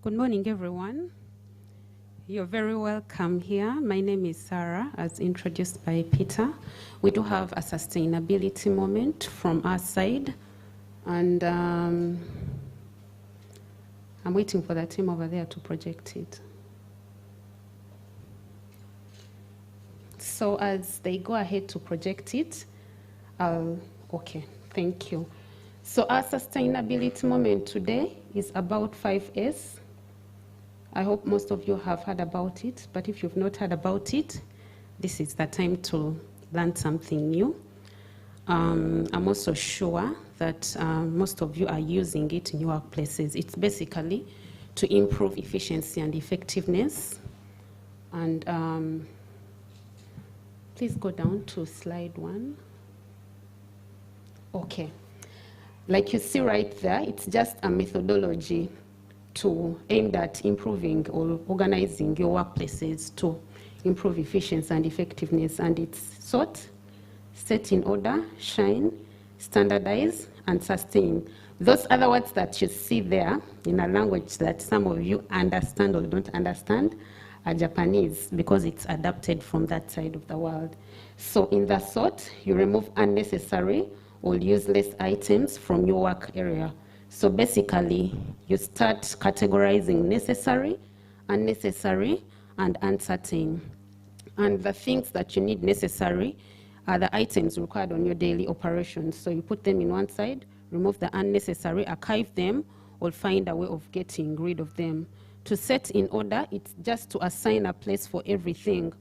Good morning, everyone. You're very welcome here. My name is Sarah, as introduced by Peter. We do have a sustainability moment from our side, and I'm waiting for the team over there to project it. So as they go ahead to project it, okay, thank you. So our sustainability moment today is about 5S. I hope most of you have heard about it, but if you've not heard about it, this is the time to learn something new. I'm also sure that most of you are using it in your workplaces. It's basically to improve efficiency and effectiveness. And please go down to slide 1. Okay. Like you see right there, it's just a methodology aimed at improving or organizing your workplaces to improve efficiency and effectiveness. And it's sort, set in order, shine, standardize, and sustain. Those other words that you see there in a language that some of you understand or don't understand are Japanese, because it's adapted from that side of the world. So in the sort, you remove unnecessary or useless items from your work area. So basically, you start categorizing necessary, unnecessary, and uncertain. And the things that you need necessary are the items required on your daily operations. So you put them in one side, remove the unnecessary, archive them, or find a way of getting rid of them. To set in order, it's just to assign a place for everything.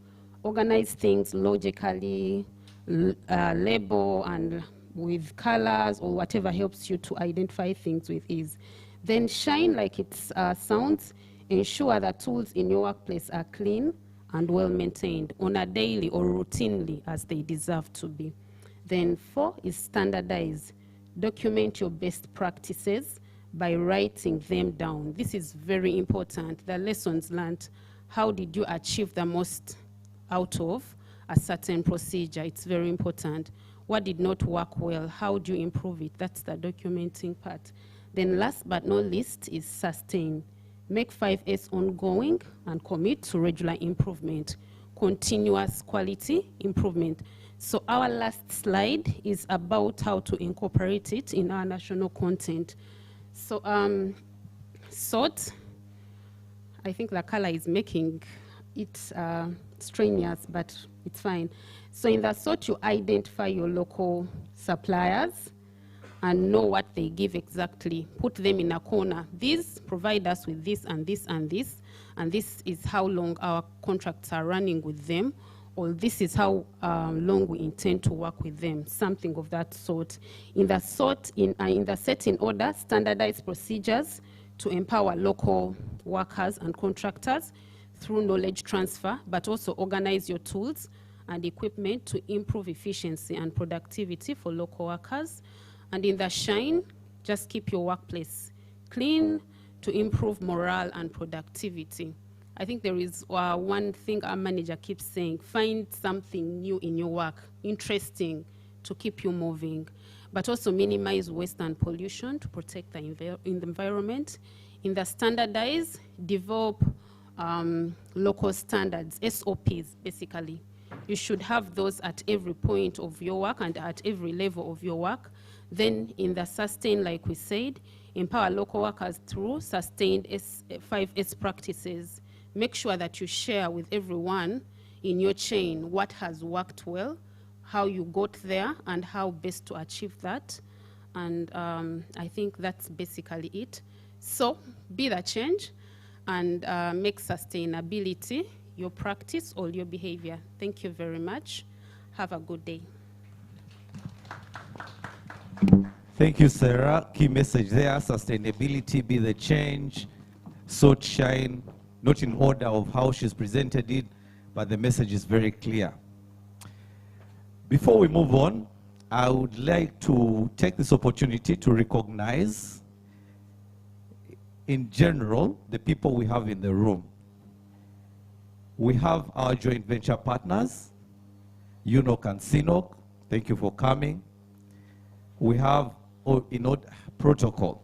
Organize things logically, label and with colors or whatever helps you to identify things with ease. Then shine, like it sounds, ensure that tools in your workplace are clean and well maintained on a daily or routinely as they deserve to be. Then 4 is standardize. Document your best practices by writing them down. This is very important. The lessons learned. How did you achieve the most out of a certain procedure? It's very important. What did not work well? How do you improve it? That's the documenting part. Then last but not least is sustain. Make 5S ongoing and commit to regular improvement, continuous quality improvement. So our last slide is about how to incorporate it in our national content. So sort, I think the color is making it strenuous, but it's fine. So in the sort, you identify your local suppliers and know what they give exactly. Put them in a corner. These provide us with this and this and this, and this is how long our contracts are running with them, or this is how long we intend to work with them, something of that sort. In the sort, in the set in order, standardized procedures to empower local workers and contractors through knowledge transfer, but also organize your tools and equipment to improve efficiency and productivity for local workers. And in the shine, just keep your workplace clean to improve morale and productivity. I think there is one thing our manager keeps saying: find something new in your work, interesting, to keep you moving, but also minimize waste and pollution to protect the environment. In the standardize, develop local standards, SOPs, basically. You should have those at every point of your work and at every level of your work. Then in the sustain, like we said, empower local workers through sustained 5S practices. Make sure that you share with everyone in your chain what has worked well, how you got there, and how best to achieve that. And I think that's basically it. So be the change and make sustainability your practice or your behavior. Thank you very much. Have a good day. Thank you, Sarah. Key message there: sustainability, be the change, sort, shine, not in order of how she's presented it, but the message is very clear. Before we move on, I would like to take this opportunity to recognize, in general, the people we have in the room. We have our joint venture partners, UNOC and CNOC. Thank you for coming. We have protocol,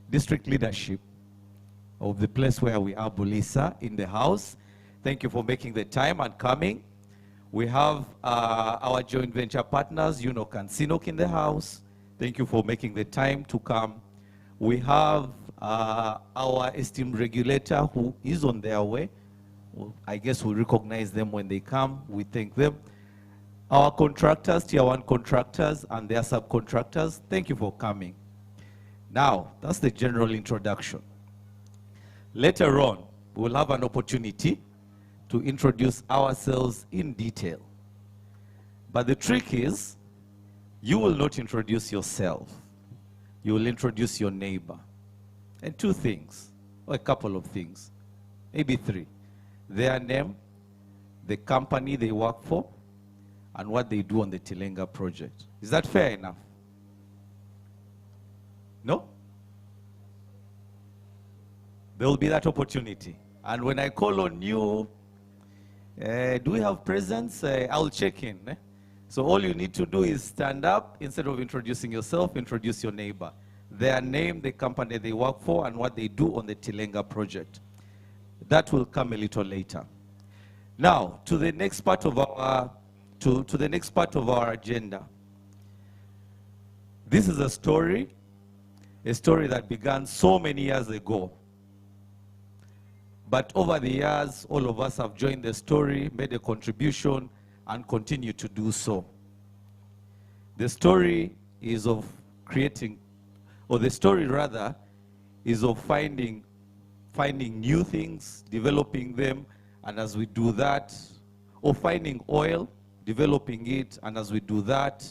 district leadership, of the place where we are, Bulisa, in the house. Thank you for making the time and coming. We have our joint venture partners, Kansinok in the house. Thank you for making the time to come. We have our esteemed regulator who is on their way. I guess we'll recognize them when they come. We thank them. Our contractors, tier 1 contractors and their subcontractors, thank you for coming. Now, that's the general introduction. Later on, we'll have an opportunity to introduce ourselves in detail. But the trick is, you will not introduce yourself. You will introduce your neighbor. And 2 things, or a couple of things, maybe 3. Their name, the company they work for, and what they do on the Tilenga project. Is that fair enough? No? There will be that opportunity. And when I call on you, do we have presents? I'll check in. So all you need to do is stand up. Instead of introducing yourself, introduce your neighbor. Their name, the company they work for, and what they do on the Tilenga project. That will come a little later. Now, to the next part of our to the next part of our agenda. This is a story that began so many years ago. But over the years, all of us have joined the story, made a contribution, and continue to do so. The story is of creating, or the story rather, is of finding new things, developing them, and as we do that, or finding oil, developing it, and as we do that,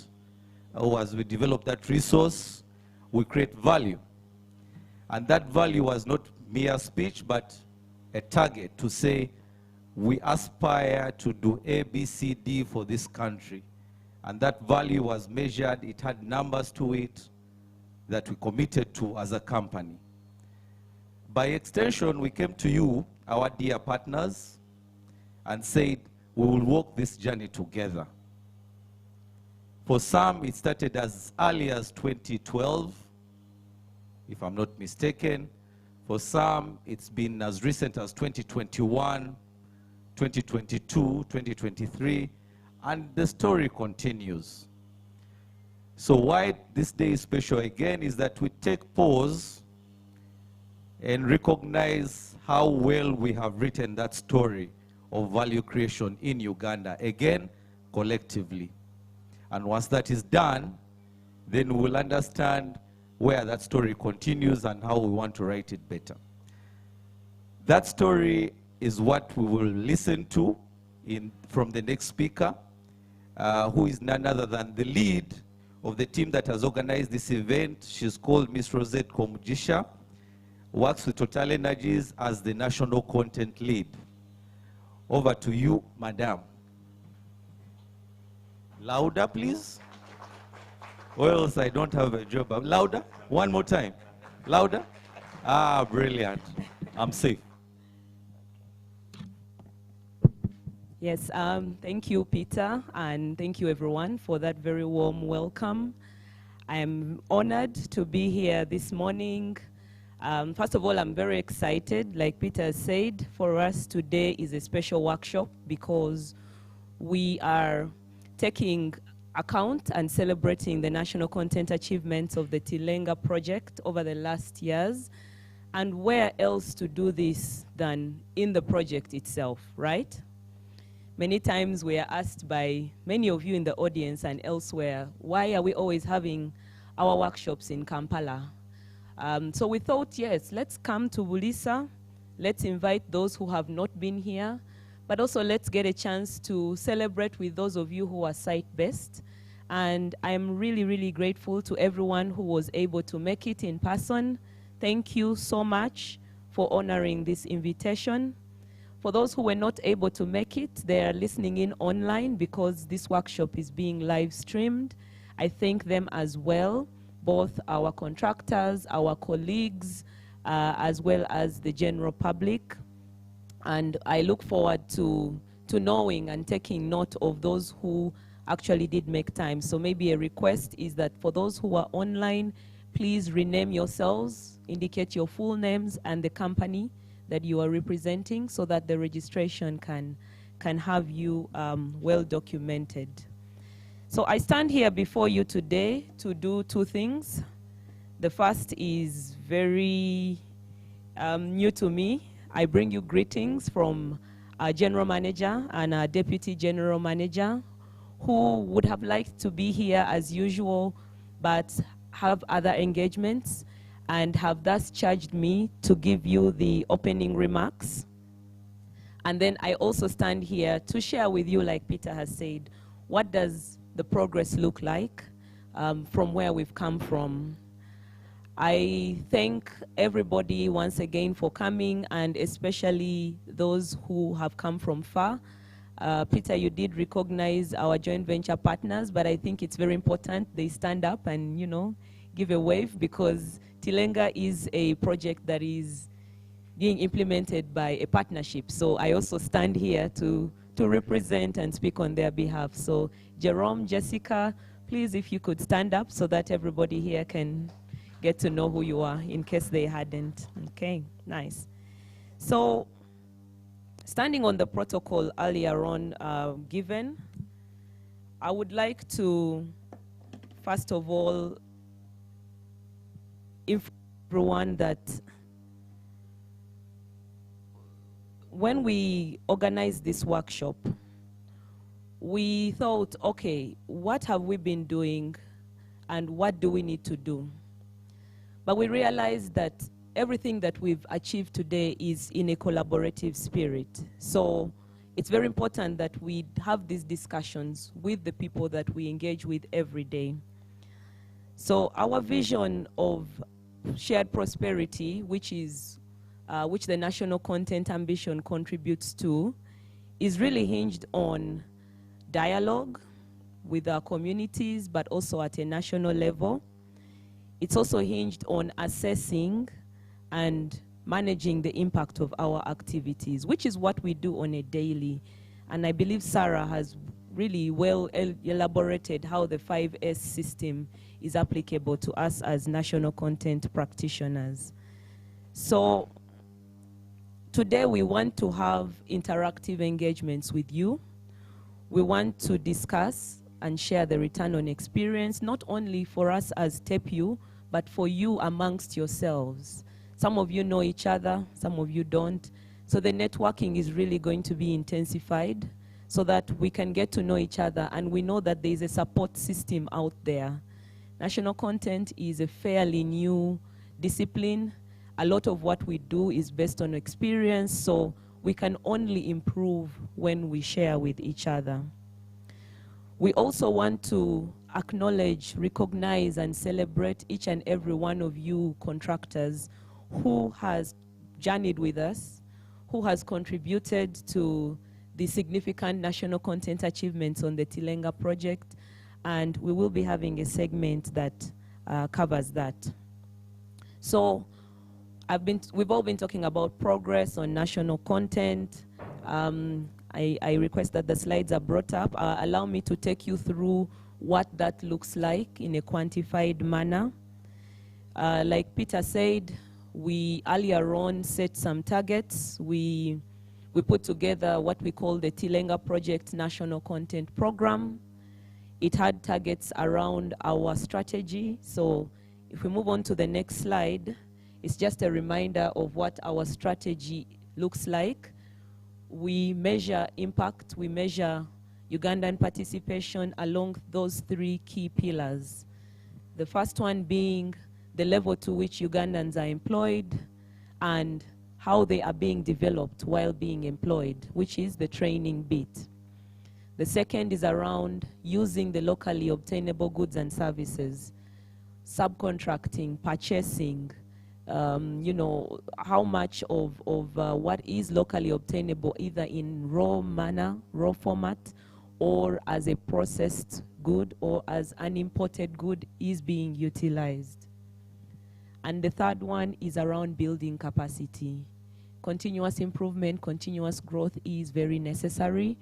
or as we develop that resource, we create value. And that value was not mere speech, but a target to say, we aspire to do A, B, C, D for this country. And that value was measured, it had numbers to it that we committed to as a company. By extension, we came to you, our dear partners, and said, we will walk this journey together. For some, it started as early as 2012, if I'm not mistaken. For some, it's been as recent as 2021, 2022, 2023, and the story continues. So why this day is special again is that we take pause and recognize how well we have written that story of value creation in Uganda, again, collectively. And once that is done, then we'll understand where that story continues and how we want to write it better. That story is what we will listen to from the next speaker, who is none other than the lead of the team that has organized this event. She's called Miss Rosette Komujisha, works with Total Energies as the national content lead. Over to you, madam. Louder, please. Or else I don't have a job. Louder. One more time. Louder. Ah, brilliant. I'm safe. Yes, thank you, Peter, and thank you, everyone, for that very warm welcome. I am honored to be here this morning. First of all, I'm very excited. Like Peter said, for us today is a special workshop because we are taking account and celebrating the national content achievements of the Tilenga project over the last years. And where else to do this than in the project itself, right? Many times we are asked by many of you in the audience and elsewhere, why are we always having our workshops in Kampala? So we thought, yes, let's come to Bulisa, let's invite those who have not been here, but also let's get a chance to celebrate with those of you who are site-based. And I'm really, really grateful to everyone who was able to make it in person. Thank you so much for honoring this invitation. For those who were not able to make it, they are listening in online because this workshop is being live streamed. I thank them as well, both our contractors, our colleagues, as well as the general public. And I look forward to knowing and taking note of those who actually did make time. So maybe a request is that for those who are online, please rename yourselves indicate your full names and the company that you are representing so that the registration can have you well documented. So I stand here before you today to do two things. The first is very new to me. I bring you greetings from our general manager and our deputy general manager, who would have liked to be here as usual, but have other engagements and have thus charged me to give you the opening remarks. And then I also stand here to share with you, like Peter has said, what does the progress look like from where we've come from. I thank everybody once again for coming, and especially those who have come from far. Peter, you did recognize our joint venture partners, but I think it's very important they stand up and, you know, give a wave, because Tilenga is a project that is being implemented by a partnership. So I also stand here to represent and speak on their behalf. So Jerome, Jessica, please, if you could stand up so that everybody here can get to know who you are in case they hadn't. Okay, nice. So standing on the protocol earlier on given, I would like to, first of all, inform everyone that when we organized this workshop, we thought, okay, what have we been doing and what do we need to do? But we realized that everything that we've achieved today is in a collaborative spirit. So it's very important that we have these discussions with the people that we engage with every day. So our vision of shared prosperity, which the National Content Ambition contributes to, is really hinged on dialogue with our communities, but also at a national level. It's also hinged on assessing and managing the impact of our activities, which is what we do on a daily. And I believe Sarah has really well elaborated how the 5S system is applicable to us as national content practitioners. So today we want to have interactive engagements with you. We want to discuss and share the return on experience, not only for us as TEPU, but for you amongst yourselves. Some of you know each other, some of you don't. So the networking is really going to be intensified so that we can get to know each other, and we know that there is a support system out there. National content is a fairly new discipline. A lot of what we do is based on experience, so we can only improve when we share with each other. We also want to acknowledge, recognize, and celebrate each and every one of you contractors who has journeyed with us, who has contributed to the significant national content achievements on the Tilenga project, and we will be having a segment that covers that. So we've all been talking about progress on national content. I request that the slides are brought up. Allow me to take you through what that looks like in a quantified manner. Like Peter said, we earlier on set some targets. We put together what we call the Tilenga Project National Content Program. It had targets around our strategy. So if we move on to the next slide, it's just a reminder of what our strategy looks like. We measure impact, we measure Ugandan participation along those three key pillars. The first one being the level to which Ugandans are employed and how they are being developed while being employed, which is the training bit. The second is around using the locally obtainable goods and services, subcontracting, purchasing, you know, how much of what is locally obtainable either in raw manner, raw format, or as a processed good or as an imported good is being utilized. And the third one is around building capacity. Continuous improvement, continuous growth is very necessary,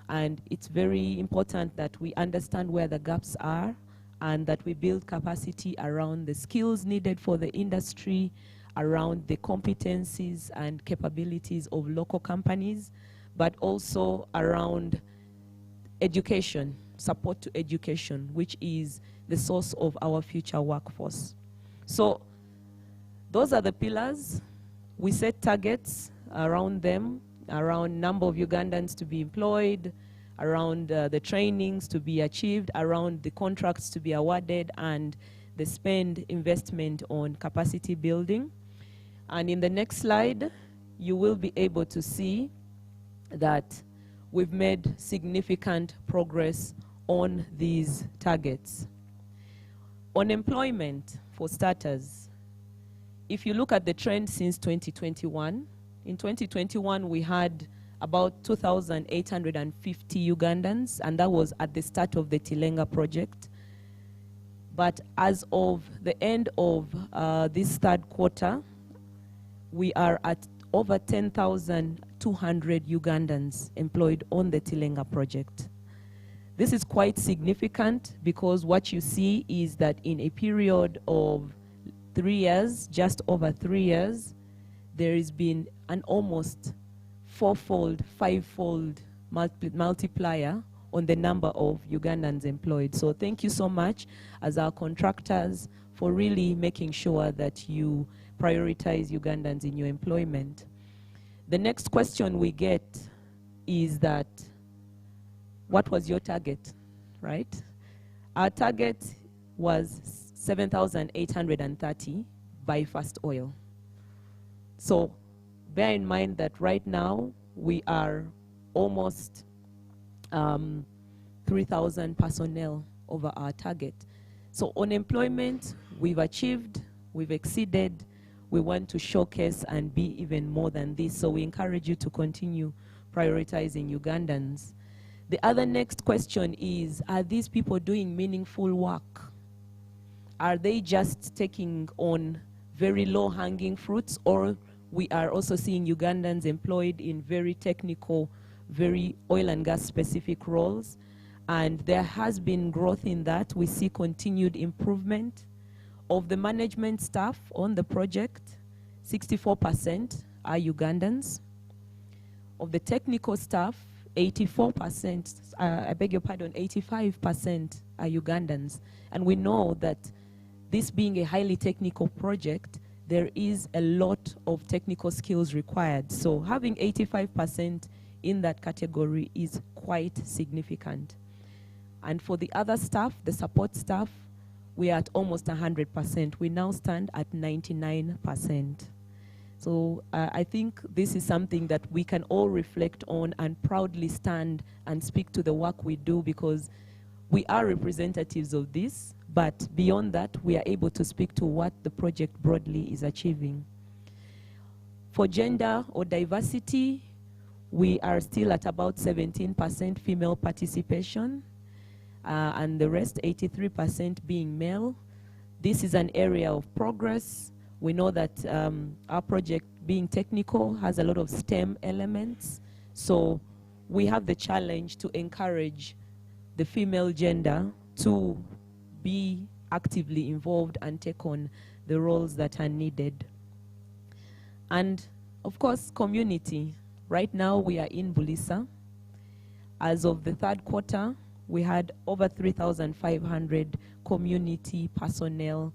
and it's very important that we understand where the gaps are and that we build capacity around the skills needed for the industry around the competencies and capabilities of local companies, but also around education, support to education, which is the source of our future workforce. So those are the pillars. We set targets around them, around number of Ugandans to be employed, around the trainings to be achieved, around the contracts to be awarded, and the spend investment on capacity building. And in the next slide, you will be able to see that we've made significant progress on these targets. On employment, for starters, if you look at the trend since 2021, in 2021 we had about 2,850 Ugandans, and that was at the start of the Tilenga project. But as of the end of this third quarter, we are at over 10,200 Ugandans employed on the Tilenga project. This is quite significant because what you see is that in a period of 3 years, just over 3 years, there has been an almost fourfold, fivefold multiplier on the number of Ugandans employed. So thank you so much as our contractors for really making sure that you prioritize Ugandans in your employment. The next question we get is that, what was your target, right? Our target was 7,830 by first oil. So bear in mind that right now we are almost 3,000 personnel over our target. So on employment, we've achieved, we've exceeded. We want to showcase and be even more than this. So we encourage you to continue prioritizing Ugandans. The other next question is, are these people doing meaningful work? Are they just taking on very low-hanging fruits, or we are also seeing Ugandans employed in very technical, very oil and gas specific roles? And there has been growth in that. We see continued improvement. Of the management staff on the project, 64% are Ugandans. Of the technical staff, 85% are Ugandans. And we know that this being a highly technical project, there is a lot of technical skills required. So having 85% in that category is quite significant. And for the other staff, the support staff, we are at almost 100%. We now stand at 99%. So I think this is something that we can all reflect on and proudly stand and speak to the work we do, because we are representatives of this, but beyond that, we are able to speak to what the project broadly is achieving. For gender or diversity, we are still at about 17% female participation, and the rest, 83% being male. This is an area of progress. We know that our project, being technical, has a lot of STEM elements. So we have the challenge to encourage the female gender to be actively involved and take on the roles that are needed. And of course, community. Right now we are in Bulisa. As of the third quarter, we had over 3,500 community personnel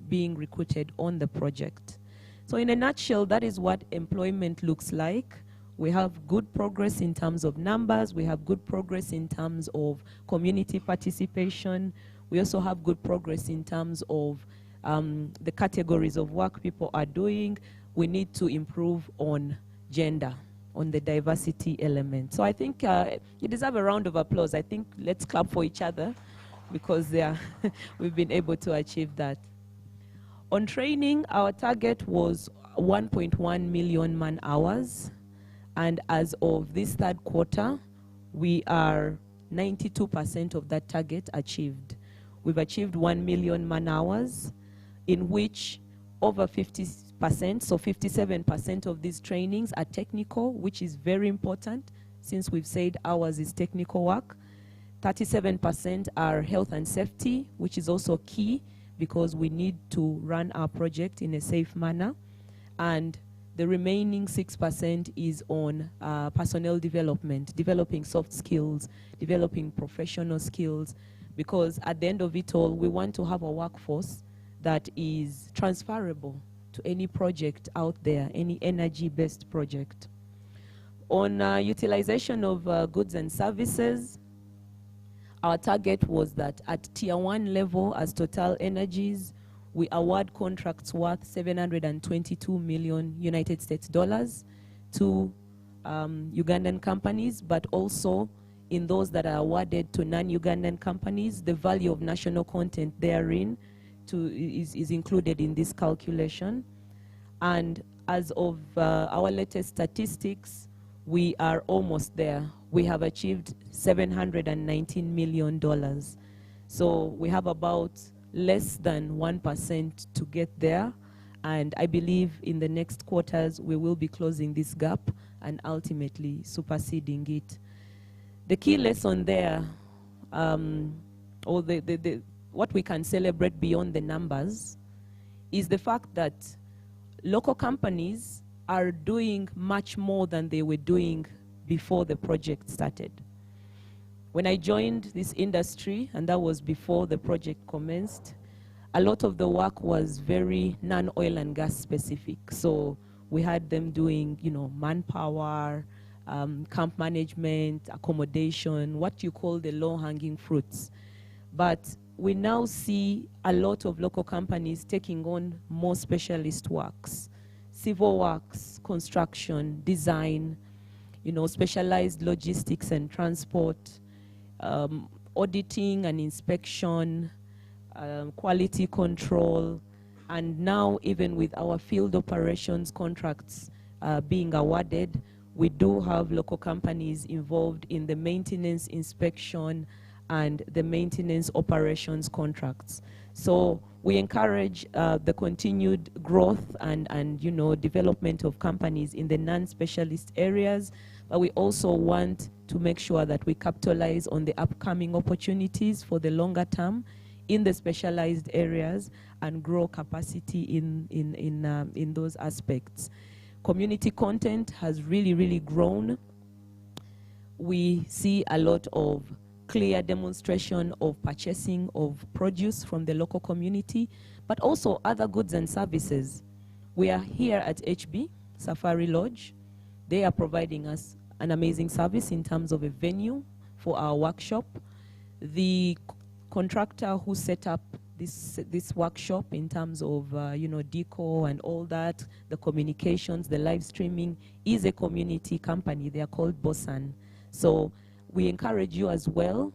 being recruited on the project. So in a nutshell, that is what employment looks like. We have good progress in terms of numbers. We have good progress in terms of community participation. We also have good progress in terms of the categories of work people are doing. We need to improve on gender, on the diversity element. So I think you deserve a round of applause. I think let's clap for each other, because we've been able to achieve that. On training, our target was 1.1 million man-hours. And as of this third quarter, we are 92% of that target achieved. We've achieved 1 million man-hours, in which over 50%, so 57% of these trainings are technical, which is very important since we've said ours is technical work. 37% are health and safety, which is also key because we need to run our project in a safe manner. and the remaining 6% is on personnel development, developing soft skills, developing professional skills, because at the end of it all, we want to have a workforce that is transferable to any project out there, any energy-based project. On utilization of goods and services, our target was that at tier 1 level as Total Energies, we award contracts worth 722 million United States dollars to Ugandan companies, but also in those that are awarded to non-Ugandan companies, the value of national content therein is included in this calculation. And as of our latest statistics, we are almost there. We have achieved $719 million. So we have about less than 1% to get there. And I believe in the next quarters, we will be closing this gap and ultimately superseding it. The key lesson there, or what we can celebrate beyond the numbers, is the fact that local companies are doing much more than they were doing before the project started. When I joined this industry, and that was before the project commenced, a lot of the work was very non-oil and gas specific. So we had them doing, manpower, camp management, accommodation, what you call the low-hanging fruits. But we now see a lot of local companies taking on more specialist works, civil works, construction, design, specialized logistics and transport, auditing and inspection, quality control, and now even with our field operations contracts being awarded, we do have local companies involved in the maintenance, inspection, and the maintenance operations contracts. So we encourage the continued growth and development of companies in the non-specialist areas, but we also want to make sure that we capitalize on the upcoming opportunities for the longer term in the specialized areas and grow capacity in those aspects. Community content has really grown. We see a lot of clear demonstration of purchasing of produce from the local community, but also other goods and services. We are here at HB, Safari Lodge. They are providing us an amazing service in terms of a venue for our workshop. The contractor who set up this workshop in terms of decor and all that, the communications, the live streaming, is a community company. They are called Bosan. So we encourage you as well,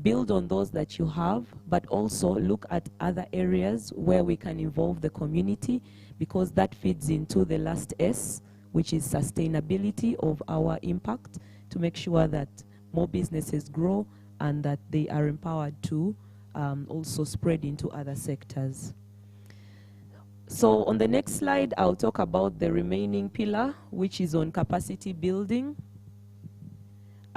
build on those that you have, but also look at other areas where we can involve the community, because that feeds into the last S, which is sustainability of our impact, to make sure that more businesses grow and that they are empowered to also spread into other sectors. So on the next slide, I'll talk about the remaining pillar, which is on capacity building.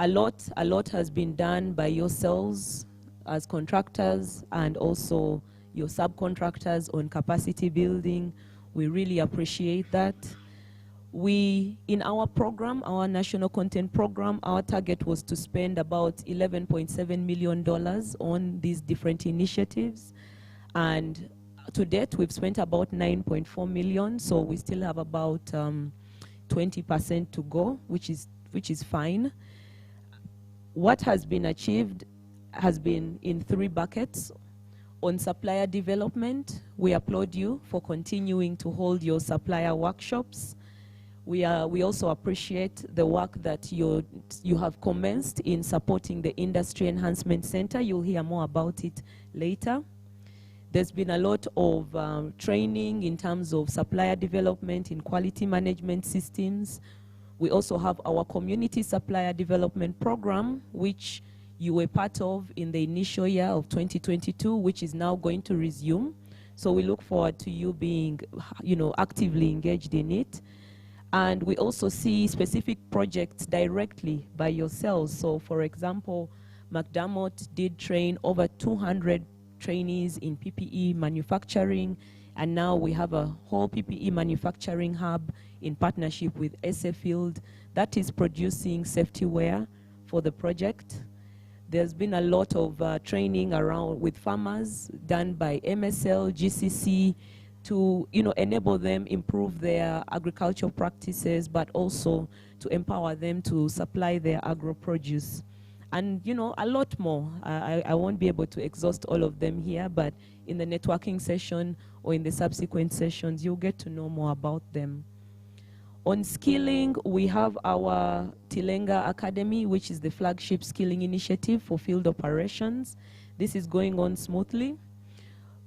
A lot has been done by yourselves as contractors and also your subcontractors on capacity building. We really appreciate that. In our program, our national content program, our target was to spend about $11.7 million on these different initiatives. And to date, we've spent about $9.4 million, so we still have about 20% to go, which is fine. What has been achieved has been in 3 buckets. On supplier development, we applaud you for continuing to hold your supplier workshops. We also appreciate the work that you have commenced in supporting the Industry Enhancement Center. You'll hear more about it later. There's been a lot of training in terms of supplier development in quality management systems. We also have our community supplier development program, which you were part of in the initial year of 2022, which is now going to resume. So we look forward to you being, actively engaged in it. And we also see specific projects directly by yourselves. So for example, McDermott did train over 200 trainees in PPE manufacturing. And now we have a whole PPE manufacturing hub in partnership with SA Field that is producing safety wear for the project. There's been a lot of training around with farmers done by MSL, GCC, to enable them improve their agricultural practices, but also to empower them to supply their agro produce. And a lot more. I won't be able to exhaust all of them here, but in the networking session or in the subsequent sessions, you'll get to know more about them. On skilling, we have our Tilenga Academy, which is the flagship skilling initiative for field operations. This is going on smoothly.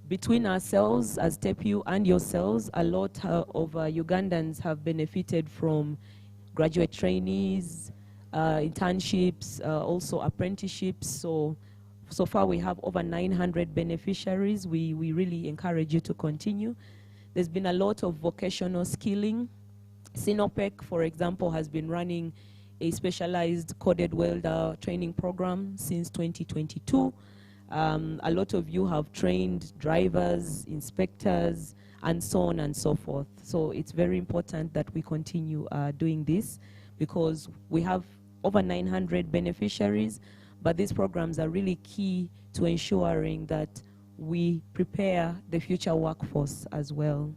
Between ourselves as TEPU and yourselves, a lot of Ugandans have benefited from graduate trainees, internships, also apprenticeships. So far we have over 900 beneficiaries. We really encourage you to continue. There's been a lot of vocational skilling. Sinopec, for example, has been running a specialized coded welder training program since 2022. A lot of you have trained drivers, inspectors, and so on and so forth. So it's very important that we continue doing this, because we have over 900 beneficiaries, but these programs are really key to ensuring that we prepare the future workforce as well.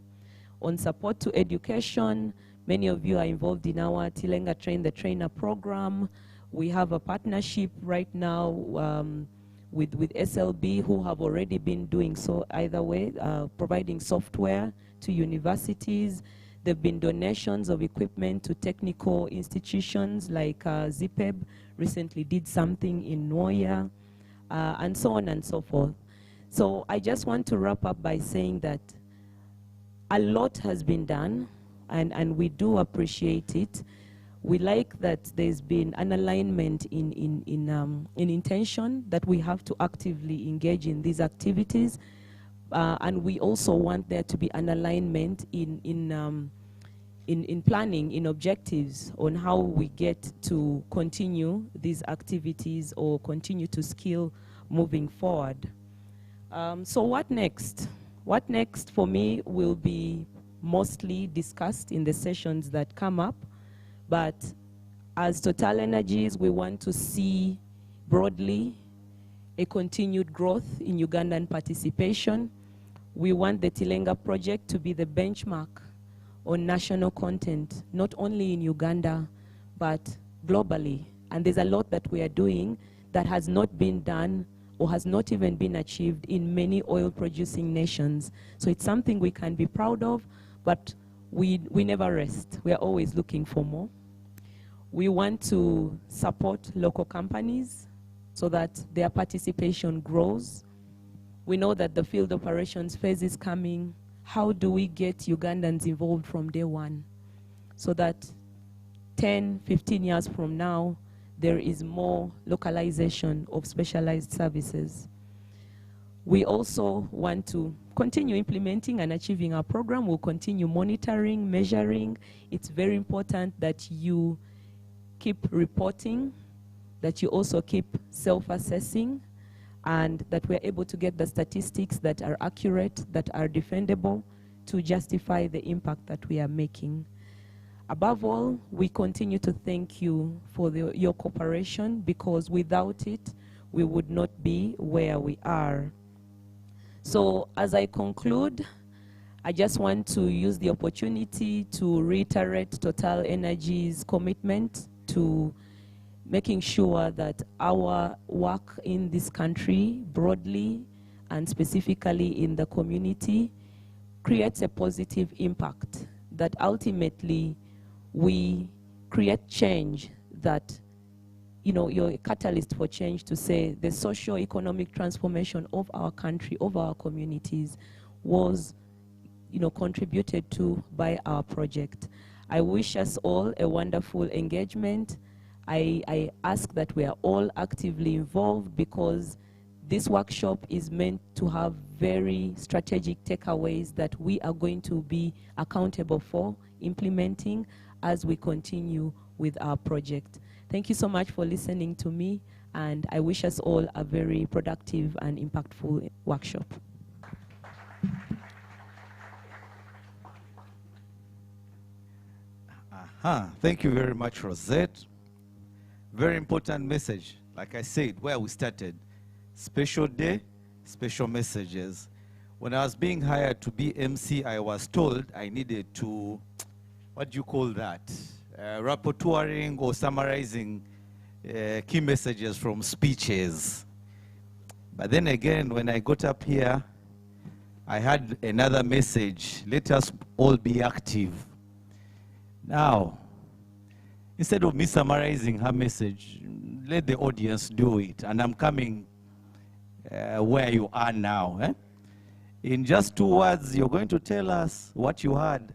On support to education, many of you are involved in our Tilenga Train the Trainer program. We have a partnership right now with SLB, who have already been doing so either way, providing software to universities. There have been donations of equipment to technical institutions like ZPEB recently did something in Noya, and so on and so forth. So I just want to wrap up by saying that a lot has been done, and we do appreciate it. We like that there's been an alignment in intention that we have to actively engage in these activities, and we also want there to be an alignment in planning, in objectives on how we get to continue these activities or continue to skill moving forward. So what next? What next for me will be mostly discussed in the sessions that come up. But as Total Energies, we want to see broadly a continued growth in Ugandan participation. We want the Tilenga project to be the benchmark on national content, not only in Uganda, but globally. And there's a lot that we are doing that has not been done or has not even been achieved in many oil-producing nations. So it's something we can be proud of, but we never rest. We are always looking for more. We want to support local companies so that their participation grows. We know that the field operations phase is coming. How do we get Ugandans involved from day one so that 10, 15 years from now, there is more localization of specialized services? We also want to continue implementing and achieving our program. We'll continue monitoring, measuring. It's very important that you keep reporting, that you also keep self-assessing, and that we're able to get the statistics that are accurate, that are defendable, to justify the impact that we are making. Above all, we continue to thank you for your cooperation, because without it, we would not be where we are. So as I conclude, I just want to use the opportunity to reiterate Total Energy's commitment to making sure that our work in this country broadly and specifically in the community creates a positive impact, that ultimately we create change, that you're a catalyst for change, to say the socio-economic transformation of our country, of our communities, was contributed to by our project. I wish us all a wonderful engagement. I ask that we are all actively involved, because this workshop is meant to have very strategic takeaways that we are going to be accountable for implementing as we continue with our project. Thank you so much for listening to me, and I wish us all a very productive and impactful workshop. Thank you very much, Rosette. Very important message. Like I said, where we started, special day, special messages. When I was being hired to be MC, I was told I needed to, what do you call that? Rapporteuring or summarizing key messages from speeches. But then again, when I got up here, I had another message. Let us all be active. Now, instead of me summarizing her message, let the audience do it. And I'm coming where you are now. Eh? In just 2 words, you're going to tell us what you heard.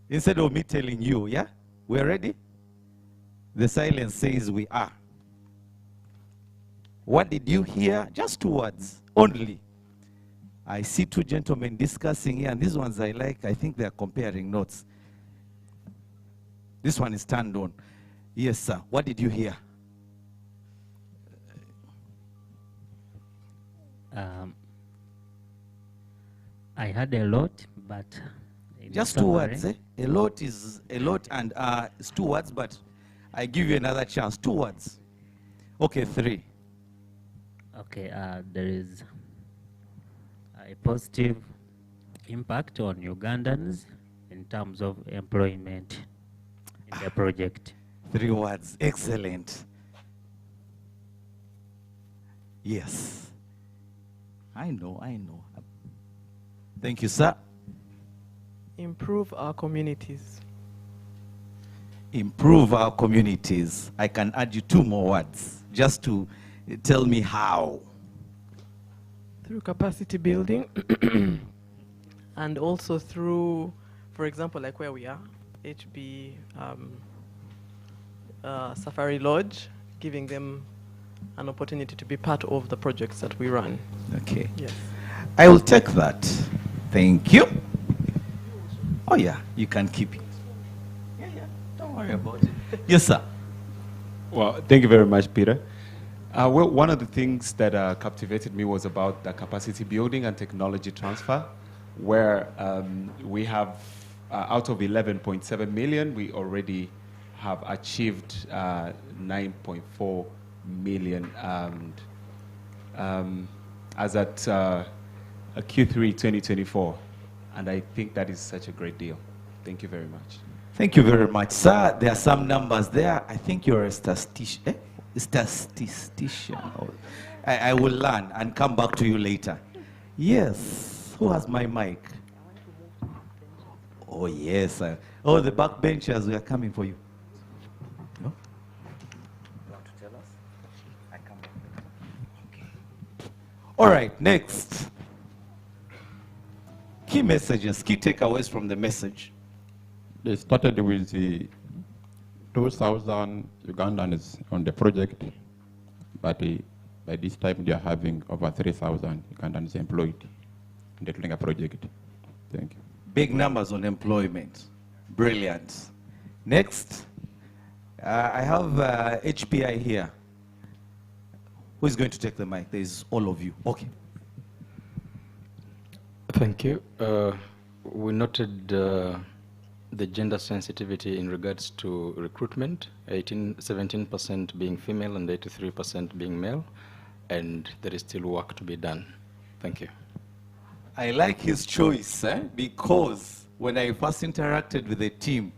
Instead of me telling you, yeah? We're ready? The silence says we are. What did you hear? Just 2 words only. I see 2 gentlemen discussing here, and these ones I like. I think they're comparing notes. This one is turned on. Yes, sir. What did you hear? I had a lot, but... Just 2 words, eh? A lot is a lot, and it's 2 words, but I give you another chance. 2 words. Okay, 3. Okay, there is a positive impact on Ugandans in terms of employment in the project. 3 words. Excellent. Yes. I know. Thank you, sir. Improve our communities. Improve our communities. I can add you 2 more words just to tell me how. Through capacity building and also through, for example, like where we are, HB Safari Lodge, giving them an opportunity to be part of the projects that we run. Okay. Yes. I will take that. Thank you. Oh yeah, you can keep it. Yeah, don't worry about it. Yes, sir. Well, thank you very much, Peter. Well, one of the things that captivated me was about the capacity building and technology transfer, where we have, out of 11.7 million, we already have achieved 9.4 million as at Q3 2024. And I think that is such a great deal. Thank you very much. Thank you very much, sir. There are some numbers there. I think you're a statistician. I will learn and come back to you later. Yes. Who has my mic? Oh, yes. Oh, the backbenchers, we are coming for you. No? You want to tell us? I come back. Okay. All right, next. Key messages, key takeaways from the message. They started with the 2,000 Ugandans on the project, but by this time they are having over 3,000 Ugandans employed in the Tilenga project. Thank you. Big numbers on employment. Brilliant. Next, I have HPI here. Who is going to take the mic? There's all of you. Okay. Thank you. We noted the gender sensitivity in regards to recruitment, 17% being female and 83% being male, and there is still work to be done. Thank you. I like his choice, because when I first interacted with the team,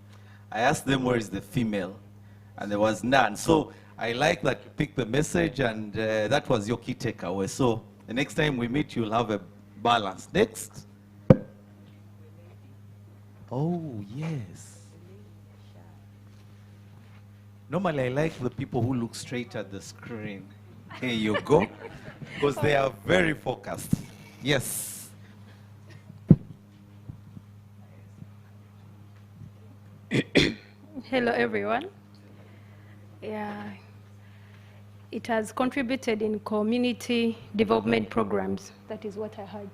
I asked them where is the female, and there was none. So I like that you picked the message, and that was your key takeaway. So the next time we meet, you'll have a balance. Next. Oh, yes. Normally, I like the people who look straight at the screen. Here you go. Because they are very focused. Yes. Hello, everyone. Yeah, it has contributed in community development programs. That is what I heard.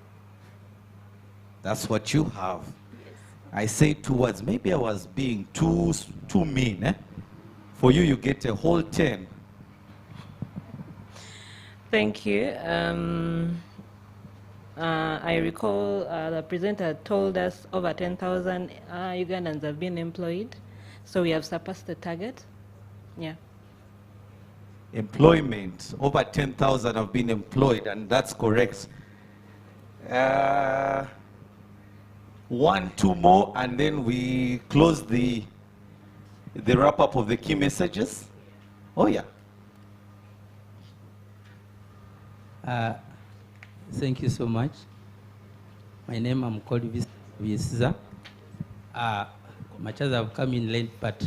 That's what you have. Yes. I say 2 words. Maybe I was being too mean. Eh? For you, you get a whole 10. Thank you. I recall the presenter told us over 10,000 Ugandans have been employed. So we have surpassed the target. Yeah. Employment, over 10,000 have been employed, and that's correct. One, two more, and then we close the wrap-up of the key messages. Oh, yeah. Thank you so much. My name, I'm called Visiza. Much as I've come in late, but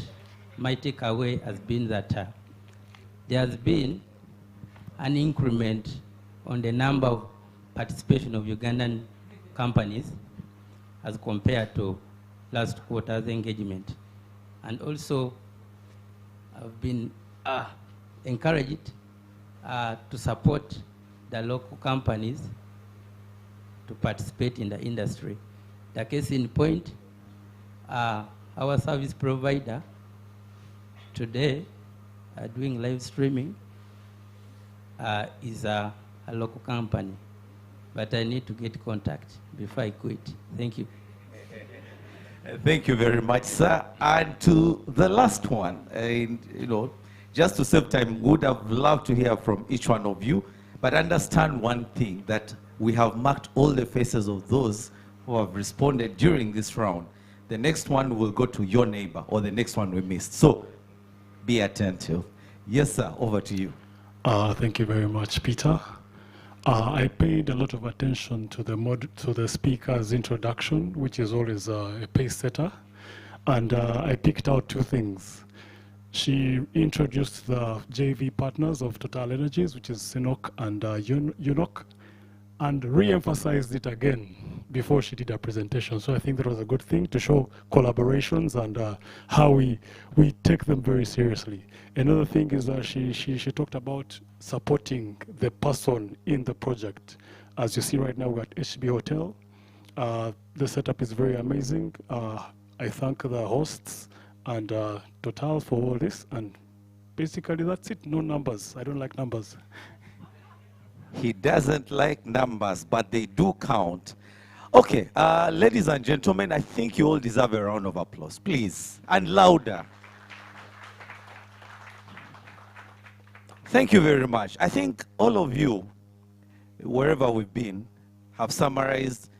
my takeaway has been that there has been an increment on the number of participation of Ugandan companies as compared to last quarter's engagement. And also, I've been encouraged to support the local companies to participate in the industry. The case in point, our service provider today doing live streaming is a local company, but I need to get contact before I quit. Thank you. Thank you very much, sir. And to the last one, just to save time, would have loved to hear from each one of you, but understand one thing, that we have marked all the faces of those who have responded during this round. The next one will go to your neighbor, or the next one we missed. So be attentive. Yes, sir, over to you. Thank you very much, Peter. I paid a lot of attention to the speaker's introduction, which is always a pace setter, and I picked out two things. She introduced the JV partners of Total Energies, which is Sinok and UNOC, and re-emphasized it again before she did her presentation. So I think that was a good thing to show collaborations and how we take them very seriously. Another thing is that she talked about supporting the person in the project. As you see right now, we're at HB Hotel. The setup is very amazing. I thank the hosts and Total for all this. And basically that's it, no numbers. I don't like numbers. He doesn't like numbers, but they do count. Okay, ladies and gentlemen, I think you all deserve a round of applause, please, and louder. Thank you very much. I think all of you, wherever we've been, have summarized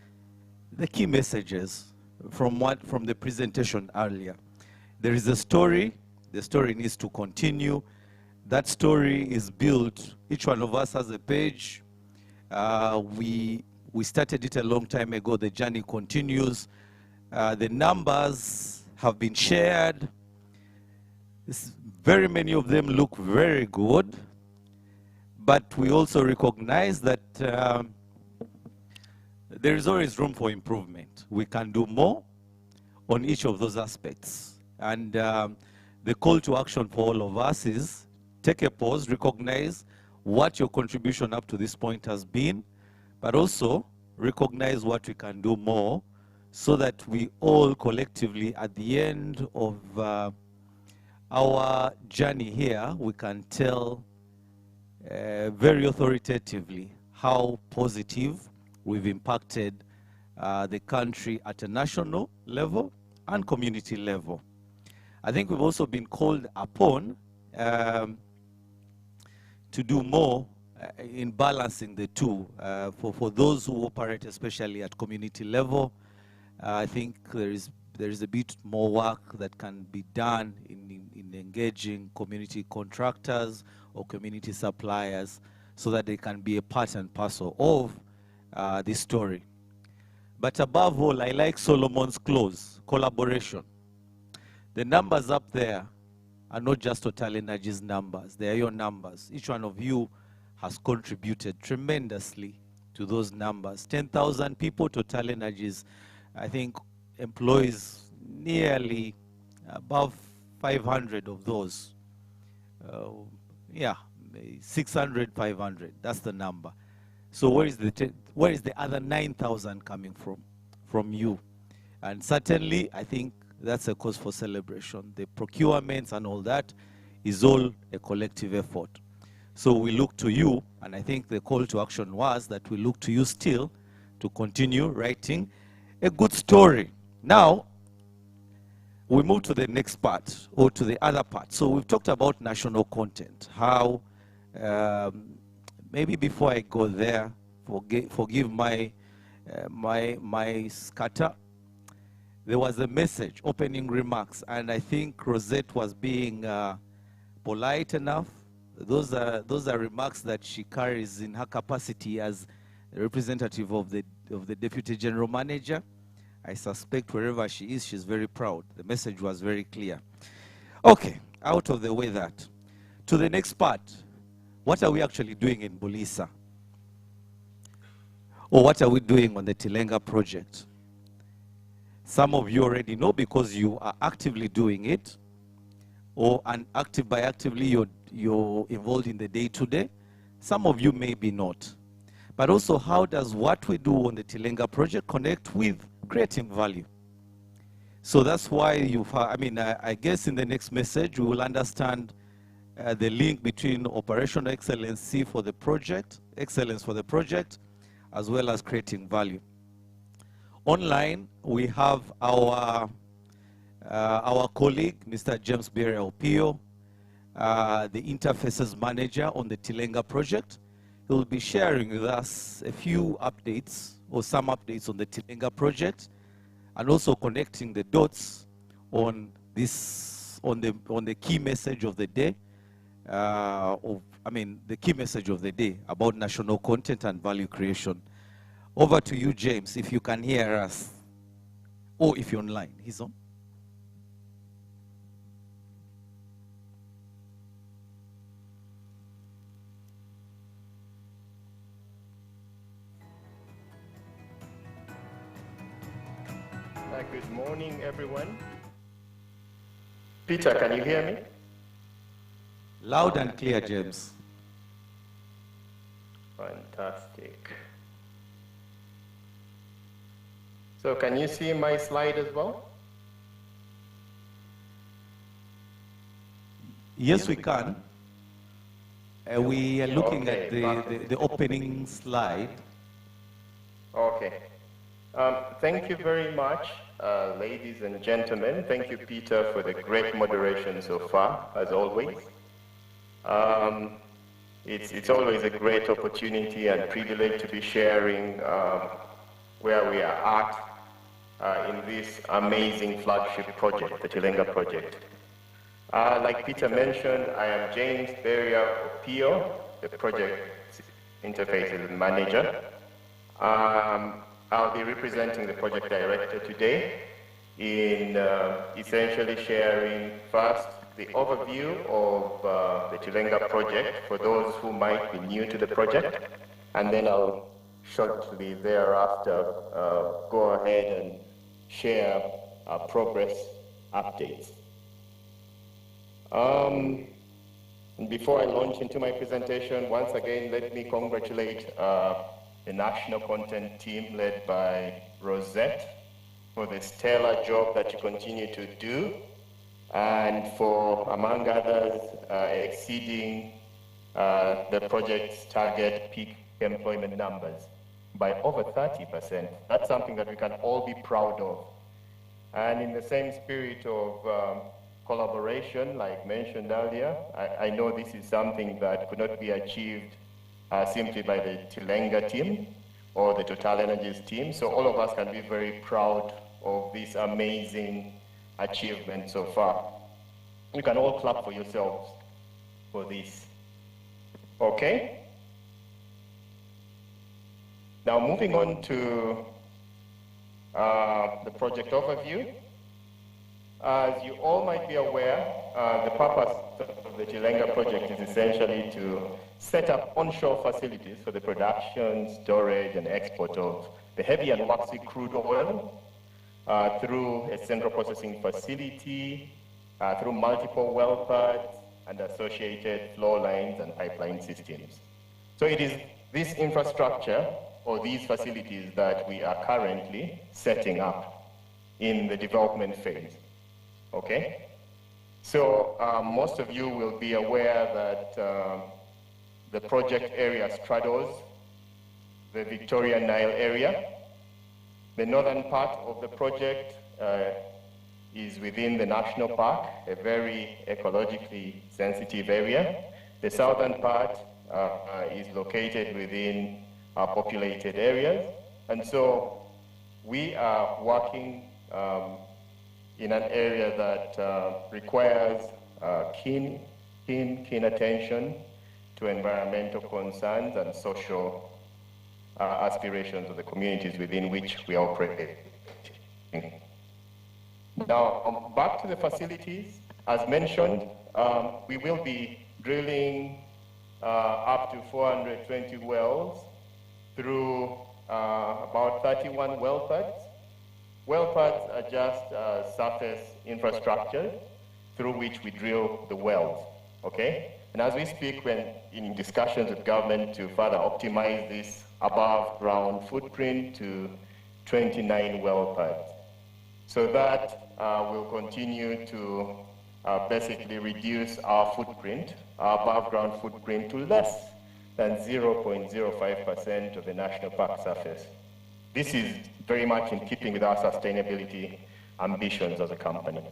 the key messages from the presentation earlier. There is a story. The story needs to continue. That story is built. Each one of us has a page. We started it a long time ago. The journey continues. The numbers have been shared. Very many of them look very good. But we also recognize that there is always room for improvement. We can do more on each of those aspects. And the call to action for all of us is take a pause, recognize what your contribution up to this point has been, but also recognize what we can do more so that we all collectively, at the end of our journey here, we can tell very authoritatively how positive we've impacted the country at a national level and community level. I think we've also been called upon to do more in balancing the two. For those who operate especially at community level, I think there is a bit more work that can be done in engaging community contractors or community suppliers so that they can be a part and parcel of this story. But above all, I like Solomon's clause, collaboration. The numbers up there are not just Total Energies numbers, they are your numbers. Each one of you has contributed tremendously to those numbers. 10,000 people, Total Energies, I think, employs nearly above 500 of those. Yeah, 600, 500, that's the number. So where is the other 9,000 coming from? From you. And certainly, I think that's a cause for celebration. The procurements and all that is all a collective effort. So we look to you, and I think the call to action was that we look to you still to continue writing a good story. Now, we move to the next part, or to the other part. So we've talked about national content, how, maybe before I go there, forgive my scatter. There was a message, opening remarks, and I think Rosette was being polite enough. Those are remarks that she carries in her capacity as a representative of the Deputy General Manager. I suspect wherever she is, she's very proud. The message was very clear. Okay, out of the way that. To the next part, what are we actually doing in Bulisa? Or what are we doing on the Tilenga project? Some of you already know because you are actively doing it, or by actively you're involved in the day-to-day. Some of you maybe not. But also, how does what we do on the Tilenga project connect with creating value? So that's why I guess in the next message, we will understand the link between operational excellency for the project, excellence for the project, as well as creating value. Online, we have our colleague, Mr. James Berry Opio, the interfaces manager on the Tilenga project. He will be sharing with us a few updates, or some updates on the Tilenga project, and also connecting the dots on this, on the key message of the day, the key message of the day about national content and value creation. Over to you, James, if you can hear us, or if you're online. He's on. Good morning, everyone. Peter, can you hear me? Loud and clear, James. Fantastic. So can you see my slide as well? Yes, we can. We are looking at the opening slide. Okay. Thank you very much, ladies and gentlemen. Thank you, Peter, for the great moderation so far, as always. It's always a great opportunity and privilege to be sharing where we are at in this amazing flagship project, the Tilenga project. Like Peter mentioned, I am James Beria Opio, the project interfaces manager. I'll be representing the project director today in essentially sharing first the overview of the Tilenga project for those who might be new to the project, and then I'll shortly thereafter go ahead and share progress updates. And before I launch into my presentation, once again, let me congratulate the national content team led by Rosette for the stellar job that you continue to do, and for, among others, exceeding the project's target peak employment numbers by over 30%. That's something that we can all be proud of. And in the same spirit of collaboration, like mentioned earlier, I know this is something that could not be achieved simply by the Tilenga team or the Total Energies team. So all of us can be very proud of this amazing achievement so far. You can all clap for yourselves for this. Okay? Now moving on to the project overview. As you all might be aware, the purpose of the Tilenga project is essentially to set up onshore facilities for the production, storage, and export of the heavy and waxy crude oil through a central processing facility, through multiple well pads, and associated flow lines and pipeline systems. So it is this infrastructure or these facilities that we are currently setting up in the development phase. Okay? So most of you will be aware that the project area straddles the Victoria Nile area, The northern part of the project is within the national park, a very ecologically sensitive area. The southern part is located within populated areas. And so we are working in an area that requires keen attention to environmental concerns and social aspirations of the communities within which we operate. Now, back to the facilities. As mentioned, we will be drilling up to 420 wells through about 31 well pads. Well pads are just surface infrastructure through which we drill the wells, okay? And as we speak, we're in discussions with government to further optimize this above ground footprint to 29 well pads. So that will continue to basically reduce our footprint, our above ground footprint, to less than 0.05% of the national park surface. This is very much in keeping with our sustainability ambitions as a company.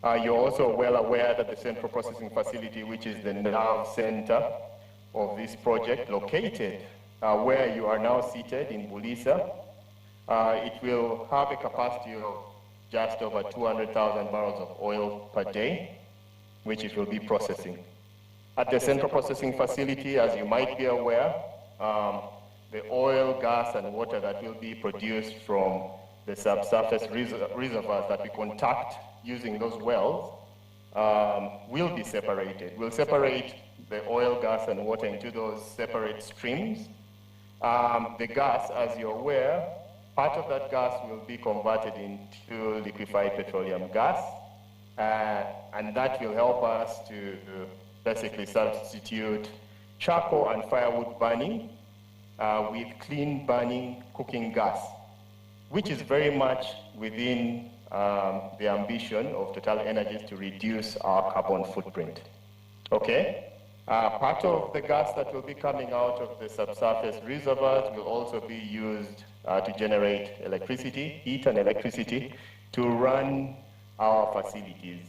You're also well aware that the central processing facility, which is the nerve center of this project, located where you are now seated in Bulisa, it will have a capacity of just over 200,000 barrels of oil per day, which it will be processing. At the central processing facility, as you might be aware, the oil, gas, and water that will be produced from the subsurface reservoirs that we contact using those wells will be separated. We'll separate the oil, gas, and water into those separate streams. The gas, as you're aware, part of that gas will be converted into liquefied petroleum gas, and that will help us to basically substitute charcoal and firewood burning with clean burning cooking gas, which is very much within the ambition of Total Energies to reduce our carbon footprint. Okay? Part of the gas that will be coming out of the subsurface reservoirs will also be used to generate electricity, heat and electricity, to run our facilities.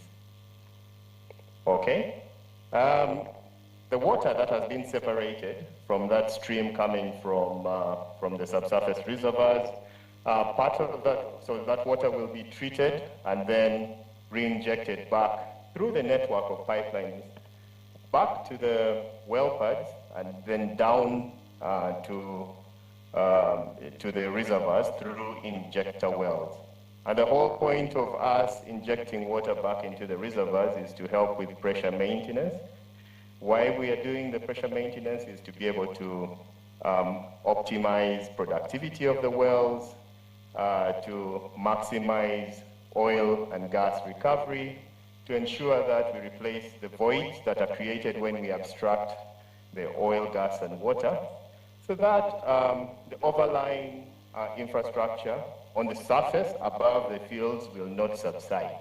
Okay? The water that has been separated from that stream coming from the subsurface reservoirs, part of that, so that water will be treated and then re-injected back through the network of pipelines back to the well pads and then down to the reservoirs through injector wells. And the whole point of us injecting water back into the reservoirs is to help with pressure maintenance. Why we are doing the pressure maintenance is to be able to optimize productivity of the wells, to maximize oil and gas recovery, to ensure that we replace the voids that are created when we abstract the oil, gas, and water, so that the overlying infrastructure on the surface above the fields will not subside.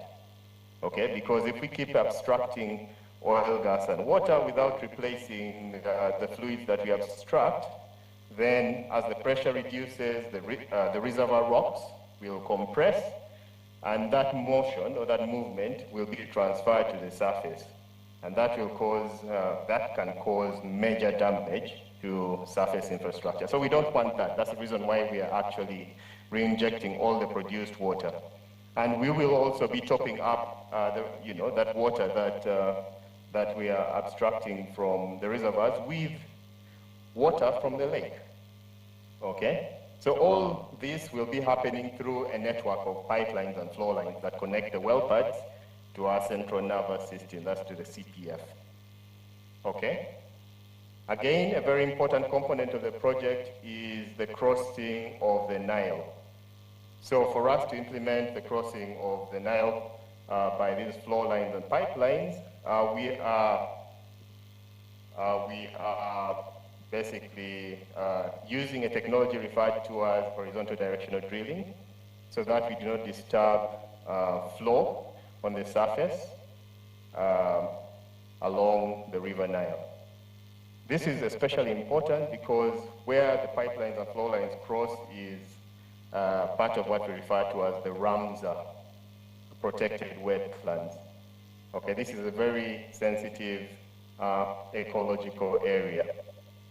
Okay, because if we keep abstracting oil, gas, and water without replacing the fluids that we abstract, then as the pressure reduces, the reservoir rocks will compress, and that motion or that movement will be transferred to the surface. And that will cause, that can cause major damage to surface infrastructure. So we don't want that. That's the reason why we are actually re-injecting all the produced water. And we will also be topping up that water that we are abstracting from the reservoirs with water from the lake. Okay? So all this will be happening through a network of pipelines and flow lines that connect the well pads to our central nervous system, that's to the CPF. Okay? Again, a very important component of the project is the crossing of the Nile. So for us to implement the crossing of the Nile by these flow lines and pipelines, we are basically using a technology referred to as horizontal directional drilling, so that we do not disturb flow on the surface along the River Nile. This is especially important because where the pipelines and flow lines cross is part of what we refer to as the Ramsar protected wetlands. Okay, this is a very sensitive ecological area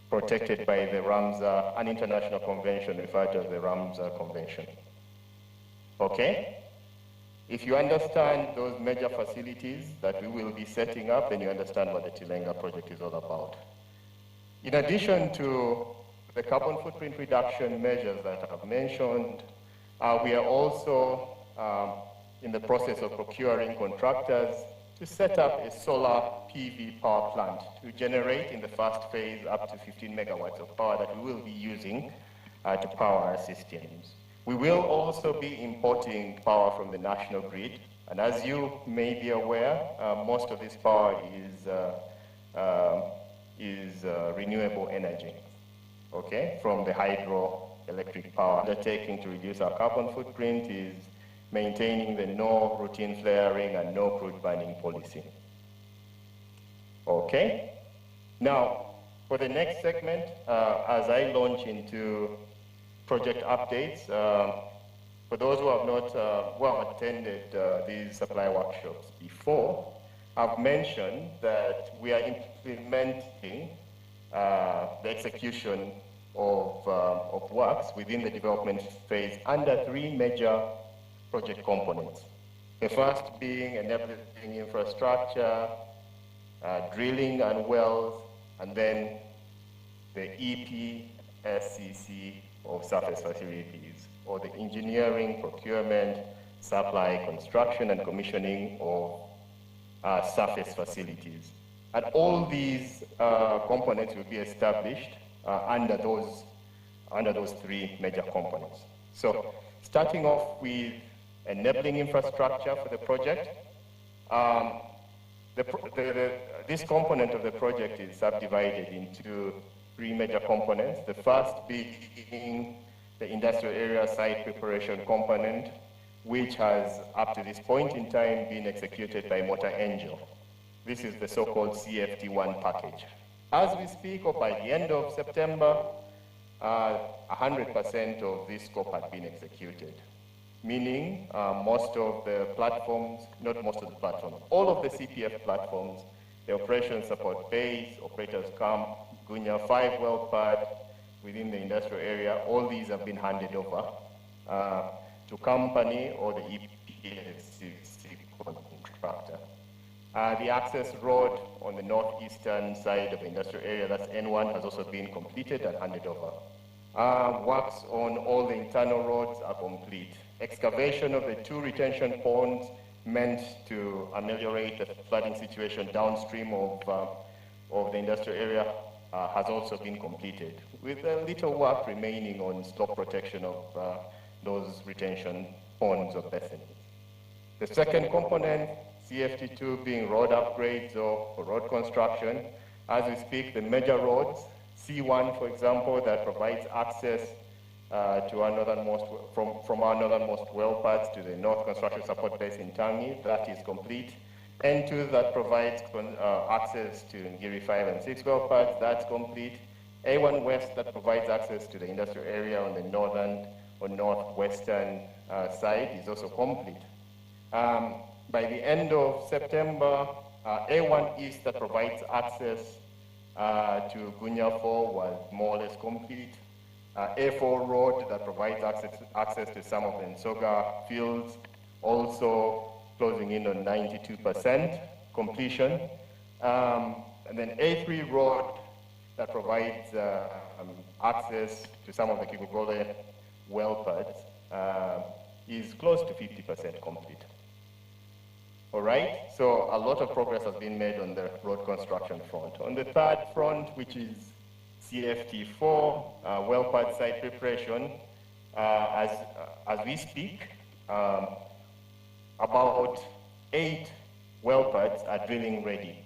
protected by the Ramsar, an international convention referred to as the Ramsar Convention. Okay? If you understand those major facilities that we will be setting up, then you understand what the Tilenga project is all about. In addition to the carbon footprint reduction measures that I've mentioned, we are also in the process of procuring contractors to set up a solar PV power plant to generate in the first phase up to 15 megawatts of power that we will be using to power our systems. We will also be importing power from the national grid, and as you may be aware, most of this power is renewable energy, okay, from the hydroelectric power. Undertaking to reduce our carbon footprint is maintaining the no routine flaring and no crude burning policy. Okay? Now, for the next segment, as I launch into project updates, for those who have not attended these supply workshops before, I've mentioned that we are implementing the execution of works within the development phase under three major project components. The first being enabling infrastructure, drilling and wells, and then the EPSCC of surface facilities, or the engineering, procurement, supply, construction, and commissioning of surface facilities. And all these components will be established under those three major components. So, starting off with enabling infrastructure for the project, this component of the project is subdivided into three major components. The first being the industrial area site preparation component, which has up to this point in time been executed by Motor Angel. This is the so-called CFT1 package. As we speak, or by the end of September, 100% of this scope has been executed, meaning most of the platforms, not most of the platforms, all of the CPF platforms, the operations support base, operators camp, Gunya 5 well pad within the industrial area, all these have been handed over to company or the EPSCC contractor. The access road on the northeastern side of the industrial area, that's N1, has also been completed and handed over. Works on all the internal roads are complete. Excavation of the 2 retention ponds meant to ameliorate the flooding situation downstream of the industrial area has also been completed, with a little work remaining on slope protection of those retention ponds or basins. The second component, CFT2, being road upgrades or road construction. As we speak, the major roads, C1, for example, that provides access to our northernmost, from our northernmost well pads to the North Construction Support Base in Tangi, that is complete. N2 that provides access to Ngiri 5 and 6 well pads, that's complete. A1 West that provides access to the industrial area on the northern or northwestern side is also complete. By the end of September, A1 East that provides access to Gunya 4 was more or less complete. A4 Road that provides access to some of the Nsoga fields, also closing in on 92% completion. And then A3 Road that provides access to some of the Kigugole well pads is close to 50% complete. All right, so a lot of progress has been made on the road construction front. On the third front, which is CFT4, well pad site preparation, as we speak, about 8 well pads are drilling ready,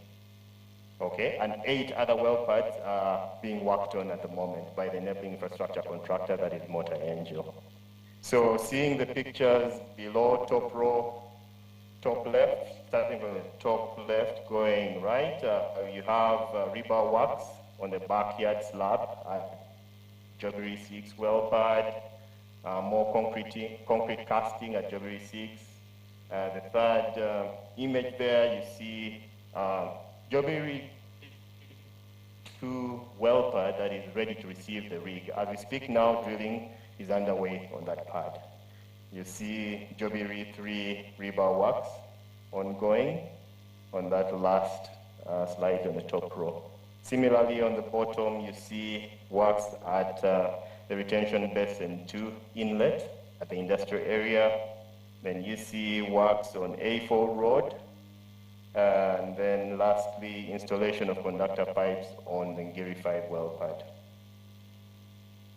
okay, and 8 other well pads are being worked on at the moment by the enabling infrastructure contractor, that is Motor Angel. So seeing the pictures below, top row, top left, starting from the top left, going right, you have rebar works on the backyard slab at Joggery 6 well pad, more concrete casting at Jobbery 6. The third image there, you see Jobbery 2 well pad that is ready to receive the rig. As we speak now, drilling is underway on that pad. You see Jobbery 3 rebar works ongoing on that last slide on the top row. Similarly, on the bottom, you see works at the retention basin 2 inlet at the industrial area. Then you see works on A4 road. And then lastly, installation of conductor pipes on the Ngiri 5 well pad.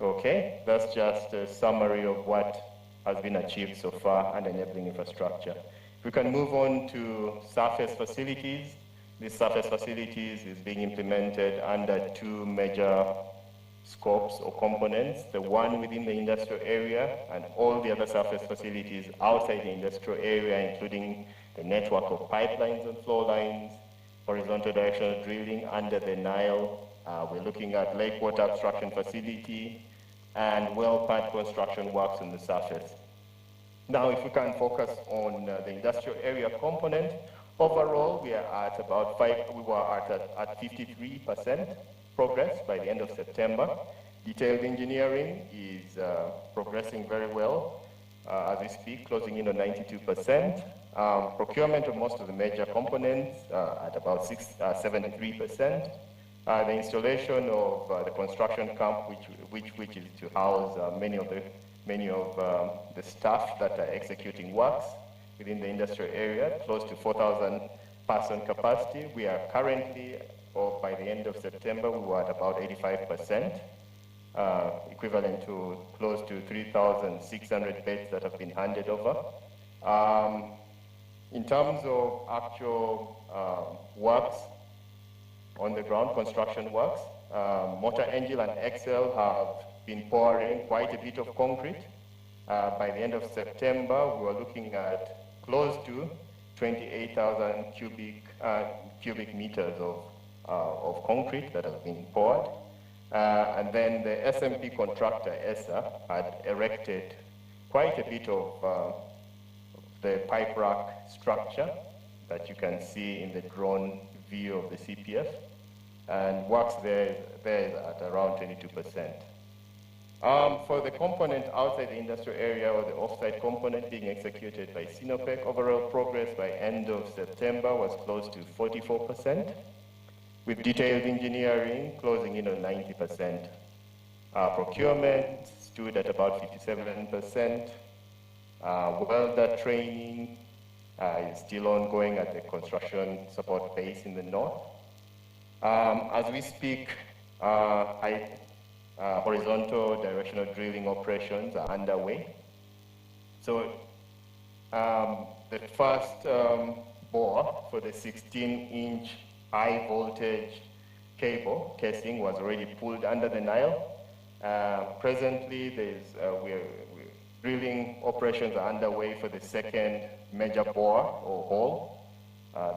Okay, that's just a summary of what has been achieved so far and enabling infrastructure. We can move on to surface facilities. These surface facilities is being implemented under 2 major scopes or components, the one within the industrial area and all the other surface facilities outside the industrial area, including the network of pipelines and flow lines, horizontal directional drilling under the Nile. We're looking at lake water abstraction facility and well pad construction works on the surface. Now, if we can focus on the industrial area component, overall we are at about 53% progress by the end of September. Detailed engineering is progressing very well as we speak, closing in on 92%. Procurement of most of the major components at about 73%. The installation of the construction camp, which is to house many of the staff that are executing works within the industrial area, close to 4,000 person capacity. We are currently, or by the end of September, we were at about 85%, equivalent to close to 3,600 beds that have been handed over. In terms of actual works on the ground, construction works, Motor Angel and Excel have been pouring quite a bit of concrete. By the end of September, we were looking at close to 28,000 cubic meters of concrete that have been poured. And then the SMP contractor, ESA, had erected quite a bit of the pipe rack structure that you can see in the drone view of the CPF, and works there at around 22%. For the component outside the industrial area, or the offsite component being executed by Sinopec, overall progress by end of September was close to 44%, with detailed engineering closing in on 90%. Procurement stood at about 57%. Welder training is still ongoing at the construction support base in the north. As we speak, horizontal directional drilling operations are underway. So the first bore for the 16-inch high voltage cable casing was already pulled under the Nile. Presently, drilling operations are underway for the second major bore or hole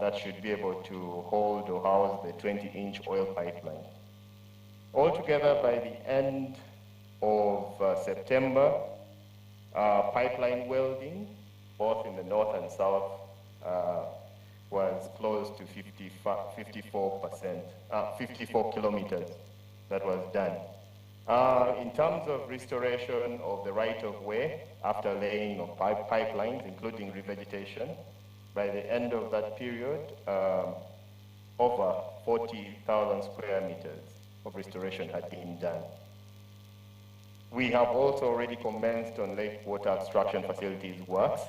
that should be able to hold or house the 20-inch oil pipeline. Altogether, by the end of September, pipeline welding, both in the north and south, was close to 54 kilometers that was done. In terms of restoration of the right-of-way after laying of pipelines, including revegetation, by the end of that period, over 40,000 square meters of restoration had been done. We have also already commenced on lake water abstraction facilities works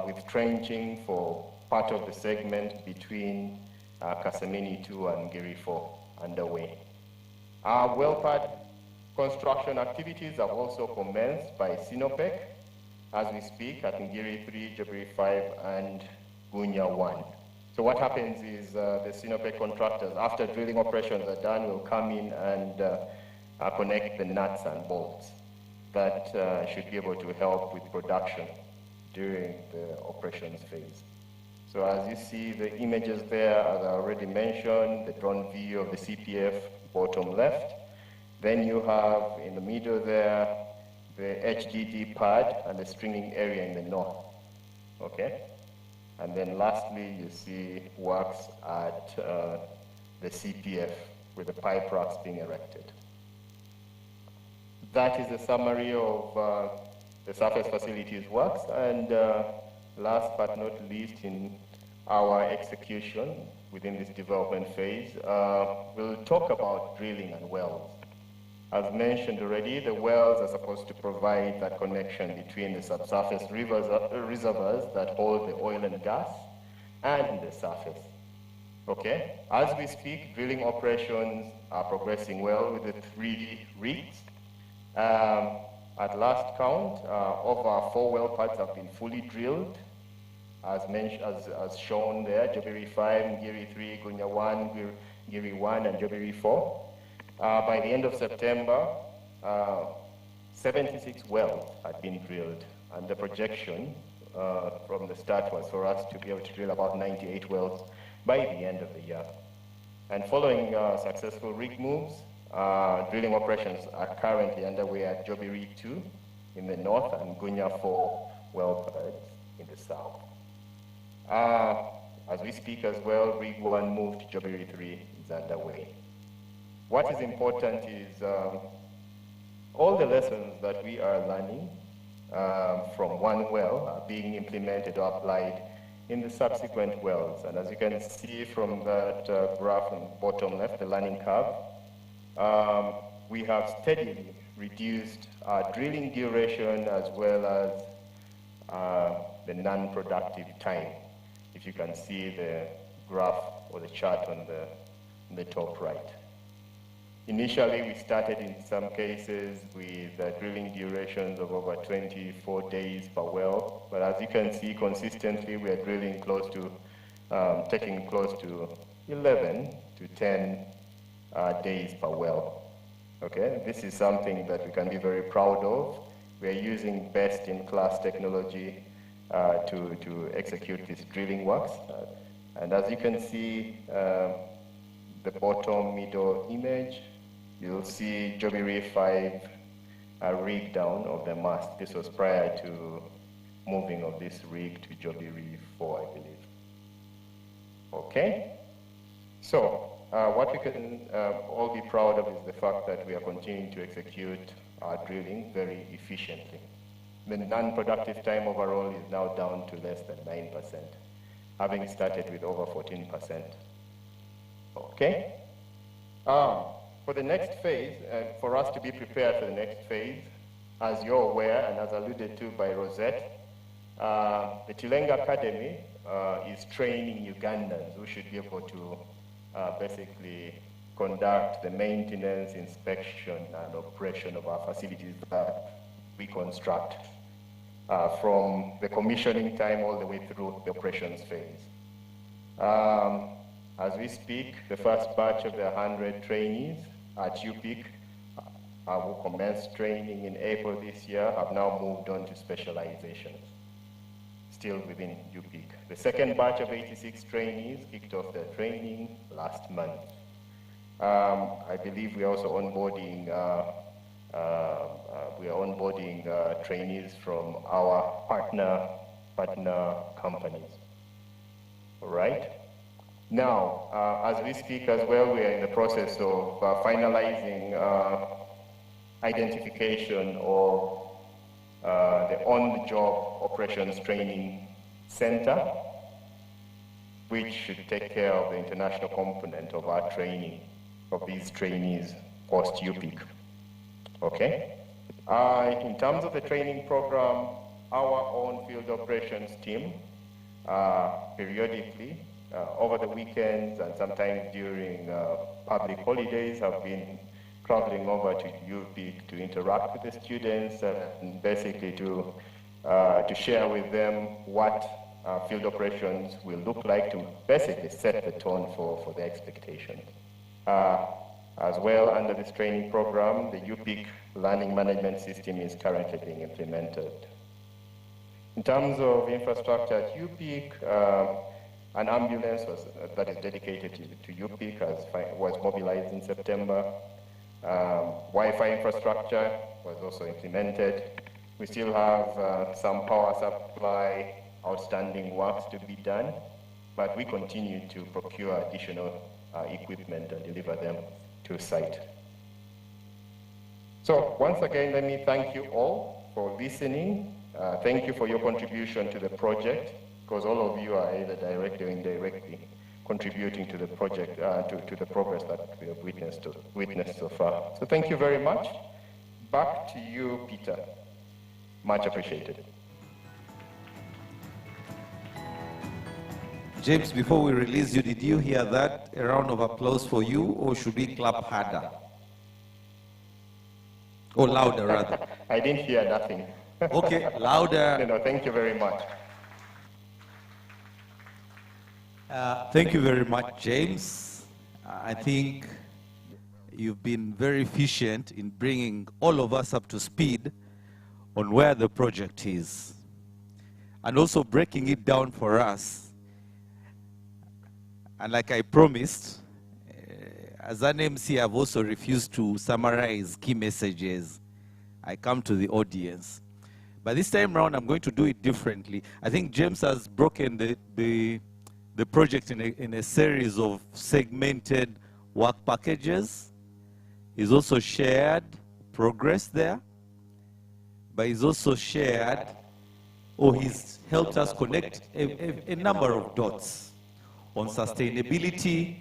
with trenching for part of the segment between Kasamini 2 and Ngiri 4 underway. Well pad construction activities have also commenced by Sinopec as we speak at Ngiri 3, Jobbery 5, and Gunya 1. So what happens is the Sinopec contractors, after drilling operations are done, will come in and connect the nuts and bolts that should be able to help with production during the operations phase. So as you see the images there, as I already mentioned, the drone view of the CPF bottom left. Then you have in the middle there the HDD pad and the stringing area in the north. Okay? And then lastly, you see works at the CPF with the pipe racks being erected. That is a summary of the surface facilities works, and last but not least in our execution within this development phase, we'll talk about drilling and wells. As mentioned already, the wells are supposed to provide that connection between the subsurface reservoirs that hold the oil and gas and the surface. Okay? As we speak, drilling operations are progressing well with the 3 rigs. At last count, over 4 well pads have been fully drilled, as shown there, Jobiri 5, Ngiri 3, Gunya 1, Ngiri 1, and Jobiri 4. By the end of September, 76 wells had been drilled, and the projection from the start was for us to be able to drill about 98 wells by the end of the year. And following successful rig moves, drilling operations are currently underway at Jobiri 2 in the north and Gunya 4 well pads in the south. As we speak as well, rig 1 move to Jobiri 3 is underway. What is important is all the lessons that we are learning from one well are being implemented or applied in the subsequent wells. And as you can see from that graph on the bottom left, the learning curve, we have steadily reduced our drilling duration as well as the non-productive time. If you can see the graph or the chart on the top right. Initially, we started in some cases with drilling durations of over 24 days per well, but as you can see, consistently we are drilling close to, taking close to 11 to 10 days per well. Okay, this is something that we can be very proud of. We are using best-in-class technology to execute these drilling works. And as you can see, the bottom middle image, you'll see Jobiri 5 rig down of the mast. This was prior to moving of this rig to Jobiri 4, I believe. Okay? So, what we can all be proud of is the fact that we are continuing to execute our drilling very efficiently. The non-productive time overall is now down to less than 9%, having started with over 14%. Okay? For the next phase, for us to be prepared for the next phase, as you're aware and as alluded to by Rosette, the Tilenga Academy is training Ugandans who should be able to basically conduct the maintenance, inspection, and operation of our facilities that we construct from the commissioning time all the way through the operations phase. As we speak, the first batch of the 100 trainees at UPIC who commenced training in April this year have now moved on to specializations, still within UPIC. The second batch of 86 trainees kicked off their training last month. I believe we are also onboarding trainees from our partner companies. All right? Now, as we speak as well, we are in the process of finalizing identification of the on-the-job operations training center, which should take care of the international component of our training of these trainees post-UPIC. Okay? In terms of the training program, our own field operations team periodically, over the weekends and sometimes during public holidays, have been traveling over to UPIC to interact with the students and basically to share with them what field operations will look like to basically set the tone for their expectations. As well, under this training program, the UPIC learning management system is currently being implemented. In terms of infrastructure at UPIC, an ambulance that is dedicated to UPIC was mobilized in September. Wi-Fi infrastructure was also implemented. We still have some power supply outstanding works to be done, but we continue to procure additional equipment and deliver them to site. So once again, let me thank you all for listening. Thank you for your contribution to the project, because all of you are either directly or indirectly contributing to the project, to the progress that we have witnessed so far. So thank you very much. Back to you, Peter. Much appreciated. James, before we release you, did you hear that? A round of applause for you, or should we clap harder? Or louder, rather? I didn't hear nothing. Okay, louder. No, thank you very much. Thank you very much, James. I think you've been very efficient in bringing all of us up to speed on where the project is, and also breaking it down for us. And like I promised, as an MC, I've also refused to summarize key messages. I come to the audience. But this time around, I'm going to do it differently. I think James has broken the project in a series of segmented work packages. He's also shared progress there, but he's also shared, or he's helped us connect a number of dots on sustainability,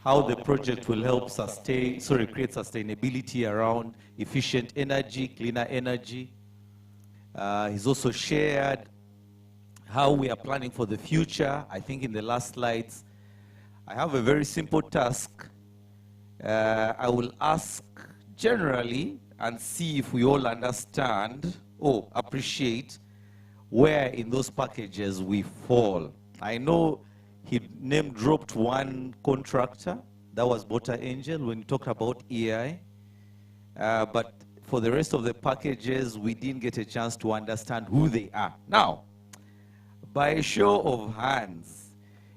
how the project will help create sustainability around efficient energy, cleaner energy. He's also shared how we are planning for the future. I think in the last slides, I have a very simple task. I will ask generally and see if we all understand or appreciate where in those packages we fall. I know he name dropped one contractor, that was Bota Angel when he talked about EI. But for the rest of the packages, we didn't get a chance to understand who they are. Now, by a show of hands,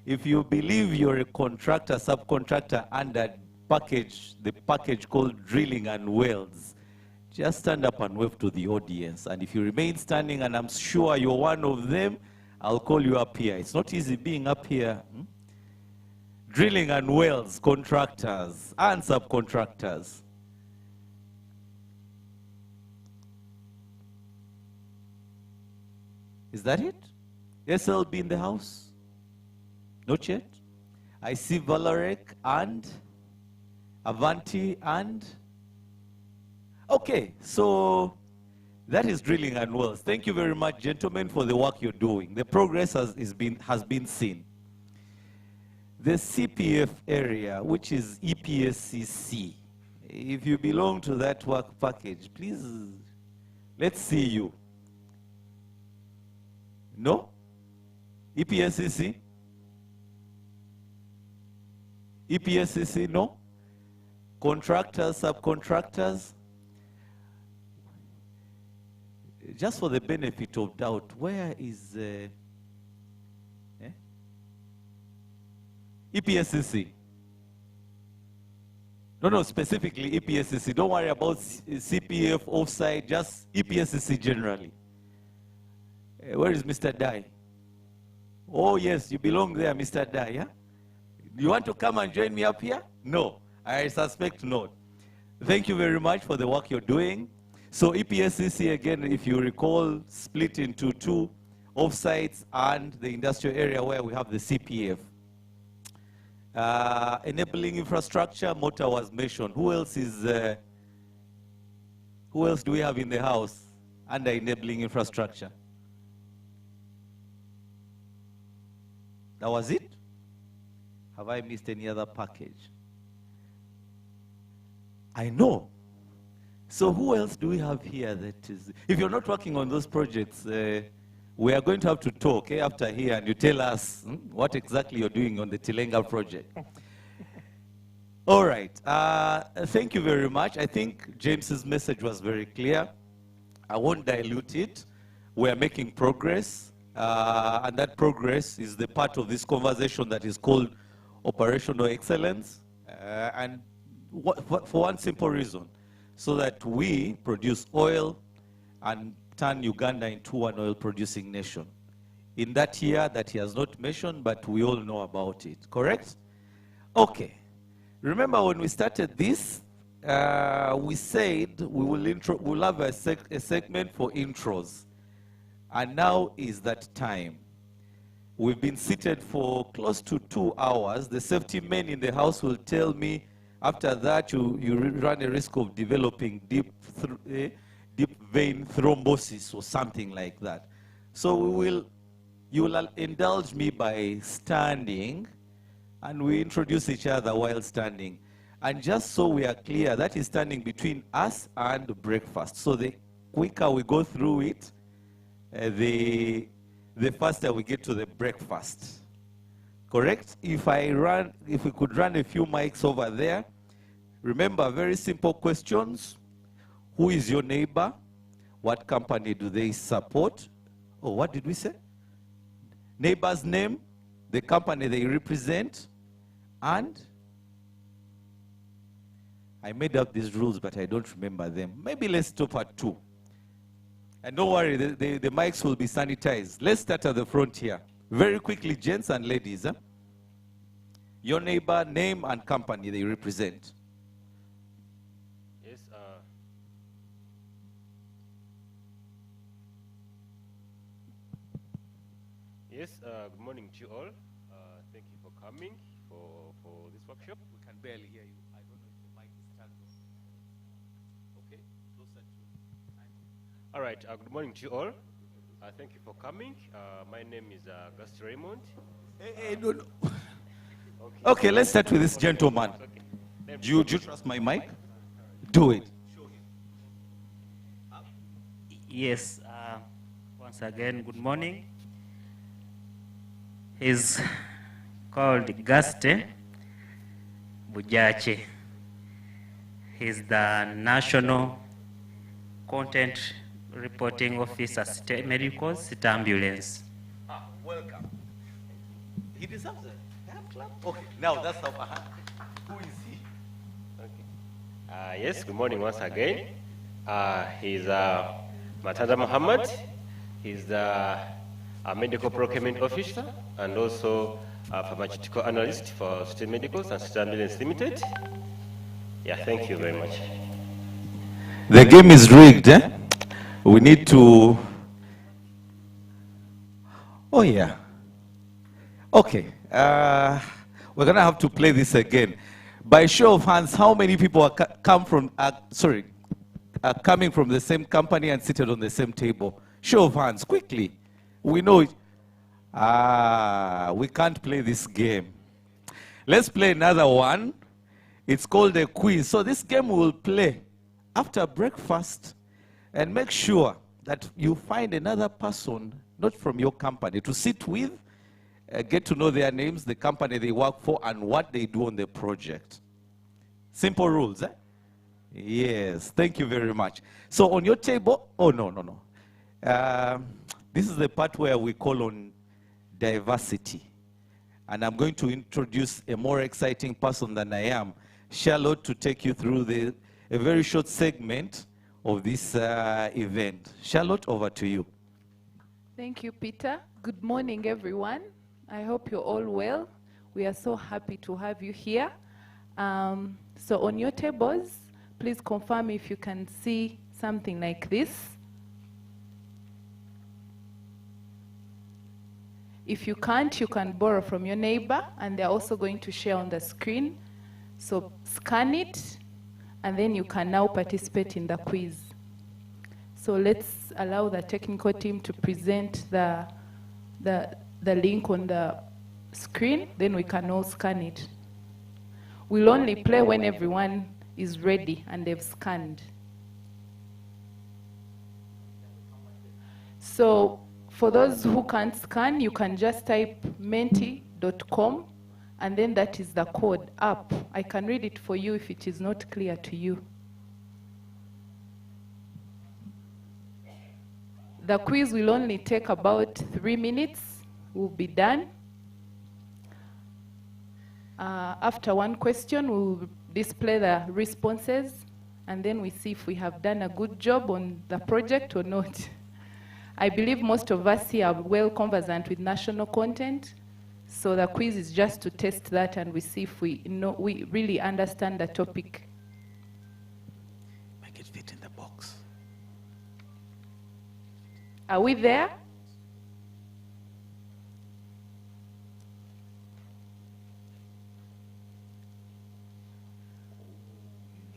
if you believe you're a contractor, subcontractor under the package called drilling and welds, just stand up and wave to the audience. And if you remain standing, and I'm sure you're one of them, I'll call you up here. It's not easy being up here. Drilling and welds contractors and subcontractors. Is that it? SLB in the house? Not yet? I see Valorec and Avanti and... Okay, so that is drilling and wells. Thank you very much, gentlemen, for the work you're doing. The progress has been seen. The CPF area, which is EPSCC, if you belong to that work package, please, let's see you. No? EPSCC? EPSCC, no? Contractors, subcontractors? Just for the benefit of doubt, where is EPSCC? No, specifically EPSCC. Don't worry about CPF offsite, just EPSCC generally. Where is Mr. Dai? Oh, yes, you belong there, Mr. Dai, yeah? You want to come and join me up here? No, I suspect not. Thank you very much for the work you're doing. So EPSCC, again, if you recall, split into two, offsites and the industrial area where we have the CPF. Enabling infrastructure, motor was mentioned. Who else do we have in the house under enabling infrastructure? That was it? Have I missed any other package? I know. So who else do we have here that is... If you're not working on those projects, we are going to have to talk after here, and you tell us what exactly you're doing on the Tilenga project. All right. Thank you very much. I think James's message was very clear. I won't dilute it. We are making progress, and that progress is the part of this conversation that is called operational excellence. And for one simple reason, so that we produce oil and turn Uganda into an oil-producing nation. In that year that he has not mentioned, but we all know about it, correct? Okay. Remember when we started this, we said we'll have a segment for intros. And now is that time. We've been seated for close to 2 hours. The safety men in the house will tell me after that you run a risk of developing deep vein thrombosis or something like that. So you will indulge me by standing, and we introduce each other while standing. And just so we are clear, that is standing between us and breakfast. So the quicker we go through it, the faster we get to the breakfast. Correct? If we could run a few mics over there. Remember, very simple questions. Who is your neighbor? What company do they support? Oh, what did we say? Neighbor's name, the company they represent, and I made up these rules, but I don't remember them. Maybe let's stop at 2. And don't worry, the mics will be sanitized. Let's start at the front here. Very quickly, gents and ladies. Your neighbor, name, and company they represent. Yes. Good morning to you all. Thank you for coming for this workshop. We can barely hear you. I don't know if the mic is turned on. Okay, closer to. All right. Good morning to you all. Thank you for coming. My name is Gus Raymond. Hey, no. Okay, let's start with this gentleman. Okay. Do you trust my mic? Do it. Yes. Once again, good morning. He's called Gaste Bujache. He's the National Content Reporting Officer, State Medicals, State Ambulance. Welcome. He deserves a hand clap. Okay, now that's how. Who is he? Okay. Yes, good morning once again. He's Matanda Muhammad. He's the medical procurement officer and also a pharmaceutical analyst for State Medicals and State Ambulance Limited. Yeah, thank you very much. The game is rigged, eh? We need to... Oh, yeah. Okay. We're going to have to play this again. By show of hands, how many people are coming from the same company and seated on the same table? Show of hands, quickly. We know it. We can't play this game. Let's play another one. It's called a quiz. So this game we'll play after breakfast, and make sure that you find another person, not from your company, to sit with, get to know their names, the company they work for, and what they do on the project. Simple rules, eh? Yes, thank you very much. So on your table, oh, no. This is the part where we call on diversity. And I'm going to introduce a more exciting person than I am, Charlotte, to take you through a very short segment of this event. Charlotte, over to you. Thank you, Peter. Good morning, everyone. I hope you're all well. We are so happy to have you here. So on your tables, please confirm if you can see something like this. If you can't, you can borrow from your neighbor, and they're also going to share on the screen. So scan it, and then you can now participate in the quiz. So let's allow the technical team to present the link on the screen, then we can all scan it. We'll only play when everyone is ready and they've scanned. So for those who can't scan, you can just type menti.com, and then that is the code up. I can read it for you if it is not clear to you. The quiz will only take about 3 minutes. We'll be done. After one question, we'll display the responses, and then we see if we have done a good job on the project or not. I believe most of us here are well conversant with national content, so the quiz is just to test that and we see if we really understand the topic. Make it fit in the box. Are we there?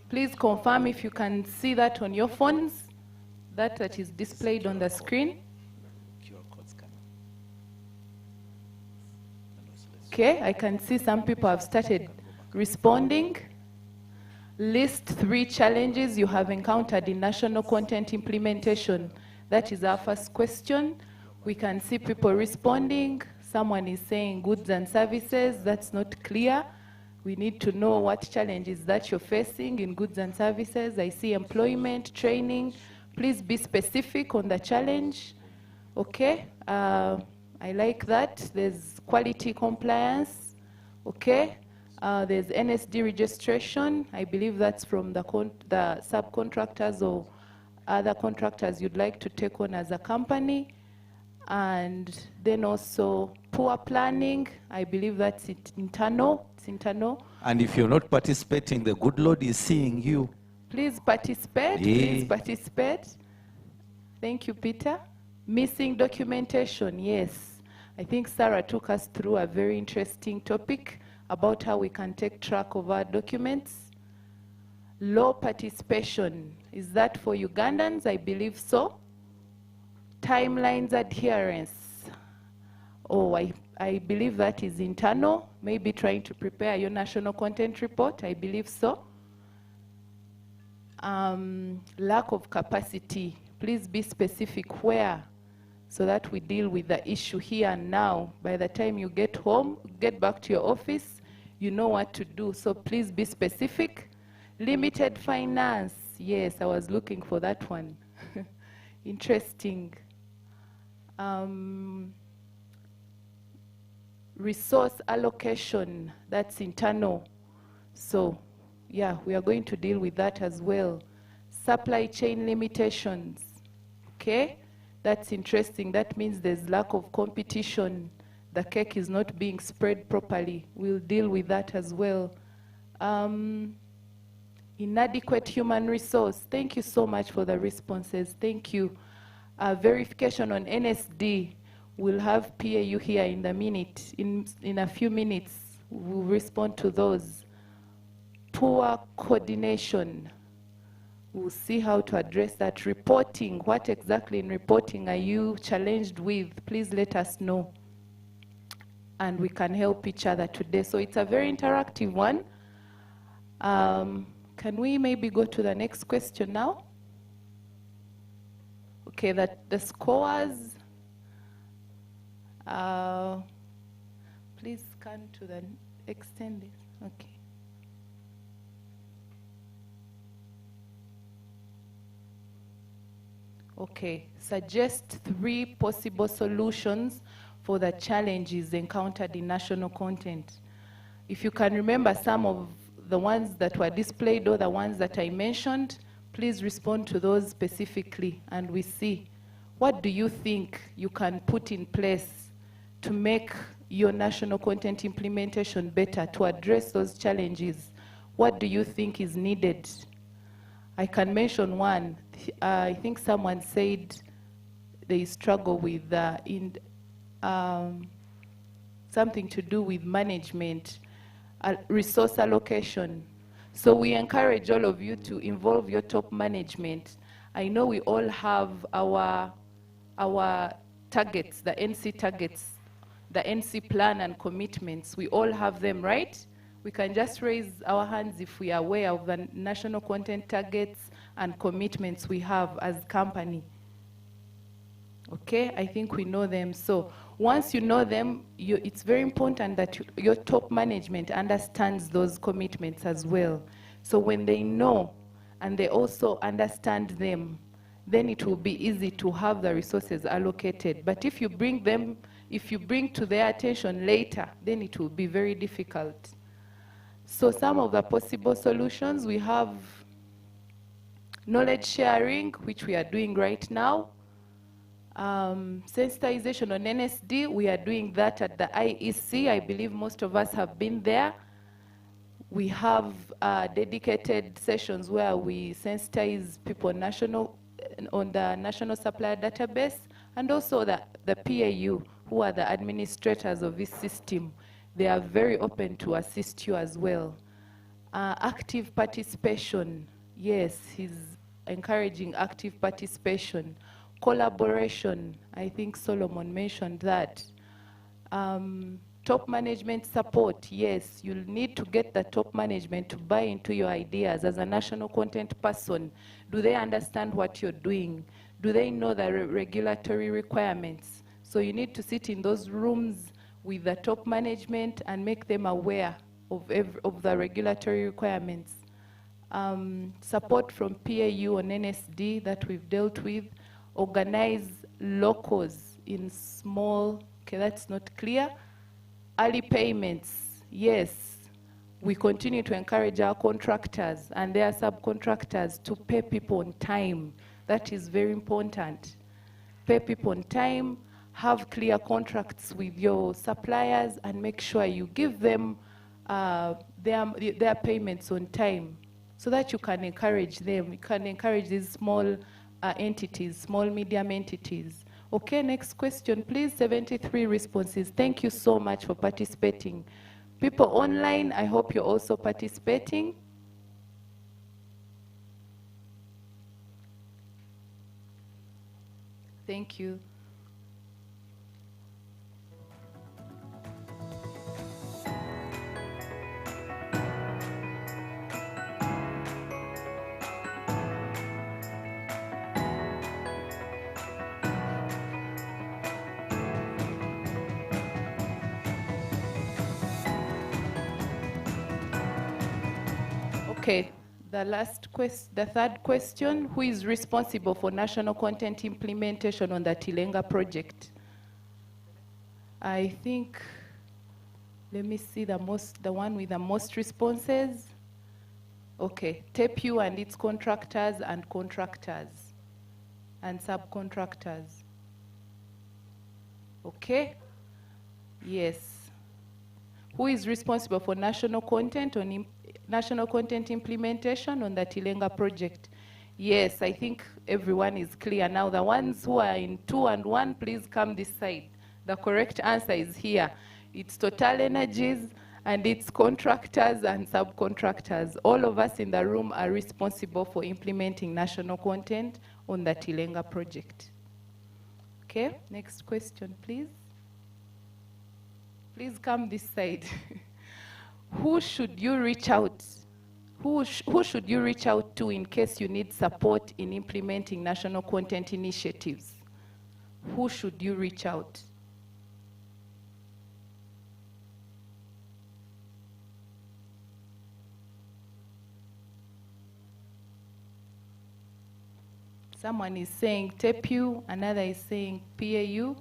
Please confirm if you can see that on your phones, that is displayed on the screen. Okay, I can see some people have started responding. List 3 challenges you have encountered in national content implementation. That is our first question. We can see people responding. Someone is saying goods and services. That's not clear. We need to know what challenges that you're facing in goods and services. I see employment, training. Please be specific on the challenge. Okay, I like that. There's quality compliance. Okay, there's NSD registration. I believe that's from the subcontractors or other contractors you'd like to take on as a company. And then also poor planning. I believe that's internal. It's internal. And if you're not participating, the good Lord is seeing you. Please participate. Yeah. Please participate. Thank you, Peter. Missing documentation. Yes. I think Sarah took us through a very interesting topic about how we can take track of our documents. Low participation. Is that for Ugandans? I believe so. Timelines adherence. Oh, I believe that is internal. Maybe trying to prepare your national content report. I believe so. Lack of capacity. Please be specific where, so that we deal with the issue here and now. By the time you get home, get back to your office, you know what to do. So please be specific. Limited finance. Yes, I was looking for that one. Interesting. Resource allocation, that's internal. So, yeah, we are going to deal with that as well. Supply chain limitations, okay? That's interesting. That means there's lack of competition. The cake is not being spread properly. We'll deal with that as well. Inadequate human resource. Thank you so much for the responses. Thank you. Verification on NSD. We'll have PAU here in a few minutes. We'll respond to those. Poor coordination. We'll see how to address that. Reporting. What exactly in reporting are you challenged with? Please let us know. And we can help each other today. So it's a very interactive one. Can we maybe go to the next question now? Okay, the scores. Please scan to the extended. Okay. Okay, suggest 3 possible solutions for the challenges encountered in national content. If you can remember some of the ones that were displayed or the ones that I mentioned, please respond to those specifically and we see what do you think you can put in place to make your national content implementation better, to address those challenges. What do you think is needed? I can mention one. I think someone said they struggle with something to do with management, resource allocation. So we encourage all of you to involve your top management. I know we all have our targets, the NC targets, the NC plan and commitments. We all have them, right? We can just raise our hands if we are aware of the national content targets and commitments we have as a company. Okay, I think we know them. So once you know them, it's very important that your top management understands those commitments as well. So when they know and they also understand them, then it will be easy to have the resources allocated. But if you bring to their attention later, then it will be very difficult. So some of the possible solutions, we have knowledge sharing, which we are doing right now. Sensitization on NSD, we are doing that at the IEC. I believe most of us have been there. We have dedicated sessions where we sensitize people on the national supplier database, and also the PAU, who are the administrators of this system. They are very open to assist you as well. Active participation, yes, he's encouraging active participation. Collaboration, I think Solomon mentioned that. Top management support, yes, you'll need to get the top management to buy into your ideas as a national content person. Do they understand what you're doing? Do they know the regulatory requirements? So you need to sit in those rooms with the top management and make them aware of the regulatory requirements. Support from PAU on NSD that we've dealt with. Organize locals in small, okay, that's not clear. Early payments, yes. We continue to encourage our contractors and their subcontractors to pay people on time. That is very important. Pay people on time, have clear contracts with your suppliers, and make sure you give them their payments on time so that you can encourage them. You can encourage these small entities, small, medium entities. Okay, next question, please. 73 responses. Thank you so much for participating. People online, I hope you're also participating. Thank you. Okay, the third question, who is responsible for national content implementation on the Tilenga project? I think, let me see the one with the most responses. Okay, TAPU and its contractors and subcontractors. Okay, yes. Who is responsible for national content implementation on the Tilenga project? Yes, I think everyone is clear now. The ones who are in 2 and 1, please come this side. The correct answer is here. It's Total Energies and its contractors and subcontractors. All of us in the room are responsible for implementing national content on the Tilenga project. Okay, next question, please. Please come this side. Who should you reach out? Who should you reach out to in case you need support in implementing national content initiatives? Who should you reach out? Someone is saying TAPU, another is saying PAU.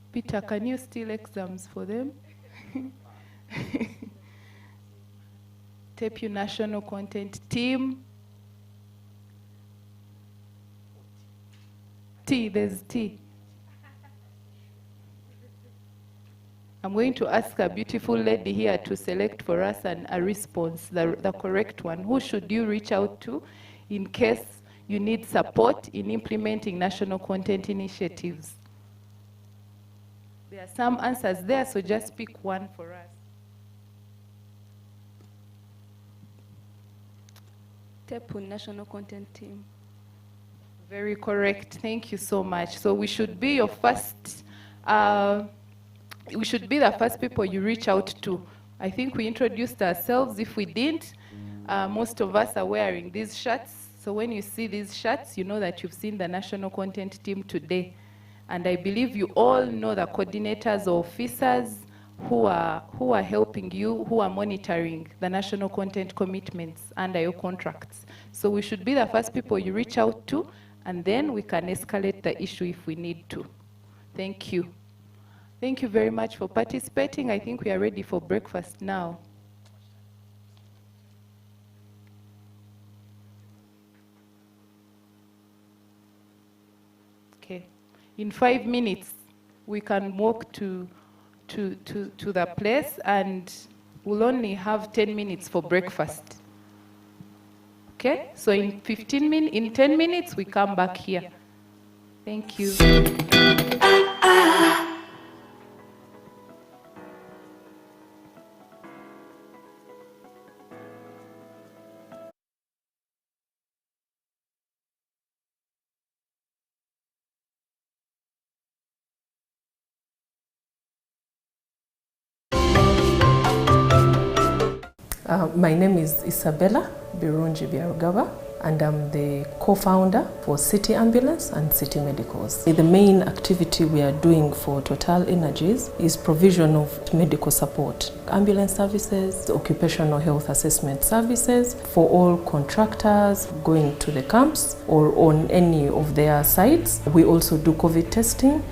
Peter, can you steal exams for them? TAPU National Content Team. There's T. I'm going to ask a beautiful lady here to select for us a response, the correct one. Who should you reach out to in case you need support in implementing national content initiatives? There are some answers there, so just pick one for us. TAPU National Content Team. Very correct. Thank you so much. So we should be your first, we should be the first people you reach out to. I think we introduced ourselves. If we didn't, most of us are wearing these shirts. So when you see these shirts, you know that you've seen the National Content Team today. And I believe you all know the coordinators or officers who are helping you, who are monitoring the national content commitments under your contracts. So we should be the first people you reach out to, and then we can escalate the issue if we need to. Thank you. Thank you very much for participating. I think we are ready for breakfast now. Okay. In 5 minutes, we can walk to the place, and we'll only have 10 minutes for breakfast. Okay? So in 10 minutes, we come back here. Thank you. My name is Isabella Birungi Byarugaba, and I'm the co-founder for City Ambulance and City Medicals. The main activity we are doing for Total Energies is provision of medical support, ambulance services, occupational health assessment services for all contractors going to the camps or on any of their sites. We also do COVID testing.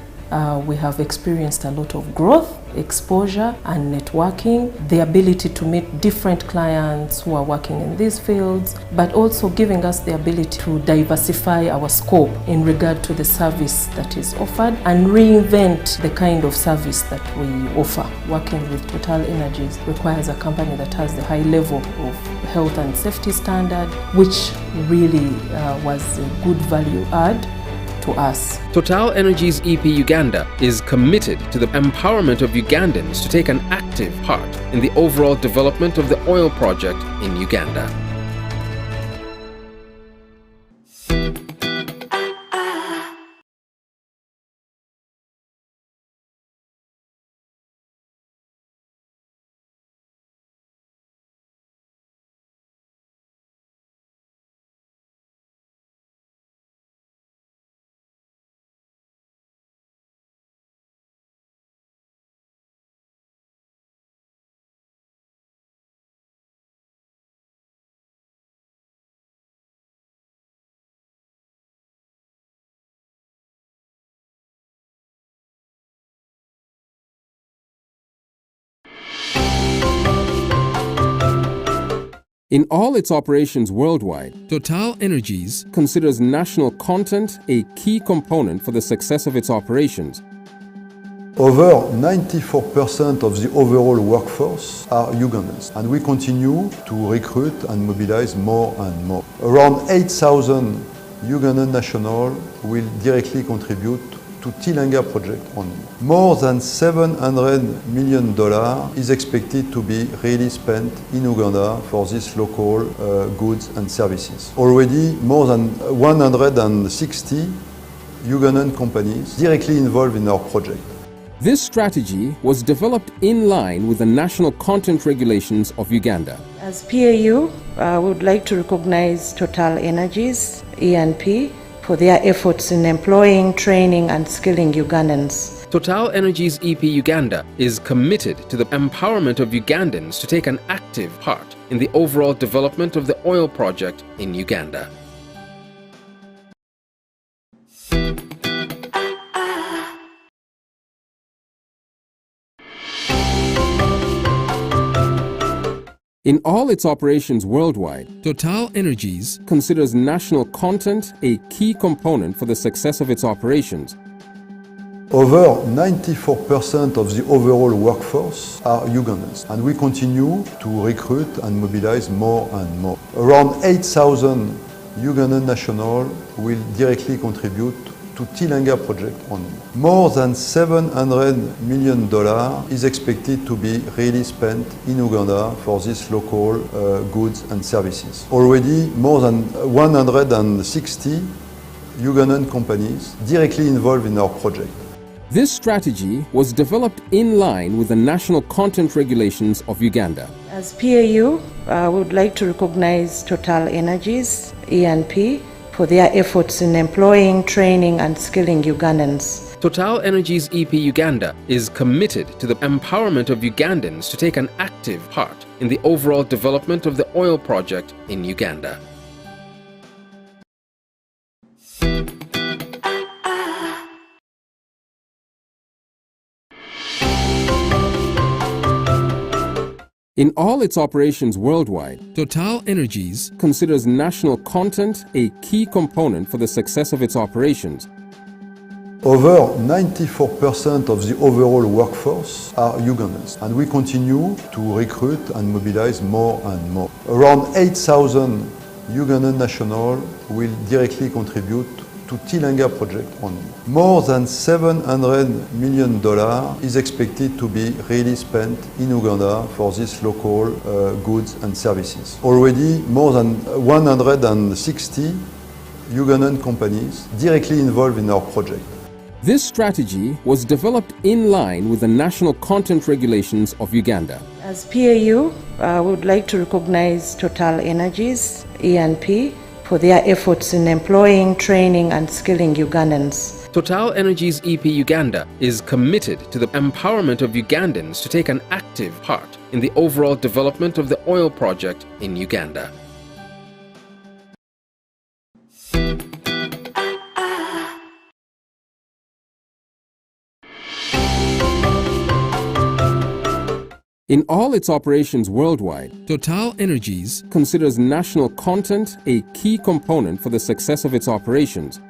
We have experienced a lot of growth, exposure and networking, the ability to meet different clients who are working in these fields, but also giving us the ability to diversify our scope in regard to the service that is offered and reinvent the kind of service that we offer. Working with Total Energies requires a company that has the high level of health and safety standard, which really was a good value add to us. Total Energies EP Uganda is committed to the empowerment of Ugandans to take an active part in the overall development of the oil project in Uganda. In all its operations worldwide, Total Energies considers national content a key component for the success of its operations. Over 94% of the overall workforce are Ugandans, and we continue to recruit and mobilize more and more. Around 8,000 Ugandan nationals will directly contribute to Tilenga project only. More than $700 million is expected to be really spent in Uganda for these local goods and services. Already more than 160 Ugandan companies directly involved in our project. This strategy was developed in line with the national content regulations of Uganda. As PAU, I would like to recognize Total Energies, E&P, for their efforts in employing, training and skilling Ugandans. Total Energies EP Uganda is committed to the empowerment of Ugandans to take an active part in the overall development of the oil project in Uganda. In all its operations worldwide, Total Energies considers national content a key component for the success of its operations. Over 94% of the overall workforce are Ugandans, and we continue to recruit and mobilize more and more. Around 8,000 Ugandan nationals will directly contribute to Tilenga project only. More than $700 million is expected to be really spent in Uganda for these local goods and services. Already more than 160 Ugandan companies directly involved in our project. This strategy was developed in line with the national content regulations of Uganda. As PAU, I would like to recognize Total Energies, E&P, for their efforts in employing, training and skilling Ugandans. Total Energies EP Uganda is committed to the empowerment of Ugandans to take an active part in the overall development of the oil project in Uganda. In all its operations worldwide, Total Energies considers national content a key component for the success of its operations. Over 94% of the overall workforce are Ugandans, and we continue to recruit and mobilize more and more. Around 8,000 Ugandan nationals will directly contribute to Tilenga project only. More than $700 million is expected to be really spent in Uganda for these local goods and services. Already more than 160 Ugandan companies directly involved in our project. This strategy was developed in line with the national content regulations of Uganda. As PAU, we would like to recognize Total Energies, E&P, for their efforts in employing, training and skilling Ugandans. Total Energies EP Uganda is committed to the empowerment of Ugandans to take an active part in the overall development of the oil project in Uganda. In all its operations worldwide, Total Energies considers national content a key component for the success of its operations.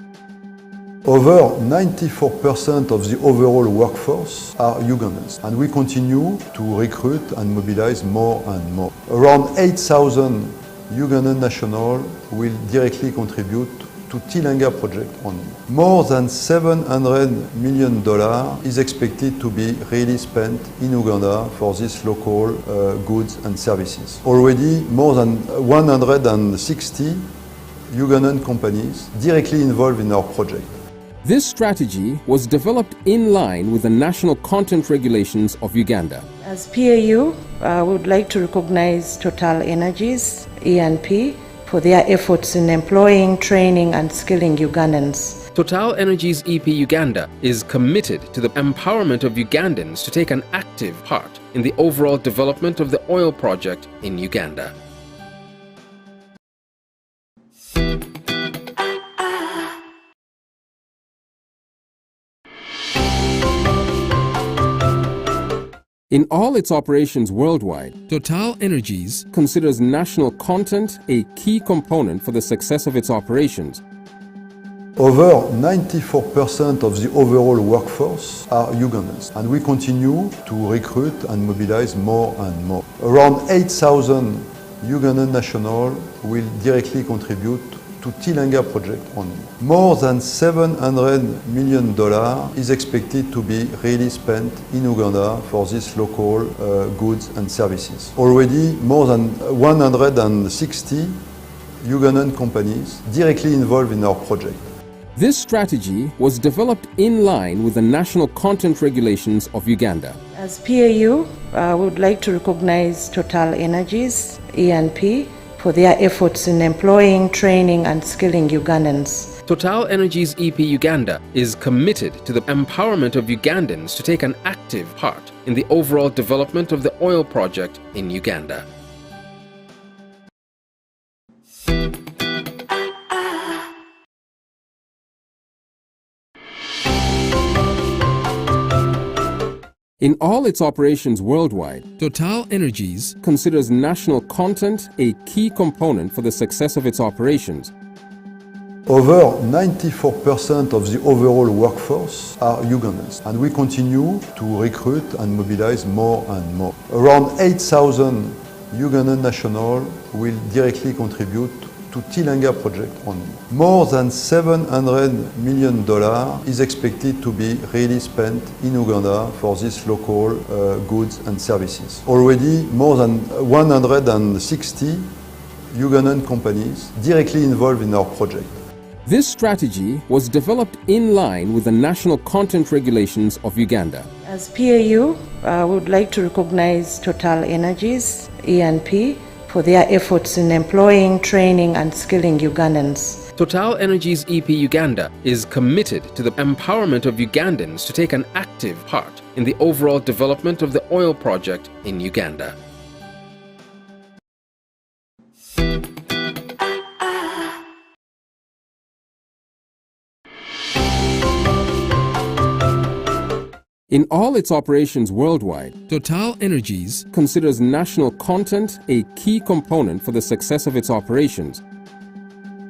Over 94% of the overall workforce are Ugandans, and we continue to recruit and mobilize more and more. Around 8,000 Ugandan nationals will directly contribute to Tilenga project only. More than $700 million is expected to be really spent in Uganda for these local goods and services. Already more than 160 Ugandan companies directly involved in our project. This strategy was developed in line with the national content regulations of Uganda. As PAU, we would like to recognize Total Energies, E&P, for their efforts in employing, training and skilling Ugandans. Total Energies EP Uganda is committed to the empowerment of Ugandans to take an active part in the overall development of the oil project in Uganda. In all its operations worldwide, Total Energies considers national content a key component for the success of its operations. Over 94% of the overall workforce are Ugandans, and we continue to recruit and mobilize more and more. Around 8,000 Ugandan nationals will directly contribute to Tilenga project only. More than $700 million is expected to be really spent in Uganda for these local goods and services. Already more than 160 Ugandan companies directly involved in our project. This strategy was developed in line with the national content regulations of Uganda. As PAU, we would like to recognize Total Energies, E&P, for their efforts in employing, training and skilling Ugandans. Total Energies EP Uganda is committed to the empowerment of Ugandans to take an active part in the overall development of the oil project in Uganda. In all its operations worldwide, Total Energies considers national content a key component for the success of its operations. Over 94% of the overall workforce are Ugandans, and we continue to recruit and mobilize more and more. Around 8,000 Ugandan nationals will directly contribute to Tilenga project only. More than $700 million is expected to be really spent in Uganda for these local goods and services. Already more than 160 Ugandan companies directly involved in our project. This strategy was developed in line with the national content regulations of Uganda. As PAU, we would like to recognize Total Energies, E&P, for their efforts in employing, training and skilling Ugandans. Total Energies EP Uganda is committed to the empowerment of Ugandans to take an active part in the overall development of the oil project in Uganda. In all its operations worldwide, Total Energies considers national content a key component for the success of its operations.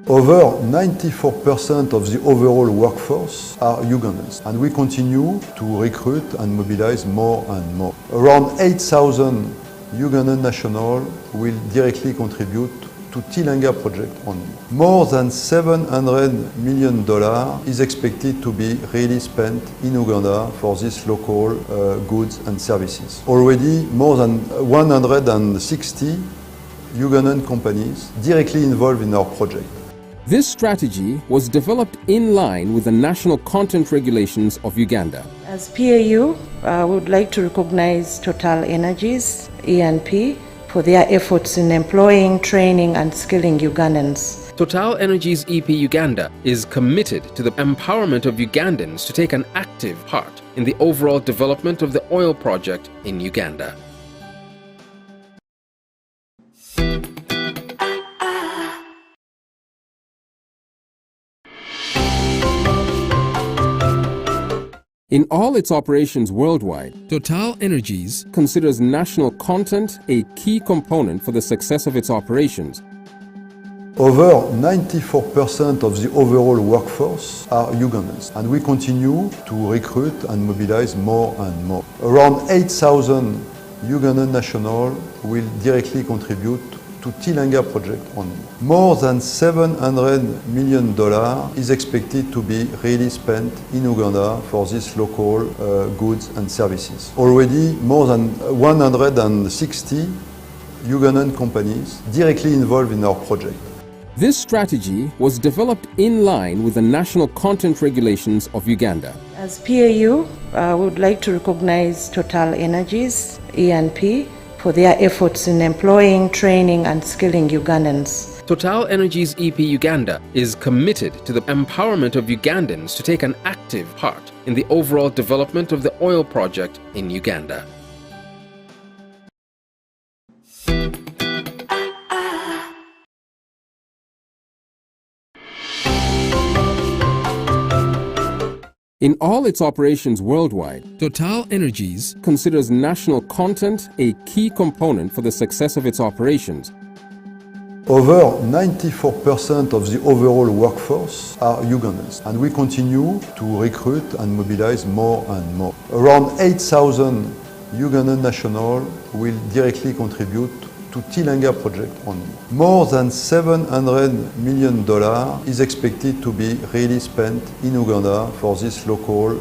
Over 94% of the overall workforce are Ugandans, and we continue to recruit and mobilize more and more. Around 8,000 Ugandan nationals will directly contribute to Tilenga project only. More than $700 million is expected to be really spent in Uganda for these local goods and services. Already more than 160 Ugandan companies directly involved in our project. This strategy was developed in line with the national content regulations of Uganda. As PAU, we would like to recognize Total Energies, E&P, for their efforts in employing, training and skilling Ugandans. Total Energies EP Uganda is committed to the empowerment of Ugandans to take an active part in the overall development of the oil project in Uganda. In all its operations worldwide, Total Energies considers national content a key component for the success of its operations. Over 94% of the overall workforce are Ugandans, and we continue to recruit and mobilize more and more. Around 8,000 Ugandan nationals will directly contribute to Tilenga project only. More than $700 million is expected to be really spent in Uganda for these local goods and services. Already more than 160 Ugandan companies directly involved in our project. This strategy was developed in line with the national content regulations of Uganda. As PAU, we would like to recognize Total Energies, E&P, for their efforts in employing, training and skilling Ugandans. Total Energies EP Uganda is committed to the empowerment of Ugandans to take an active part in the overall development of the oil project in Uganda. In all its operations worldwide, Total Energies considers national content a key component for the success of its operations. Over 94% of the overall workforce are Ugandans, and we continue to recruit and mobilize more and more. Around 8,000 Ugandan nationals will directly contribute to Tilenga project only. More than $700 million is expected to be really spent in Uganda for these local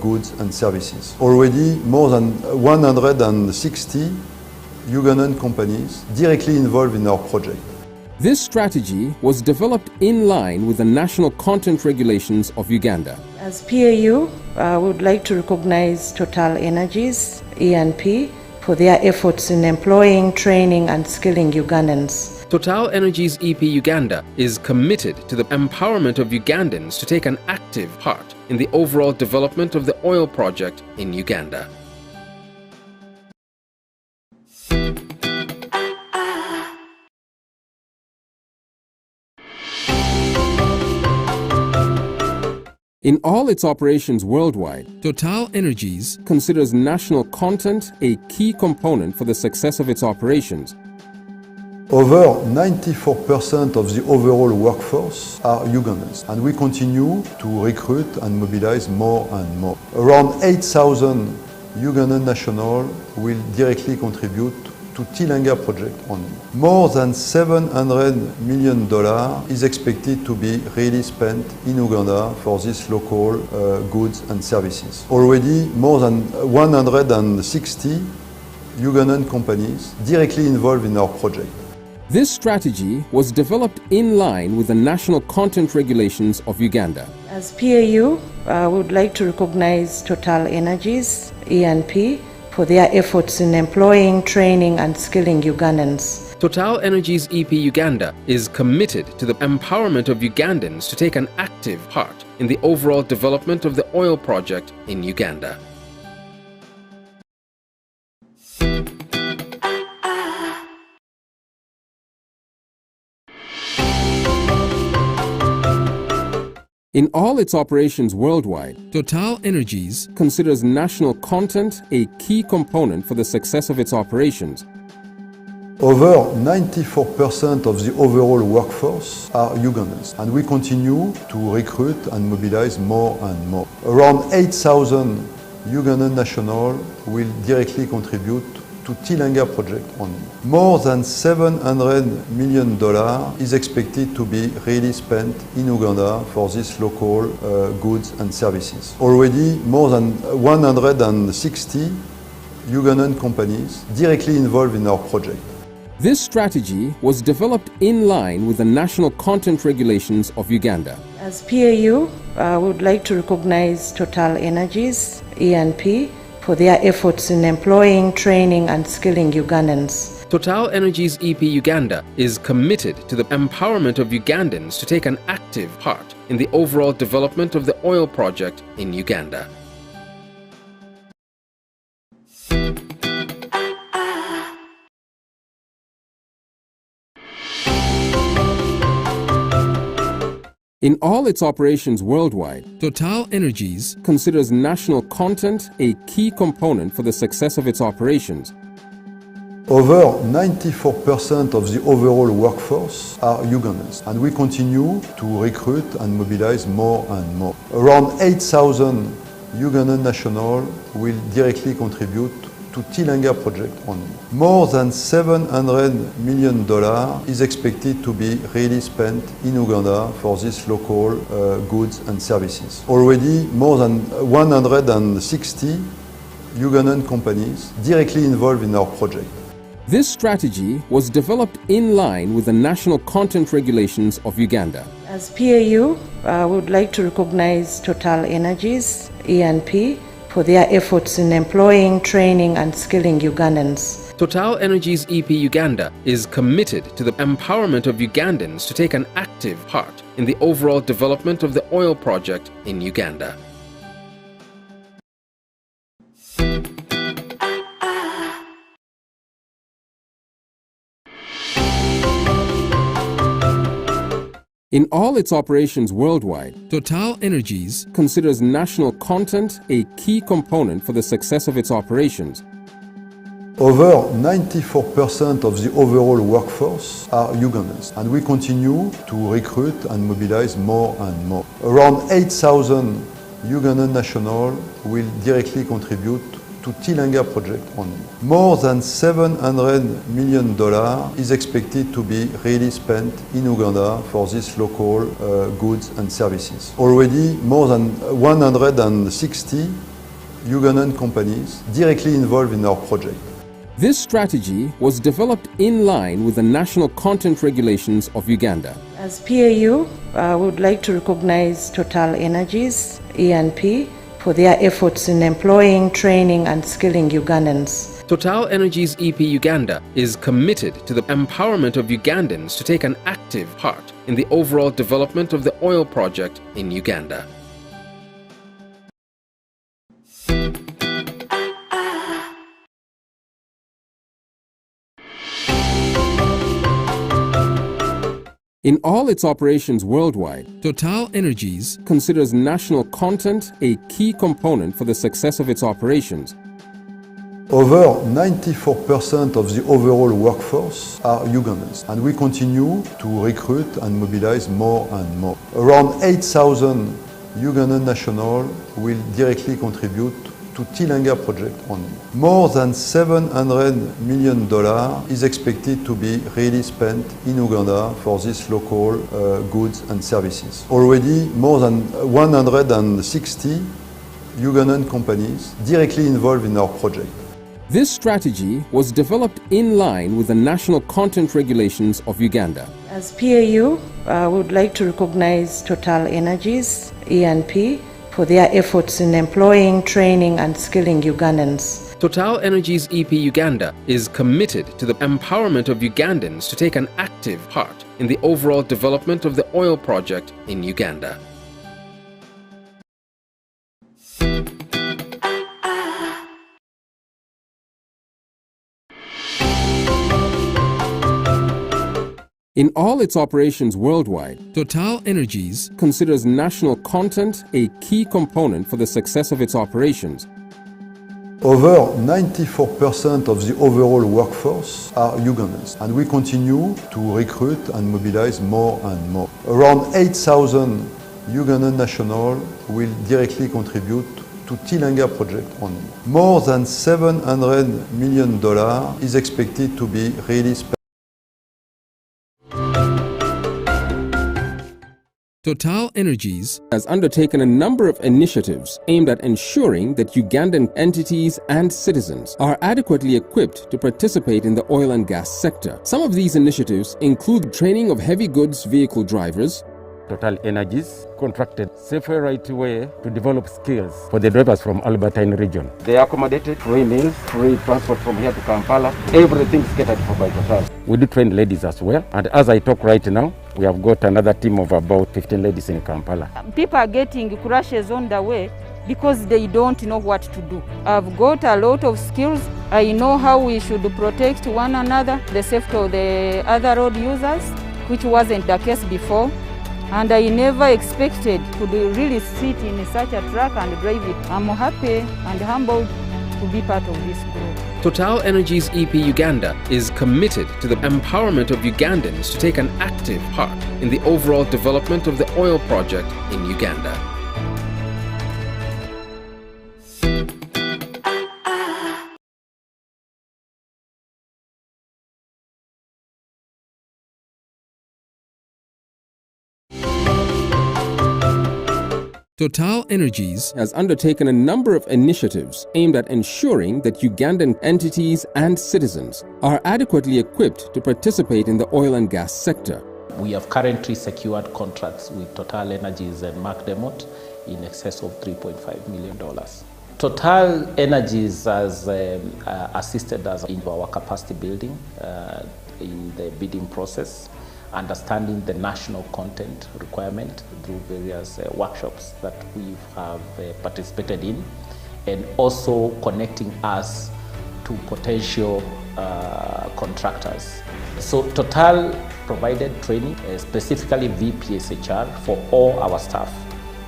goods and services. Already more than 160 Ugandan companies directly involved in our project. This strategy was developed in line with the national content regulations of Uganda. As PAU, we would like to recognize Total Energies, E&P, for their efforts in employing, training and skilling Ugandans. Total Energies EP Uganda is committed to the empowerment of Ugandans to take an active part in the overall development of the oil project in Uganda. In all its operations worldwide, Total Energies considers national content a key component for the success of its operations. Over 94% of the overall workforce are Ugandans, and we continue to recruit and mobilize more and more. Around 8,000 Ugandan nationals will directly contribute to Tilenga project only. More than $700 million is expected to be really spent in Uganda for these local goods and services. Already more than 160 Ugandan companies directly involved in our project. This strategy was developed in line with the national content regulations of Uganda. As PAU, we would like to recognize Total Energies, E&P, for their efforts in employing, training and skilling Ugandans. Total Energies EP Uganda is committed to the empowerment of Ugandans to take an active part in the overall development of the oil project in Uganda. In all its operations worldwide, Total Energies considers national content a key component for the success of its operations. Over 94% of the overall workforce are Ugandans, and we continue to recruit and mobilize more and more. Around 8,000 Ugandan nationals will directly contribute to Tilenga project only. More than $700 million is expected to be really spent in Uganda for these local goods and services. Already more than 160 Ugandan companies directly involved in our project. This strategy was developed in line with the national content regulations of Uganda. As PAU, we would like to recognize Total Energies, E&P, for their efforts in employing, training and skilling Ugandans. Total Energies EP Uganda is committed to the empowerment of Ugandans to take an active part in the overall development of the oil project in Uganda. In all its operations worldwide, Total Energies considers national content a key component for the success of its operations. Over 94% of the overall workforce are Ugandans, and we continue to recruit and mobilize more and more. Around 8,000 Ugandan nationals will directly contribute to Tilenga project only. More than $700 million is expected to be really spent in Uganda for these local goods and services. Already more than 160 Ugandan companies directly involved in our project. This strategy was developed in line with the national content regulations of Uganda. As PAU, we would like to recognize Total Energies, E&P, for their efforts in employing, training and skilling Ugandans. Total Energies EP Uganda is committed to the empowerment of Ugandans to take an active part in the overall development of the oil project in Uganda. In all its operations worldwide, Total Energies considers national content a key component for the success of its operations. Over 94% of the overall workforce are Ugandans, and we continue to recruit and mobilize more and more. Around 8,000 Ugandan nationals will directly contribute to Tilenga project only. More than $700 million is expected to be really spent in Uganda for these local goods and services. Already more than 160 Ugandan companies directly involved in our project. This strategy was developed in line with the national content regulations of Uganda. As PAU, we would like to recognize Total Energies, E&P, for their efforts in employing, training and skilling Ugandans. Total Energies EP Uganda is committed to the empowerment of Ugandans to take an active part in the overall development of the oil project in Uganda. In all its operations worldwide, Total Energies considers national content a key component for the success of its operations. Over 94% of the overall workforce are Ugandans, and we continue to recruit and mobilize more and more. Around 8,000 Ugandan nationals will directly contribute to Tilenga project only. More than $700 million is expected to be really spent in Uganda for these local goods and services. Already more than 160 Ugandan companies directly involved in our project. This strategy was developed in line with the national content regulations of Uganda. As PAU, we would like to recognize Total Energies, E&P, for their efforts in employing, training and skilling Ugandans. Total Energies EP Uganda is committed to the empowerment of Ugandans to take an active part in the overall development of the oil project in Uganda. In all its operations worldwide, Total Energies considers national content a key component for the success of its operations. Over 94% of the overall workforce are Ugandans, and we continue to recruit and mobilize more and more. Around 8,000 Ugandan nationals will directly contribute to Tilenga project only. More than $700 million is expected to be really spent. Total Energies has undertaken a number of initiatives aimed at ensuring that Ugandan entities and citizens are adequately equipped to participate in the oil and gas sector. Some of these initiatives include training of heavy goods vehicle drivers. Total Energies contracted Safer Right Way to develop skills for the drivers from Albertine region. They are accommodated, free meals, free transport from here to Kampala. Everything is catered for by Total. We do train ladies as well, and as I talk right now, we have got another team of about 15 ladies in Kampala. People are getting crashes on the way because they don't know what to do. I've got a lot of skills. I know how we should protect one another, the safety of the other road users, which wasn't the case before. And I never expected to really sit in such a truck and drive it. I'm happy and humbled to be part of this group. Total Energies EP Uganda is committed to the empowerment of Ugandans to take an active part in the overall development of the oil project in Uganda. Total Energies has undertaken a number of initiatives aimed at ensuring that Ugandan entities and citizens are adequately equipped to participate in the oil and gas sector. We have currently secured contracts with Total Energies and Mark Demott in excess of $3.5 million. Total Energies has assisted us in our capacity building in the bidding process, understanding the national content requirement through various workshops that we have participated in, and also connecting us to potential contractors. So Total provided training, specifically VPSHR, for all our staff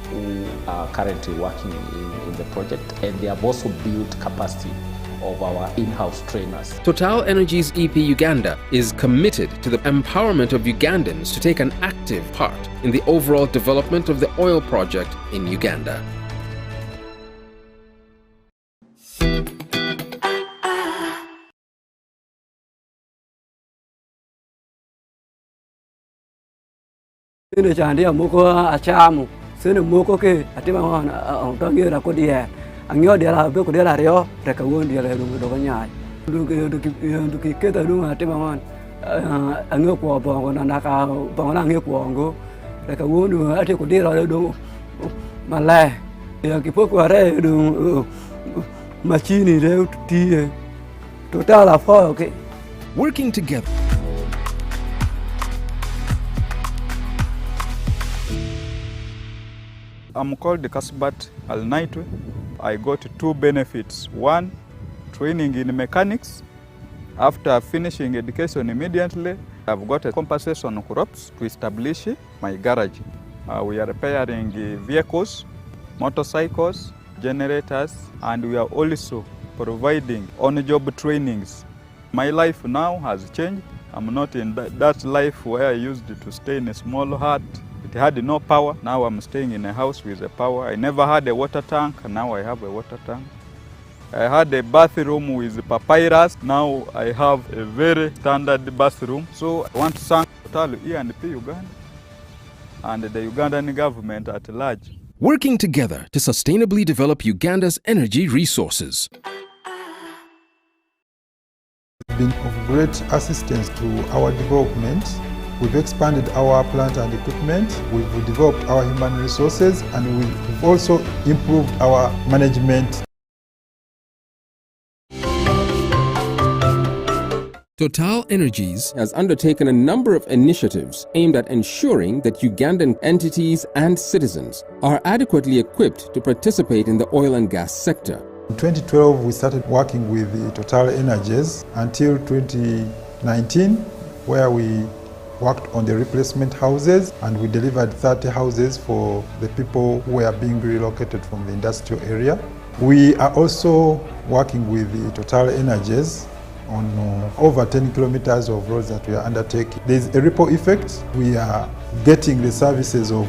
who are currently working in the project, and they have also built capacity of our in-house trainers. Total Energies EP Uganda is committed to the empowerment of Ugandans to take an active part in the overall development of the oil project in Uganda. Sini chandia moko achamu, sini moko ke atima wana ontangira kodia. Angyo dia la be ko dia la rio reka won dia la do ko nyaai ndu ki keta du ate ma angyo ko bo na ka bo na angyo ko ngo reka won du ate ko dia la do mala ya ki poko are du machine de ti total afa okay. Working together, I'm called Kasbat Al-Naitwe. I got two benefits. One, training in mechanics. After finishing education immediately, I've got a compensation crops to establish my garage. We are repairing vehicles, motorcycles, generators, and we are also providing on-job trainings. My life now has changed. I'm not in that life where I used to stay in a small hut. It had no power. Now I'm staying in a house with a power. I never had a water tank. Now I have a water tank. I had a bathroom with papyrus. Now I have a very standard bathroom. So I want to thank Total E&P Uganda and the Ugandan government at large. Working together to sustainably develop Uganda's energy resources. It's been of great assistance to our development. We've expanded our plant and equipment, we've developed our human resources, and we've also improved our management. Total Energies has undertaken a number of initiatives aimed at ensuring that Ugandan entities and citizens are adequately equipped to participate in the oil and gas sector. In 2012, we started working with Total Energies until 2019, where we worked on the replacement houses, and we delivered 30 houses for the people who were being relocated from the industrial area. We are also working with the Total Energies on over 10 kilometers of roads that we are undertaking. There's a ripple effect. We are getting the services of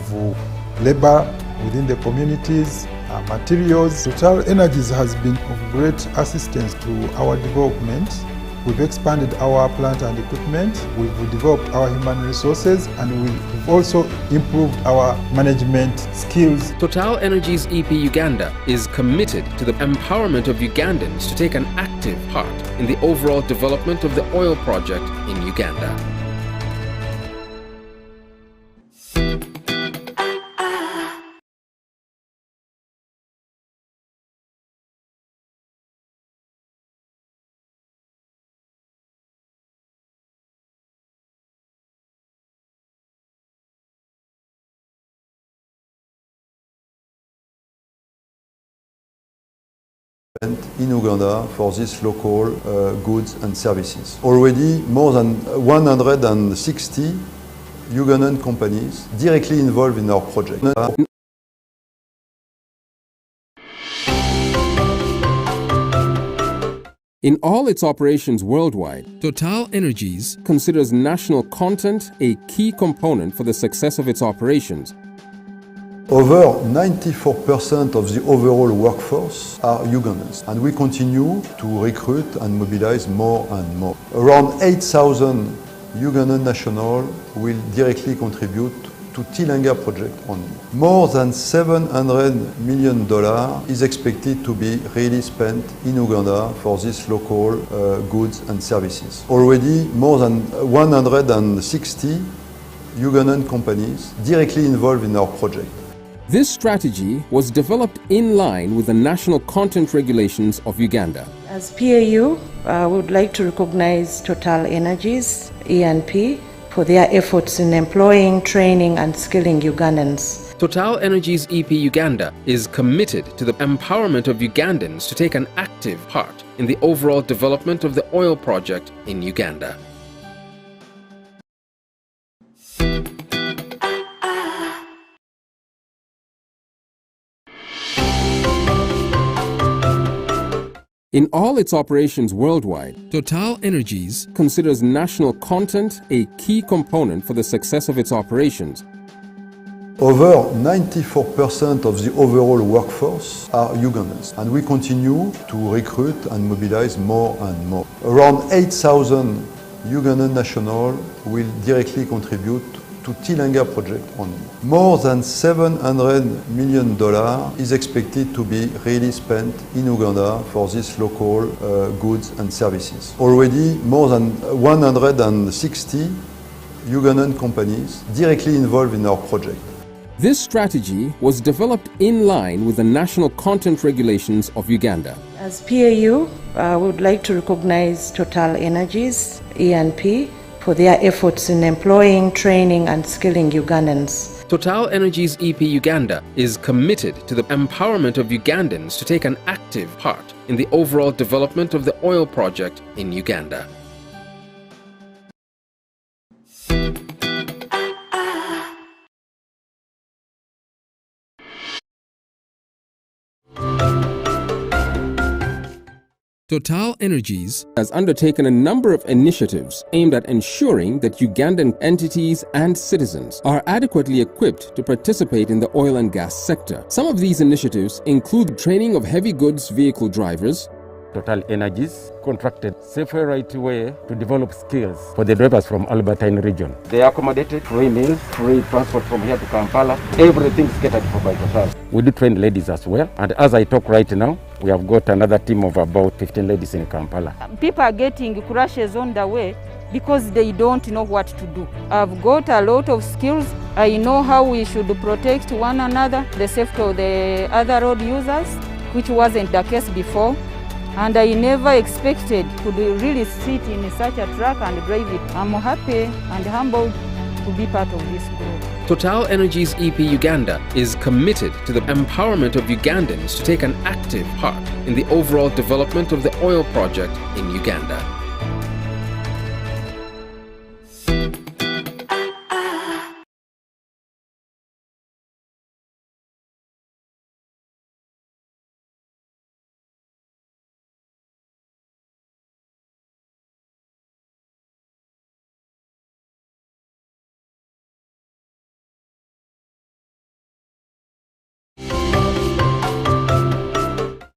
labor within the communities, materials. Total Energies has been of great assistance to our development. We've expanded our plant and equipment, we've developed our human resources, and we've also improved our management skills. Total Energies EP Uganda is committed to the empowerment of Ugandans to take an active part in the overall development of the oil project in Uganda. In Uganda for these local goods and services. Already more than 160 Ugandan companies directly involved in our project. In all its operations worldwide, Total Energies considers national content a key component for the success of its operations. Over 94% of the overall workforce are Ugandans, and we continue to recruit and mobilize more and more. Around 8,000 Ugandan nationals will directly contribute to Tilenga project only. More than $700 million is expected to be really spent in Uganda for these local goods and services. Already more than 160 Ugandan companies directly involved in our project. This strategy was developed in line with the national content regulations of Uganda. As PAU, we would like to recognize Total Energies, E&P, for their efforts in employing, training and skilling Ugandans. Total Energies EP Uganda is committed to the empowerment of Ugandans to take an active part in the overall development of the oil project in Uganda. In all its operations worldwide, Total Energies considers national content a key component for the success of its operations. Over 94% of the overall workforce are Ugandans, and we continue to recruit and mobilize more and more. Around 8,000 Ugandan nationals will directly contribute to Tilenga project only. More than $700 million is expected to be really spent in Uganda for these local goods and services. Already more than 160 Ugandan companies directly involved in our project. This strategy was developed in line with the national content regulations of Uganda. As PAU, we would like to recognize Total Energies, E&P, for their efforts in employing, training and skilling Ugandans. Total Energies EP Uganda is committed to the empowerment of Ugandans to take an active part in the overall development of the oil project in Uganda. Total Energies has undertaken a number of initiatives aimed at ensuring that Ugandan entities and citizens are adequately equipped to participate in the oil and gas sector. Some of these initiatives include training of heavy goods vehicle drivers. Total Energies contracted Supplier right away to develop skills for the drivers from Albertine region. They are accommodated, free meals, free transport from here to Kampala. Everything is catered for by Total. We do train ladies as well, and as I talk right now, we have got another team of about 15 ladies in Kampala. People are getting crashes on the way because they don't know what to do. I've got a lot of skills. I know how we should protect one another, the safety of the other road users, which wasn't the case before. And I never expected to really sit in such a truck and drive it. I'm happy and humbled to be part of this group. Total Energies EP Uganda is committed to the empowerment of Ugandans to take an active part in the overall development of the oil project in Uganda.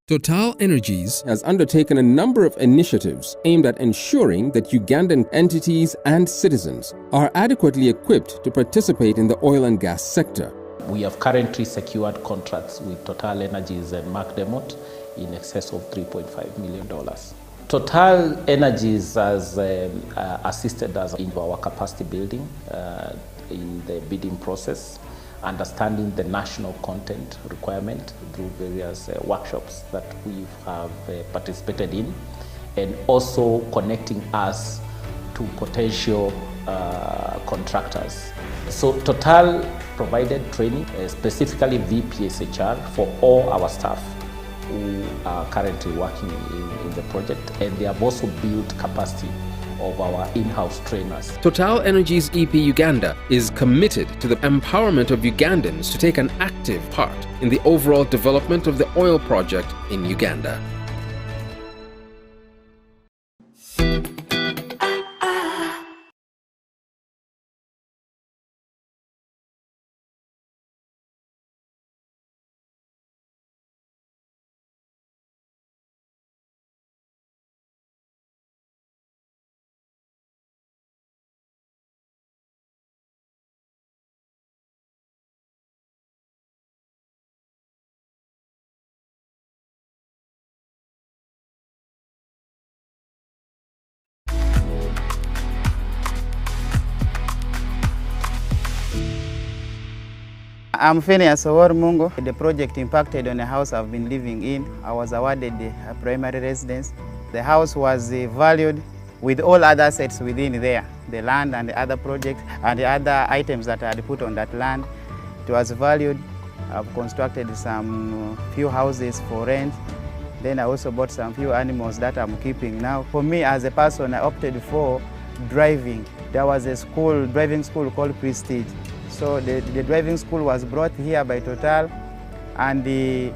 Total Energies has undertaken a number of initiatives aimed at ensuring that Ugandan entities and citizens are adequately equipped to participate in the oil and gas sector. We have currently secured contracts with Total Energies and Mark Demott in excess of $3.5 million. Total Energies has assisted us in our capacity building in the bidding process, understanding the national content requirement through various workshops that we have participated in, and also connecting us to potential contractors. So Total provided training, specifically VPSHR, for all our staff who are currently working in the project, and they have also built capacity of our in-house trainers. Total Energies EP Uganda is committed to the empowerment of Ugandans to take an active part in the overall development of the oil project in Uganda. I'm Phineas Mungo. The project impacted on a house I've been living in. I was awarded a primary residence. The house was valued with all other assets within there, the land and the other projects and the other items that I had put on that land. It was valued. I've constructed some few houses for rent. Then I also bought some few animals that I'm keeping now. For me as a person, I opted for driving. There was a driving school called Prestige. So the driving school was brought here by Total, and they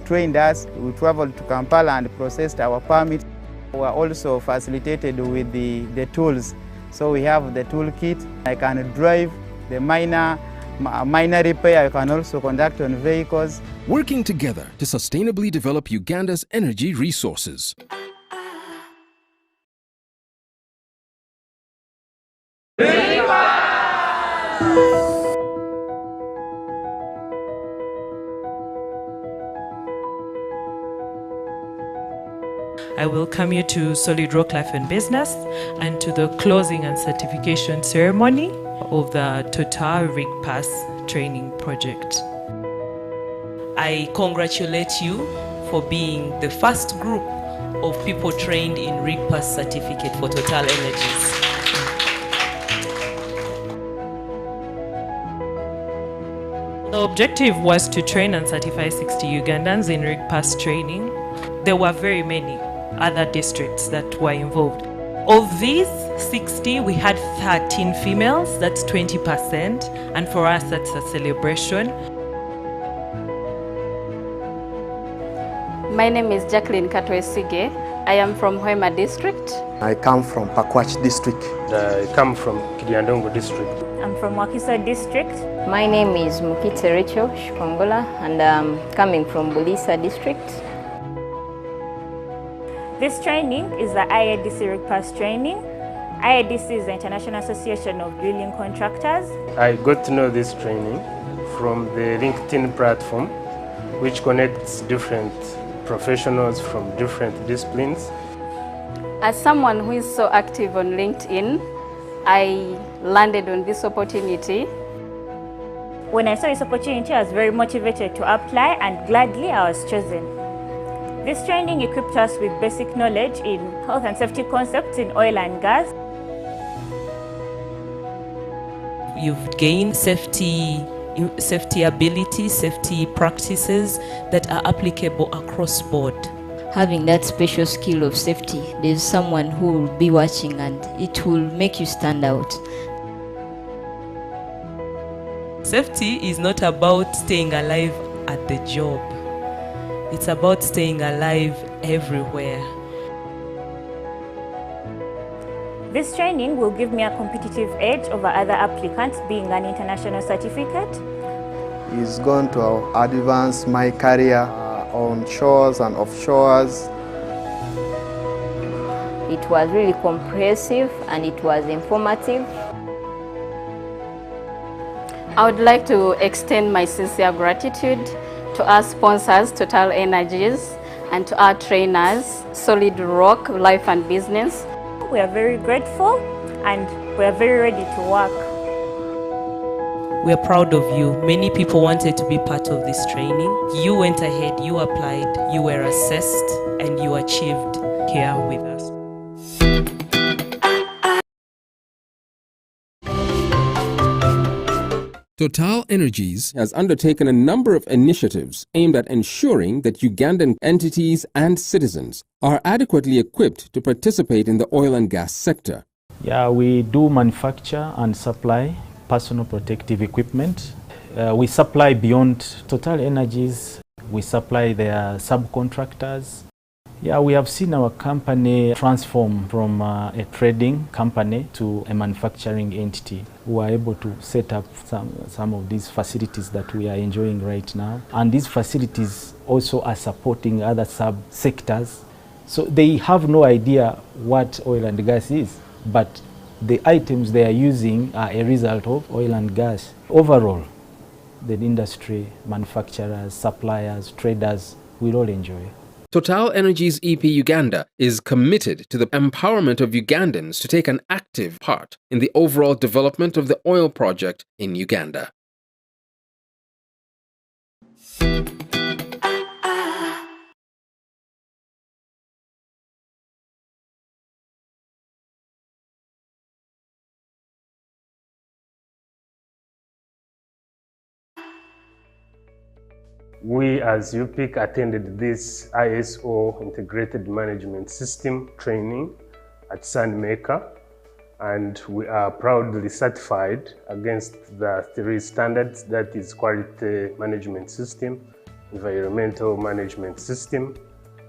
trained us. We traveled to Kampala and processed our permit. We were also facilitated with the tools. So we have the tool kit. I can drive the minor repair. I can also conduct on vehicles. Working together to sustainably develop Uganda's energy resources. I welcome you to Solid Rock Life and Business and to the closing and certification ceremony of the Total Rig Pass training project. I congratulate you for being the first group of people trained in Rig Pass certificate for Total Energies. The objective was to train and certify 60 Ugandans in Rig Pass training. There were very many other districts that were involved. Of these 60, we had 13 females, that's 20%, and for us that's a celebration. My name is Jacqueline Katwesige. I am from Hoima district. I come from Pakwach district. I come from Kiliandongo district. I'm from Wakiso district. My name is Mukitse Rachel Shikongola, and I'm coming from Bulisa district. This training is the IADC Rig Pass training. IADC is the International Association of Drilling Contractors. I got to know this training from the LinkedIn platform, which connects different professionals from different disciplines. As someone who is so active on LinkedIn, I landed on this opportunity. When I saw this opportunity, I was very motivated to apply, and gladly I was chosen. This training equipped us with basic knowledge in health and safety concepts in oil and gas. You've gained safety ability, safety practices that are applicable across board. Having that special skill of safety, there's someone who will be watching and it will make you stand out. Safety is not about staying alive at the job. It's about staying alive everywhere. This training will give me a competitive edge over other applicants, being an international certificate. It's going to advance my career on shores and offshores. It was really comprehensive and it was informative. I would like to extend my sincere gratitude to our sponsors, Total Energies, and to our trainers, Solid Rock Life and Business. We are very grateful and we are very ready to work. We are proud of you. Many people wanted to be part of this training. You went ahead, you applied, you were assessed, and you achieved here with us. Total Energies has undertaken a number of initiatives aimed at ensuring that Ugandan entities and citizens are adequately equipped to participate in the oil and gas sector. Yeah, we do manufacture and supply personal protective equipment. We supply beyond Total Energies. We supply their subcontractors. Yeah, we have seen our company transform from a trading company to a manufacturing entity. We are able to set up some of these facilities that we are enjoying right now. And these facilities also are supporting other sub-sectors. So they have no idea what oil and gas is, but the items they are using are a result of oil and gas. Overall, the industry, manufacturers, suppliers, traders will all enjoy. Total Energies EP Uganda is committed to the empowerment of Ugandans to take an active part in the overall development of the oil project in Uganda. We as UPIC attended this ISO Integrated Management System training at Sunmaker, and we are proudly certified against the 3 standards, that is Quality Management System, Environmental Management System,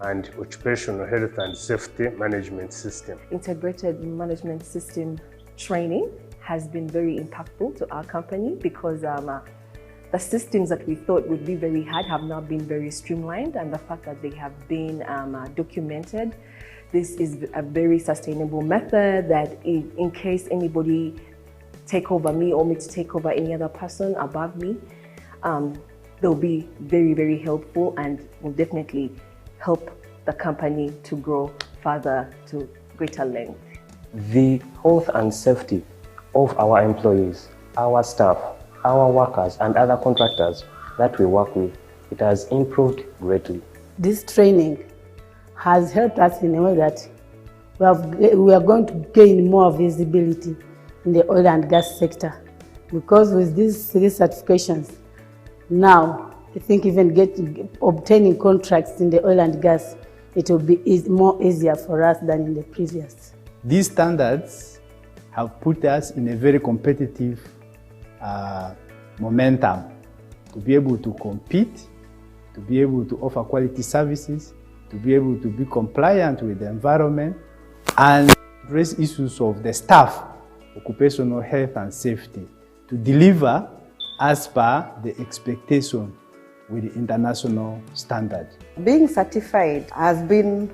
and Occupational Health and Safety Management System. Integrated Management System training has been very impactful to our company because the systems that we thought would be very hard have now been very streamlined, and the fact that they have been documented. This is a very sustainable method that in case anybody take over me or me to take over any other person above me, they'll be very, very helpful and will definitely help the company to grow further to greater length. The health and safety of our employees, our staff, our workers and other contractors that we work with, it has improved greatly. This training has helped us in a way that we are going to gain more visibility in the oil and gas sector, because with these 3 certifications, now I think even obtaining contracts in the oil and gas, it will be more easier for us than in the previous. These standards have put us in a very competitive momentum to be able to compete, to be able to offer quality services, to be able to be compliant with the environment, and address issues of the staff, occupational health and safety, to deliver as per the expectation with the international standard. Being certified has been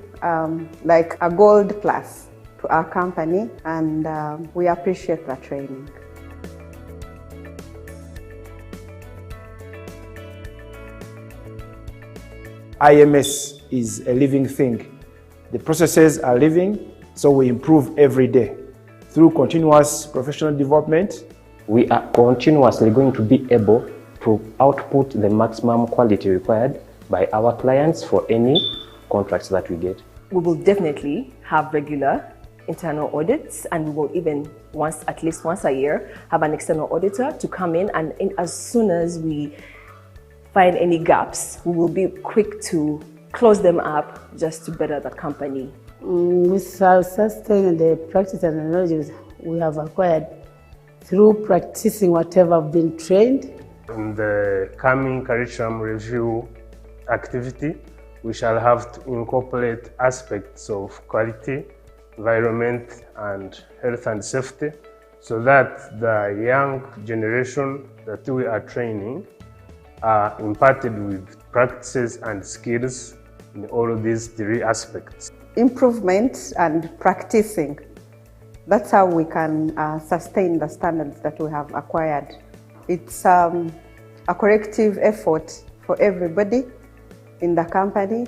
like a gold plus to our company, and we appreciate the training. IMS is a living thing. The processes are living, so we improve every day. Through continuous professional development, we are continuously going to be able to output the maximum quality required by our clients for any contracts that we get. We will definitely have regular internal audits, and we will even at least once a year have an external auditor to come in, and as soon as we find any gaps, we will be quick to close them up just to better the company. We sustain the practice and knowledge we have acquired through practicing whatever we've been trained. In the coming curriculum review activity, we shall have to incorporate aspects of quality, environment, and health and safety, so that the young generation that we are training are imparted with practices and skills in all of these three aspects. Improvement and practicing. That's how we can sustain the standards that we have acquired. It's a collective effort for everybody in the company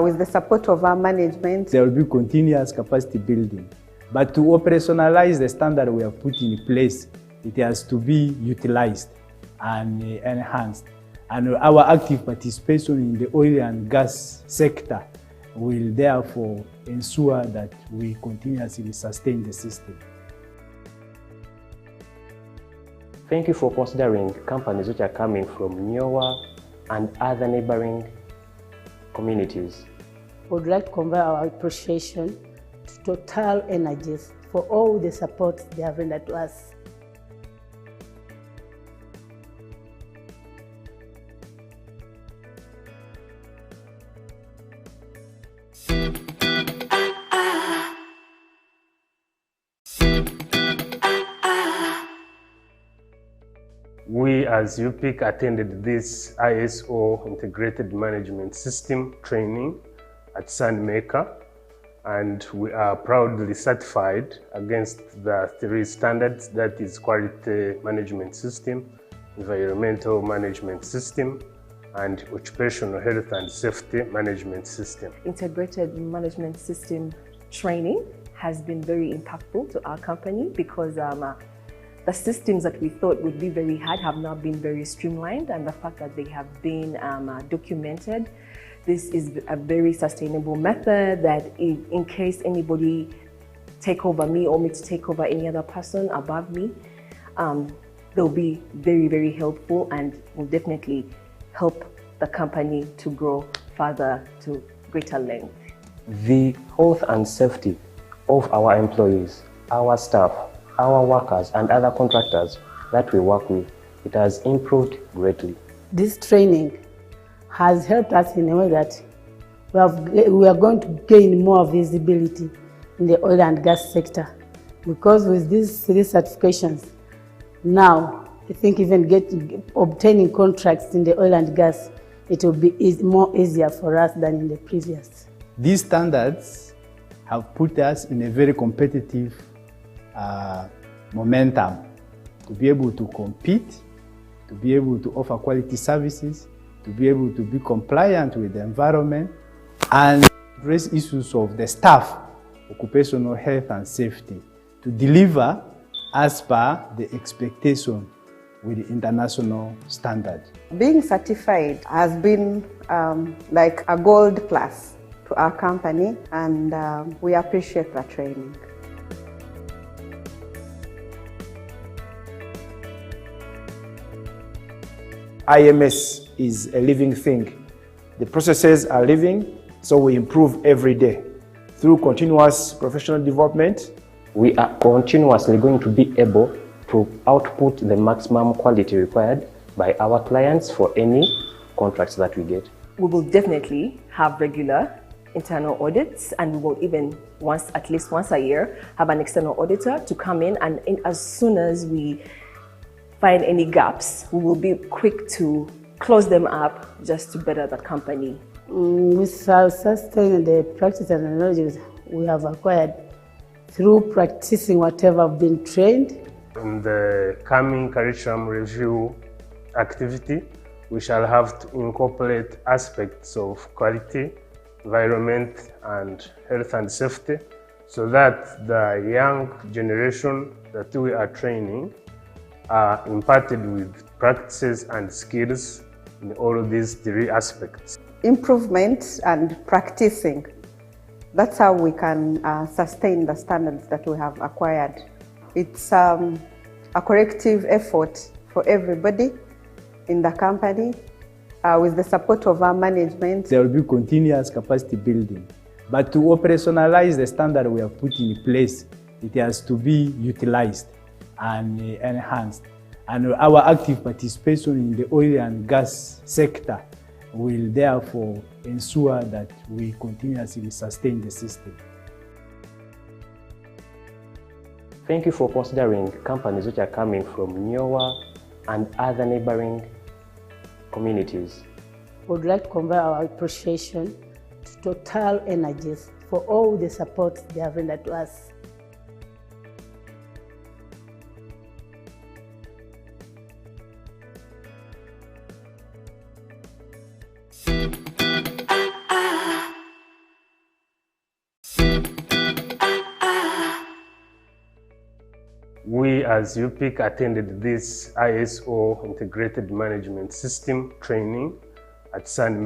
with the support of our management. There will be continuous capacity building. But to operationalize the standard we have put in place, it has to be utilized and enhanced. And our active participation in the oil and gas sector will therefore ensure that we continuously sustain the system. Thank you for considering companies which are coming from Nyowa and other neighboring communities. I would like to convey our appreciation to Total Energies for all the support they have rendered to us. We as UPIC attended this ISO Integrated Management System training at Sunmaker, and we are proudly certified against the three standards, that is Quality Management System, Environmental Management System, and Occupational Health and Safety Management System. Integrated Management System training has been very impactful to our company because the systems that we thought would be very hard have now been very streamlined, and the fact that they have been documented. This is a very sustainable method that in case anybody take over me or me to take over any other person above me, they'll be very, very helpful and will definitely help the company to grow further to greater length. The health and safety of our employees, our staff, our workers and other contractors that we work with, it has improved greatly. This training has helped us in a way that we are going to gain more visibility in the oil and gas sector, because with these three certifications, now I think even obtaining contracts in the oil and gas, it will be more easier for us than in the previous. These standards have put us in a very competitive momentum to be able to compete, to be able to offer quality services, to be able to be compliant with the environment, and address issues of the staff, occupational health and safety, to deliver as per the expectation with the international standard. Being certified has been like a gold plus to our company, and we appreciate the training. IMS is a living thing. The processes are living, so we improve every day. Through continuous professional development, we are continuously going to be able to output the maximum quality required by our clients for any contracts that we get. We will definitely have regular internal audits, and we will even at least once a year have an external auditor to come in, and as soon as we find any gaps, we will be quick to close them up just to better the company. We sustain the practice and knowledge we have acquired through practicing whatever we've been trained. In the coming curriculum review activity, we shall have to incorporate aspects of quality, environment, and health and safety, so that the young generation that we are training are imparted with practices and skills in all of these three aspects. Improvement and practicing. That's how we can sustain the standards that we have acquired. It's a collective effort for everybody in the company with the support of our management. There will be continuous capacity building. But to operationalize the standard we have put in place, it has to be utilized and enhanced. And our active participation in the oil and gas sector will therefore ensure that we continuously sustain the system. Thank you for considering companies which are coming from Nyowa and other neighboring communities. Would like to convey our appreciation to Total Energies for all the support they have rendered to us. We as UPIC attended this ISO Integrated Management System training at San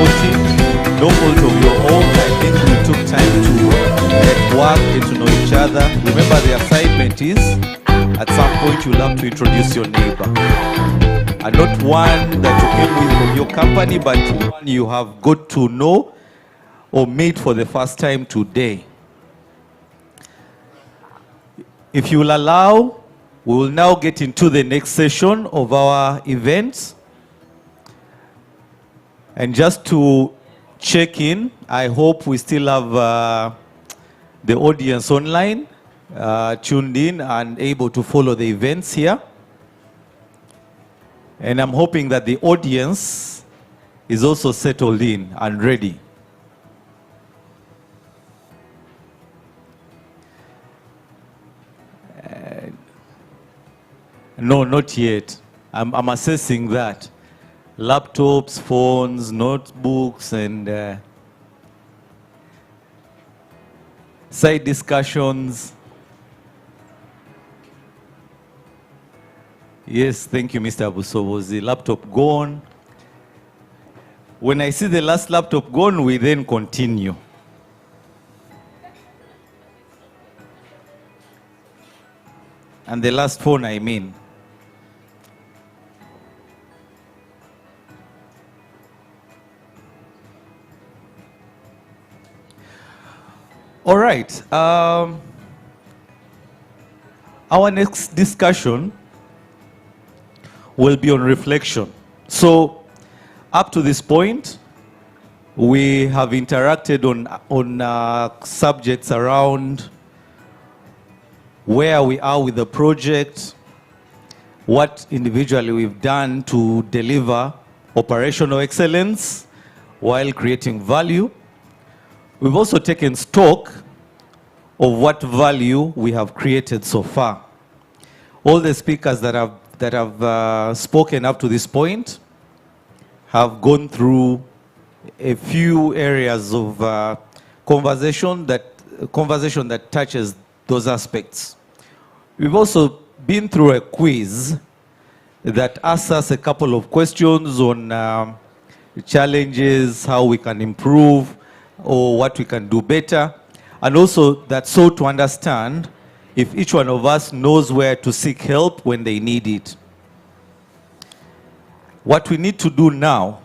supporting. No fault of your own. I think we took time to work, get to know each other. Remember, the assignment is at some point you'll have to introduce your neighbor. And not one that you came with from your company, but one you have got to know or meet for the first time today. If you will allow, we will now get into the next session of our events. And just to check in, I hope we still have the audience online, tuned in and able to follow the events here. And I'm hoping that the audience is also settled in and ready. No, not yet. I'm assessing that. Laptops, phones, notebooks, and side discussions. Yes, thank you, Mr. Abuso. Was the laptop gone? When I see the last laptop gone, we then continue. And the last phone, I mean. All right. Our next discussion will be on reflection. So, up to this point, we have interacted on subjects around where we are with the project, what individually we've done to deliver operational excellence while creating value. We've also taken stock of what value we have created so far. All the speakers that have spoken up to this point have gone through a few areas of conversation that touches those aspects. We've also been through a quiz that asks us a couple of questions on challenges, how we can improve, or what we can do better, and also that sought to understand if each one of us knows where to seek help when they need it. What we need to do now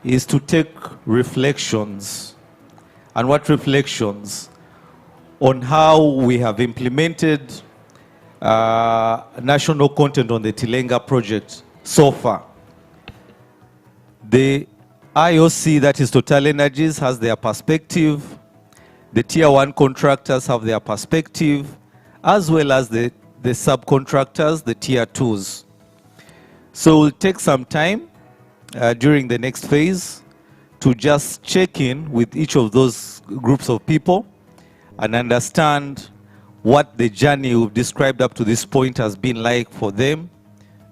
is to take reflections. And what reflections? On how we have implemented national content on the Tilenga project so far. The IOC, that is Total Energies, has their perspective. The Tier 1 contractors have their perspective, as well as the subcontractors, the Tier 2s. So we'll take some time during the next phase to just check in with each of those groups of people and understand what the journey we've described up to this point has been like for them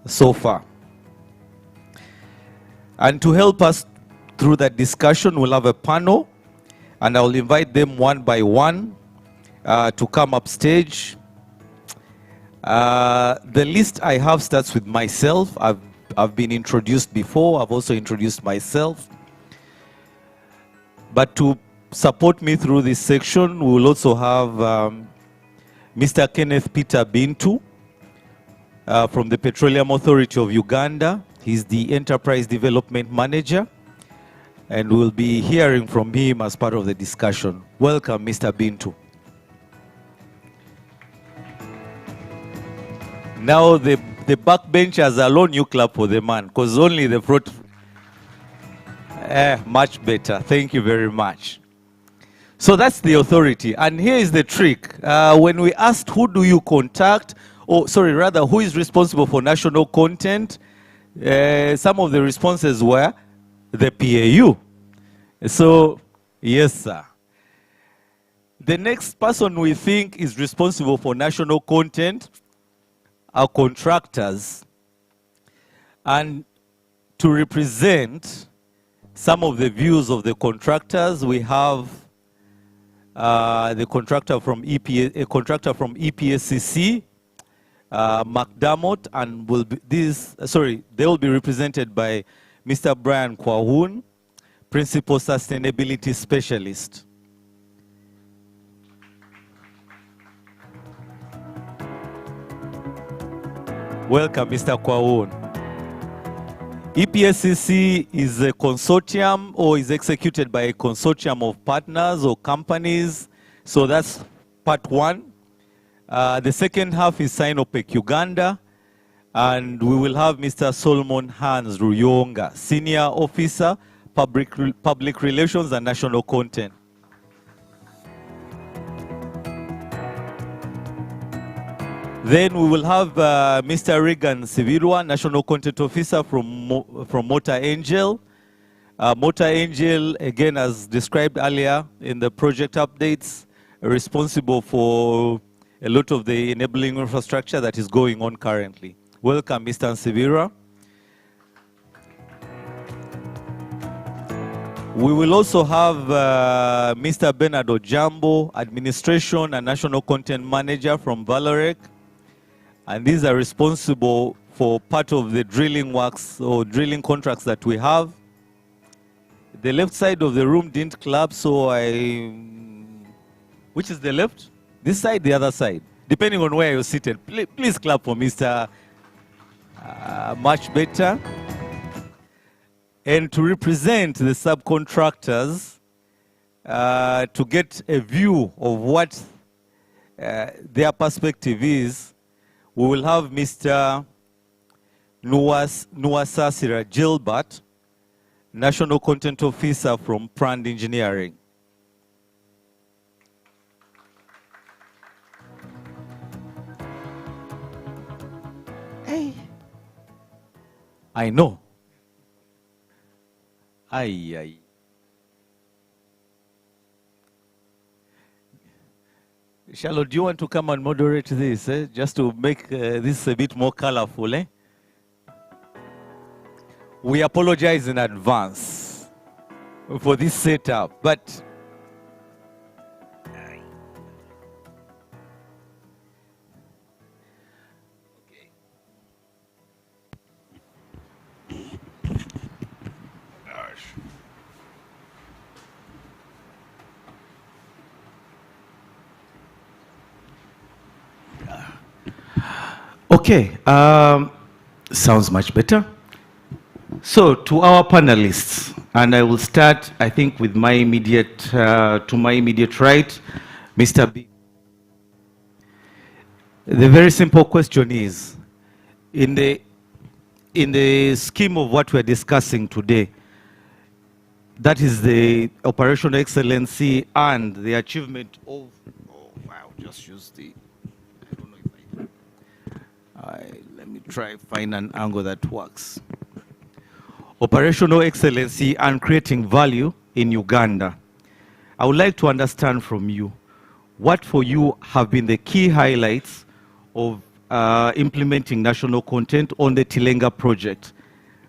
so far. And to help us through that discussion, we'll have a panel, and I'll invite them one by one to come up stage. The list I have starts with myself. I've been introduced before. I've also introduced myself. But to support me through this section, we will also have Mr. Kenneth Peter Bintu from the Petroleum Authority of Uganda. He's the Enterprise Development Manager, and we'll be hearing from him as part of the discussion. Welcome, Mr. Bintu. Now the backbenchers alone, you clap for the man, because only the front. Much better. Thank you very much. So that's the authority. And here is the trick. When we asked who do you contact, or sorry, rather, who is responsible for national content, some of the responses were the PAU. So, yes, sir. The next person we think is responsible for national content are contractors. And to represent some of the views of the contractors, we have the contractor from EPSCC, McDermott, and they will be represented by Mr. Brian Kwahun, Principal Sustainability Specialist. Welcome, Mr. Kwahun. EPSCC is a consortium or is executed by a consortium of partners or companies. So that's part one. The second half is Sinopec Uganda. And we will have Mr. Solomon Hans Ruyonga, Senior Officer, Public Relations and National Content. Then we will have Mr. Regan Sivirwa, National Content Officer from Motor Angel. Motor Angel, again, as described earlier in the project updates, responsible for a lot of the enabling infrastructure that is going on currently. Welcome, Mr. Sivirwa. We will also have Mr. Bernard Ojambo, Administration and National Content Manager from Valorec. And these are responsible for part of the drilling works or drilling contracts that we have. The left side of the room didn't clap, so which is the left? This side, the other side. Depending on where you're seated. Please clap for Mr. Much better. And to represent the subcontractors, to get a view of what their perspective is, we will have Mr. Nuwasasira Gilbert, National Content Officer from Prand Engineering. Hey. I know. Aye. Charlotte, do you want to come and moderate this, just to make this a bit more colorful? We apologize in advance for this setup, but okay, sounds much better. So to our panelists, and I will start, I think, with my immediate, to my immediate right, Mr. B. The very simple question is, in the scheme of what we're discussing today, that is the operational excellency and the achievement of, just use the, I don't know if let me try find an angle that works. Operational excellency and creating value in Uganda. I would like to understand from you, what for you have been the key highlights of implementing national content on the Tilenga project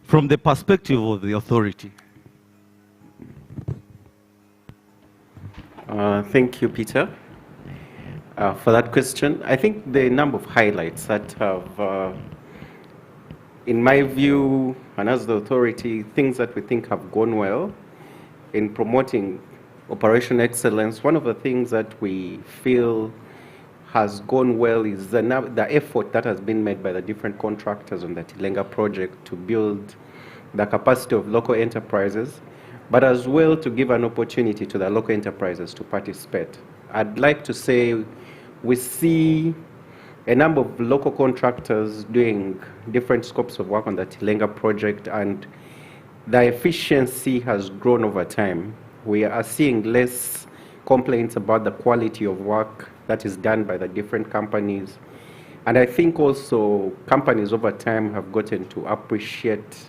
from the perspective of the authority? Thank you, Peter, for that question. I think the number of highlights that have, in my view, and as the authority, things that we think have gone well in promoting operational excellence, one of the things that we feel has gone well is the effort that has been made by the different contractors on the Tilenga project to build the capacity of local enterprises, but as well to give an opportunity to the local enterprises to participate. I'd like to say we see a number of local contractors doing different scopes of work on the Tilenga project, and the efficiency has grown over time. We are seeing less complaints about the quality of work that is done by the different companies. And I think also companies over time have gotten to appreciate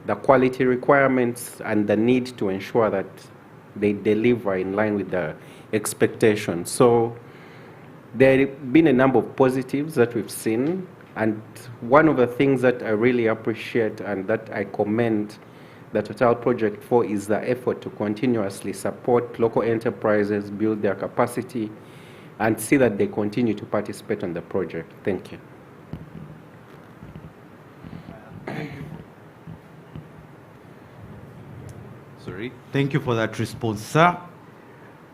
the quality requirements and the need to ensure that they deliver in line with the expectations. So there have been a number of positives that we've seen, and one of the things that I really appreciate and that I commend the Total project for is the effort to continuously support local enterprises, build their capacity, and see that they continue to participate on the project. Thank you. Sorry. Thank you for that response, sir.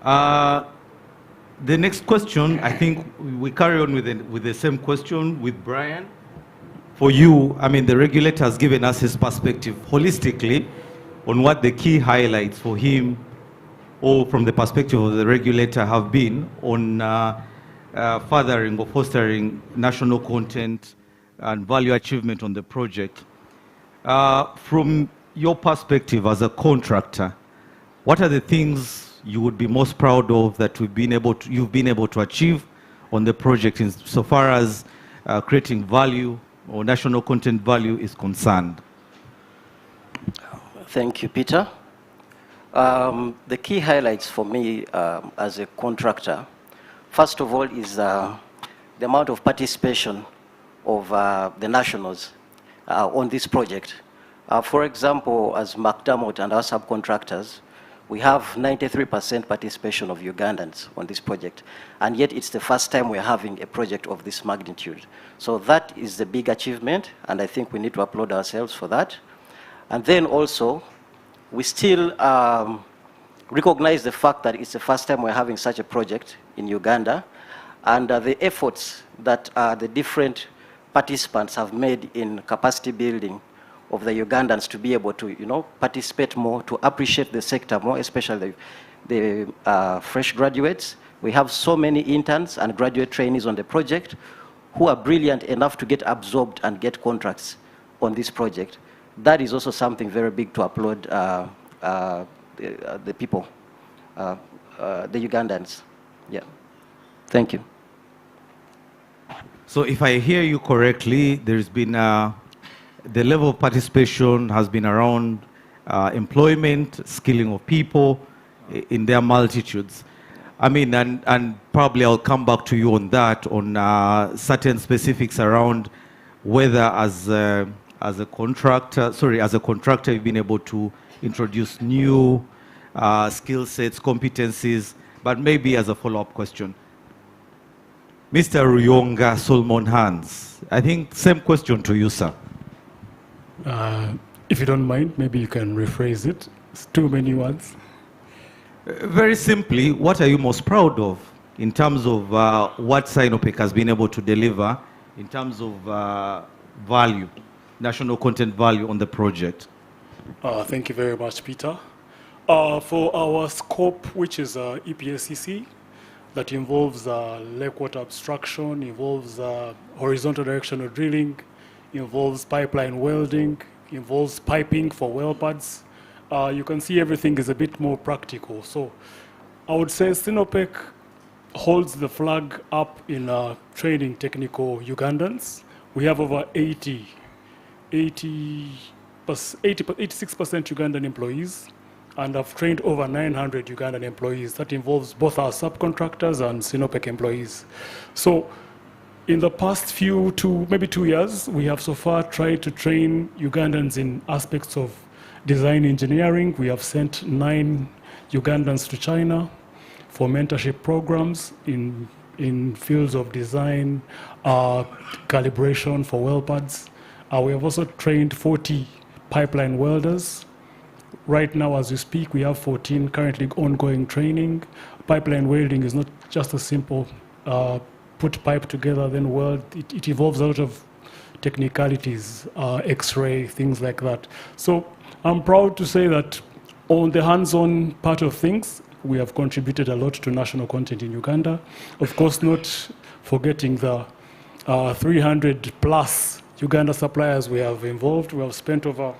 The next question, I think we carry on with the same question with Brian. For you, I mean, the regulator has given us his perspective holistically on what the key highlights for him, or from the perspective of the regulator, have been on furthering or fostering national content and value achievement on the project. From your perspective as a contractor, what are the things you would be most proud of that you've been able to achieve on the project so far as creating value or national content value is concerned? Thank you, Peter. The key highlights for me as a contractor, first of all, is the amount of participation of the nationals on this project. For example, as McDermott and our subcontractors, we have 93% participation of Ugandans on this project, and yet it's the first time we're having a project of this magnitude. So that is the big achievement, and I think we need to applaud ourselves for that. And then also, we still recognize the fact that it's the first time we're having such a project in Uganda, and the efforts that the different participants have made in capacity building of the Ugandans to be able to, participate more, to appreciate the sector more, especially the fresh graduates. We have so many interns and graduate trainees on the project who are brilliant enough to get absorbed and get contracts on this project. That is also something very big to applaud the people, the Ugandans. Yeah. Thank you. So if I hear you correctly, there's been the level of participation has been around employment, skilling of people in their multitudes. I mean, and probably I'll come back to you on that, on certain specifics around whether as a contractor, you've been able to introduce new skill sets, competencies, but maybe as a follow-up question. Mr. Ruyonga Solomon Hans, I think same question to you, sir. If you don't mind, maybe you can rephrase it. It's too many words. Very simply, what are you most proud of in terms of what Sinopec has been able to deliver in terms of value, national content value on the project? Thank you very much, Peter. For our scope, which is EPSCC, that involves lake water abstraction, involves horizontal directional drilling, involves pipeline welding, involves piping for well pads. You can see everything is a bit more practical. So I would say Sinopec holds the flag up in training technical Ugandans. We have over 86% Ugandan employees, and I've trained over 900 Ugandan employees. That involves both our subcontractors and Sinopec employees. So in the past maybe 2 years, we have so far tried to train Ugandans in aspects of design engineering. We have sent 9 Ugandans to China for mentorship programs in fields of design, calibration for well pads. We have also trained 40 pipeline welders. Right now, as we speak, we have 14 currently ongoing training. Pipeline welding is not just a simple put pipe together, then weld. It involves a lot of technicalities, X-ray, things like that. So I'm proud to say that on the hands-on part of things, we have contributed a lot to national content in Uganda. Of course, not forgetting the 300 plus Uganda suppliers we have involved. We have spent over,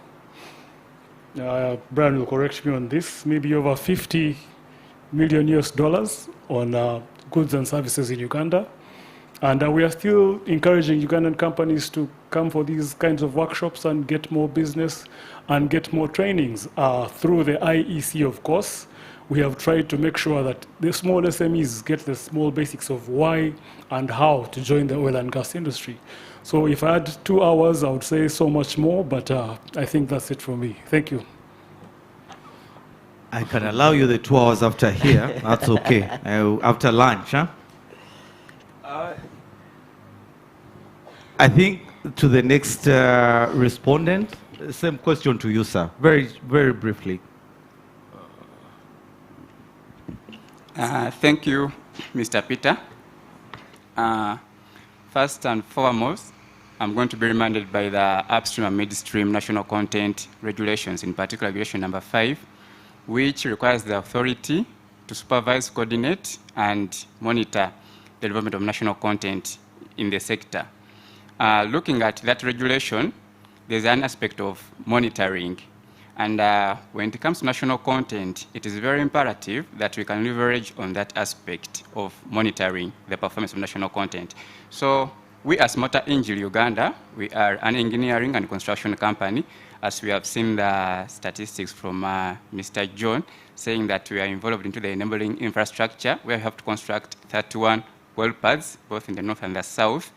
Brian will correct me on this, maybe over $50 million on goods and services in Uganda. And we are still encouraging Ugandan companies to come for these kinds of workshops and get more business and get more trainings. Through the IEC, of course, we have tried to make sure that the small SMEs get the small basics of why and how to join the oil and gas industry. So if I had 2 hours, I would say so much more, but I think that's it for me. Thank you. I can allow you the 2 hours after here. That's okay. After lunch, huh? I think to the next respondent, same question to you, sir. Very, very briefly. Thank you, Mr. Peter. First and foremost, I'm going to be reminded by the upstream and midstream national content regulations, in particular regulation number 5, which requires the authority to supervise, coordinate, and monitor the development of national content in the sector. Looking at that regulation, there's an aspect of monitoring. And when it comes to national content, it is very imperative that we can leverage on that aspect of monitoring the performance of national content. So we as Motor Angel Uganda, we are an engineering and construction company, as we have seen the statistics from Mr. John, saying that we are involved into the enabling infrastructure, where we have to construct 31 well pads, both in the north and the south.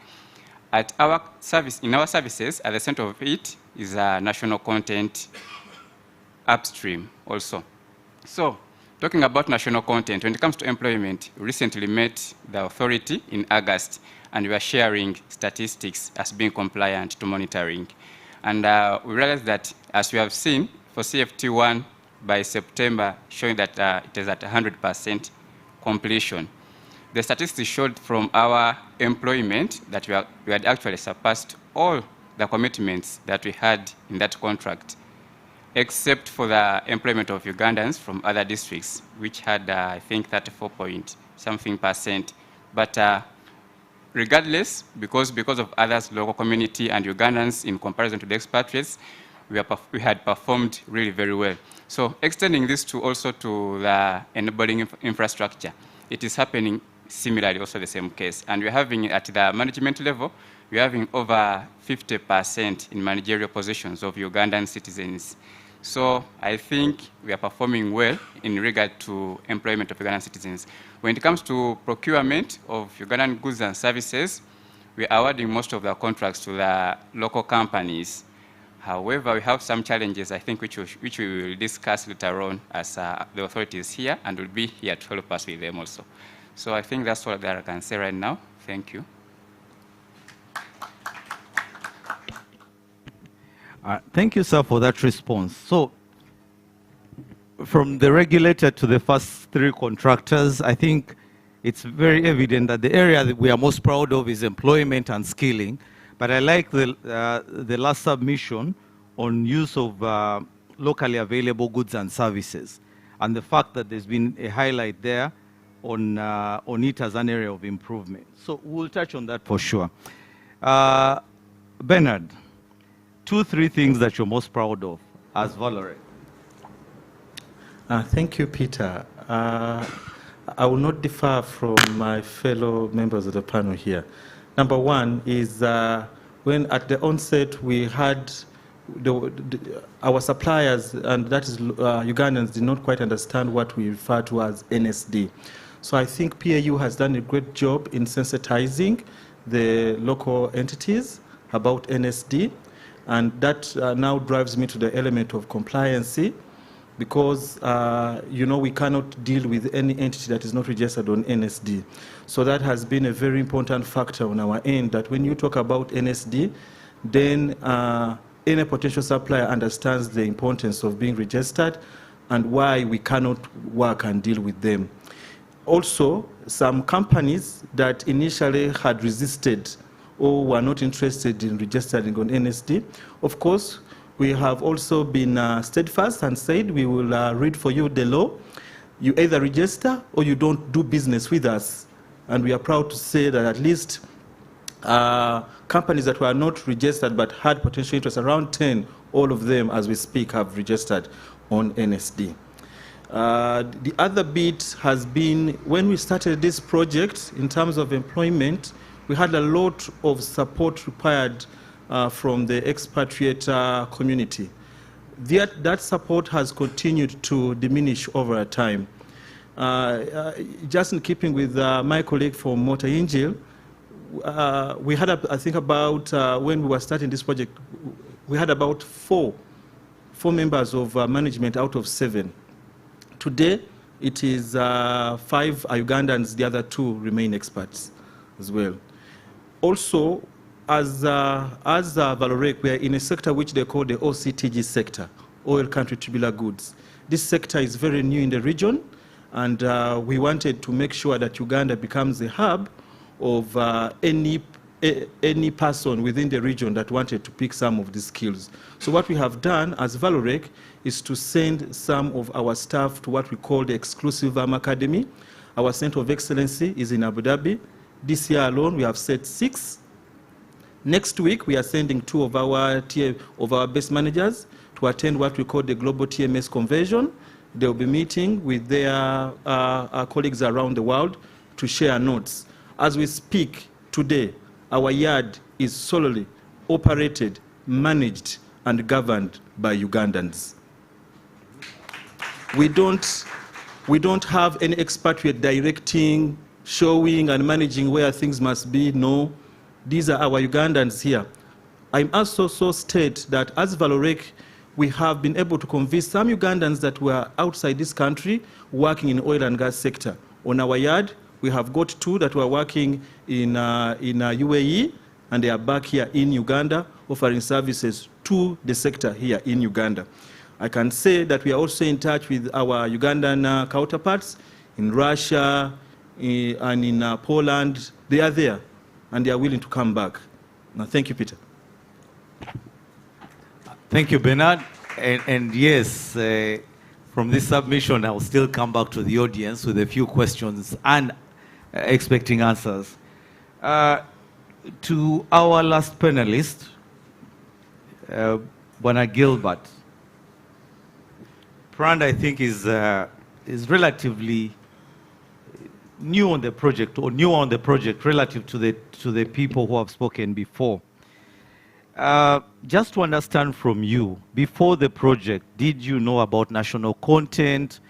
At our service, in our services, at the center of it is national content upstream also. So, talking about national content, when it comes to employment, we recently met the authority in August, and we are sharing statistics as being compliant to monitoring. And we realized that, as we have seen, for CFT1 by September, showing that it is at 100% completion. The statistics showed from our employment that we had actually surpassed all the commitments that we had in that contract, except for the employment of Ugandans from other districts, which had, I think, 34-something%. But regardless, because of others, local community and Ugandans, in comparison to the expatriates, we had performed really very well. So extending this to also to the enabling infrastructure, it is happening similarly, also the same case. And we're having, at the management level, we're having over 50% in managerial positions of Ugandan citizens. So I think we are performing well in regard to employment of Ugandan citizens. When it comes to procurement of Ugandan goods and services, we are awarding most of the contracts to the local companies. However, we have some challenges, I think, which we will discuss later on as the authorities here, and will be here to help us with them also. So I think that's all that I can say right now. Thank you. Thank you, sir, for that response. So, from the regulator to the first 3 contractors, I think it's very evident that the area that we are most proud of is employment and skilling. But I like the last submission on use of locally available goods and services, and the fact that there's been a highlight there on it as an area of improvement. So we'll touch on that for sure. Bernard, 2-3 things that you're most proud of as Valorant. Thank you, Peter. I will not differ from my fellow members of the panel here. Number one is when at the onset we had our suppliers, and that is Ugandans, did not quite understand what we refer to as NSD. So I think PAU has done a great job in sensitizing the local entities about NSD, and that now drives me to the element of compliancy, because we cannot deal with any entity that is not registered on NSD. So that has been a very important factor on our end, that when you talk about NSD, then any potential supplier understands the importance of being registered and why we cannot work and deal with them. Also, some companies that initially had resisted or were not interested in registering on NSD, of course, we have also been steadfast and said we will read for you the law. You either register or you don't do business with us. And we are proud to say that at least companies that were not registered but had potential interest, around 10, all of them as we speak have registered on NSD. The other bit has been, when we started this project in terms of employment, we had a lot of support required from the expatriate community. That support has continued to diminish over time. Just in keeping with my colleague from Motor Angel, we had, I think about, when we were starting this project, we had about four members of management out of 7. Today, it is 5 are Ugandans, the other 2 remain expats as well. Also, as Valorec, we are in a sector which they call the OCTG sector, oil country tubular goods. This sector is very new in the region, And we wanted to make sure that Uganda becomes the hub of any person within the region that wanted to pick some of these skills. So what we have done as Valorec is to send some of our staff to what we call the exclusive Academy. Our Center of Excellency is in Abu Dhabi. This year alone, we have set 6. Next week, we are sending 2 of our best managers to attend what we call the Global TMS Convention. They'll be meeting with their colleagues around the world to share notes. As we speak today, our yard is solely operated, managed, and governed by Ugandans. We don't have any expatriate directing, showing, and managing where things must be. No, these are our Ugandans here. I'm also so state that as Valorec, we have been able to convince some Ugandans that were outside this country working in oil and gas sector. On our yard, we have got 2 that were working in UAE, and they are back here in Uganda offering services to the sector here in Uganda. I can say that we are also in touch with our Ugandan counterparts in Russia and in Poland. They are there, and they are willing to come back. Now, thank you, Peter. Thank you, Bernard. And yes, from this submission, I'll still come back to the audience with a few questions and expecting answers. To our last panelist, Bwana Gilbert. Prand, I think, is relatively new on the project, or new on the project relative to the people who have spoken before. Just to understand from you, before the project, did you know about national content?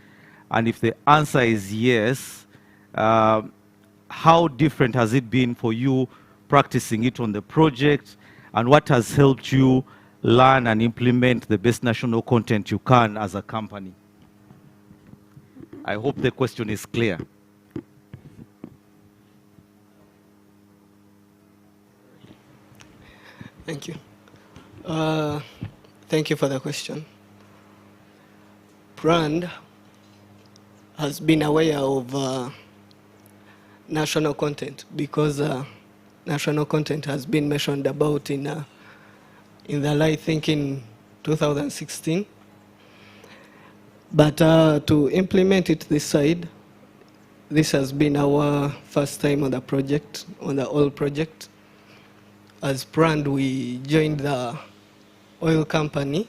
And if the answer is yes, how different has it been for you practicing it on the project? And what has helped you learn and implement the best national content you can as a company? I hope the question is clear. Thank you. Thank you for the question. Brand has been aware of national content because national content has been mentioned about in the I think in 2016. But to implement it this side, this has been our first time on the project, on the oil project. As brand, we joined the oil company,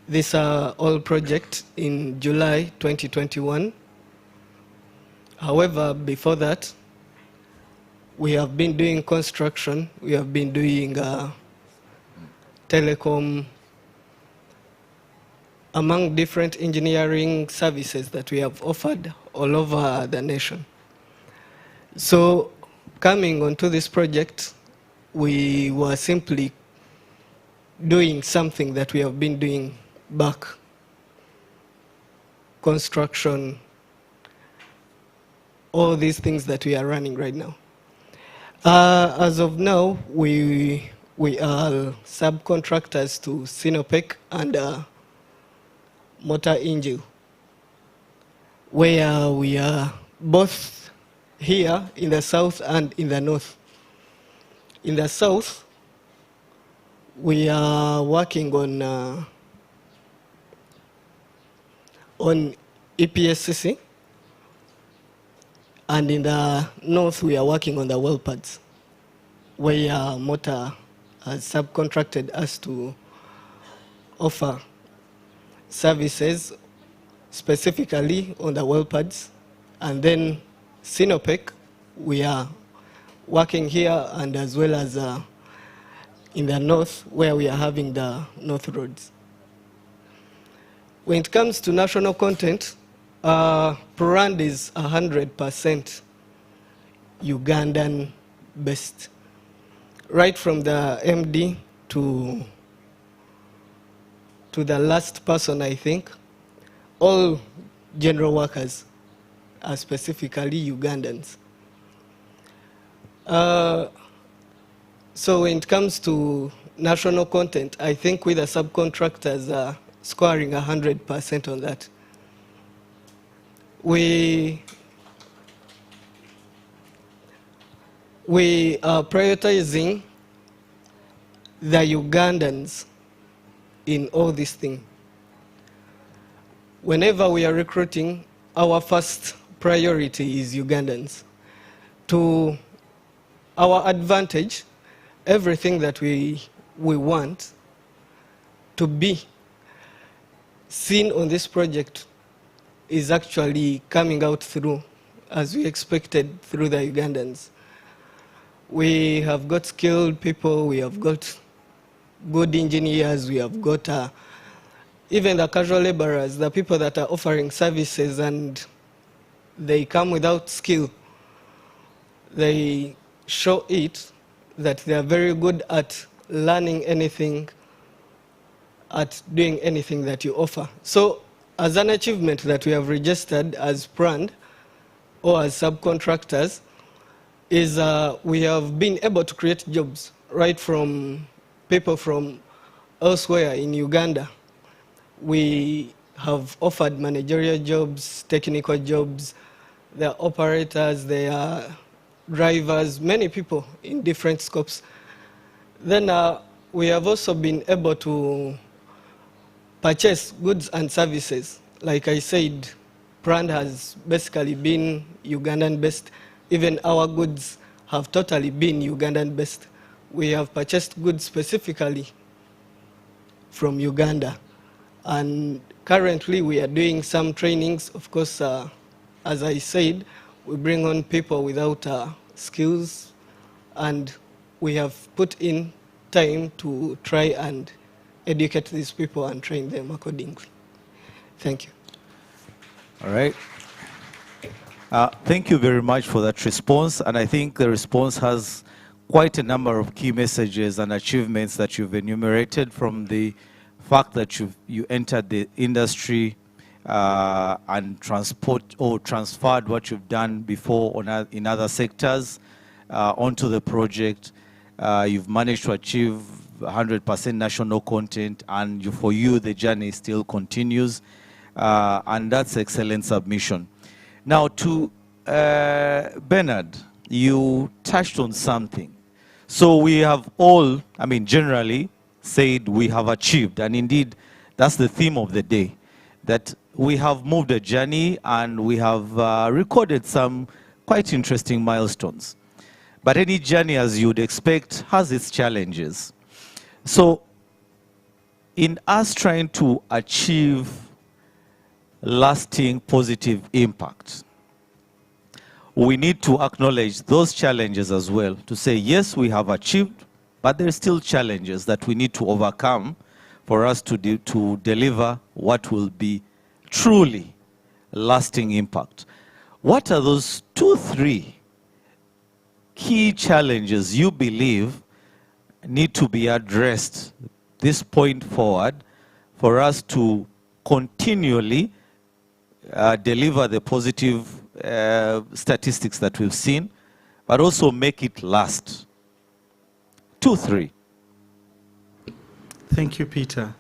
this oil project in July 2021. However, before that, we have been doing construction, we have been doing telecom, among different engineering services that we have offered all over the nation. So coming onto this project, we were simply doing something that we have been doing back. Construction, all these things that we are running right now. As of now, we are subcontractors to Sinopec and Motor Angel, where we are both here in the south and in the north. In the south, we are working on EPSCC, and in the north, we are working on the well pads, where Motor has subcontracted us to offer services specifically on the well pads. And then Sinopec, we are working here and as well as in the north where we are having the north roads. When it comes to national content, Prand is 100% Ugandan based. Right from the MD to the last person, I think, all general workers are specifically Ugandans. So when it comes to national content, I think with the subcontractors scoring 100% on that. we are prioritizing the Ugandans in all this thing. Whenever we are recruiting, our first priority is Ugandans. To our advantage, everything that we want to be seen on this project is actually coming out through, as we expected, through the Ugandans. We have got skilled people, we have got good engineers, we have got even the casual laborers, the people that are offering services and they come without skill. They show it that they are very good at learning anything, at doing anything that you offer. So as an achievement that we have registered as brand or as subcontractors is we have been able to create jobs right from people from elsewhere in Uganda. We have offered managerial jobs, technical jobs, there are operators, there are drivers, many people in different scopes. Then we have also been able to purchase goods and services. Like I said, brand has basically been Ugandan-based. Even our goods have totally been Ugandan-based. We have purchased goods specifically from Uganda. And currently we are doing some trainings. Of course, as I said, we bring on people without skills, and we have put in time to try and educate these people and train them accordingly. Thank you. All right. Thank you very much for that response. And I think the response has quite a number of key messages and achievements that you've enumerated, from the fact that you entered the industry and transferred what you've done before in other sectors onto the project. You've managed to achieve 100% national content, and for you the journey still continues, and that's excellent submission. Now to Bernard, you touched on something. So we have all, I mean generally, said we have achieved, and indeed that's the theme of the day, that we have moved a journey and we have recorded some quite interesting milestones. But any journey, as you'd expect, has its challenges. So in us trying to achieve lasting positive impact, we need to acknowledge those challenges as well, to say, yes, we have achieved, but there are still challenges that we need to overcome for us to deliver what will be truly lasting impact. What are those 2-3 key challenges you believe need to be addressed this point forward for us to continually deliver the positive statistics that we've seen, but also make it last? 2-3. Thank you, Peter.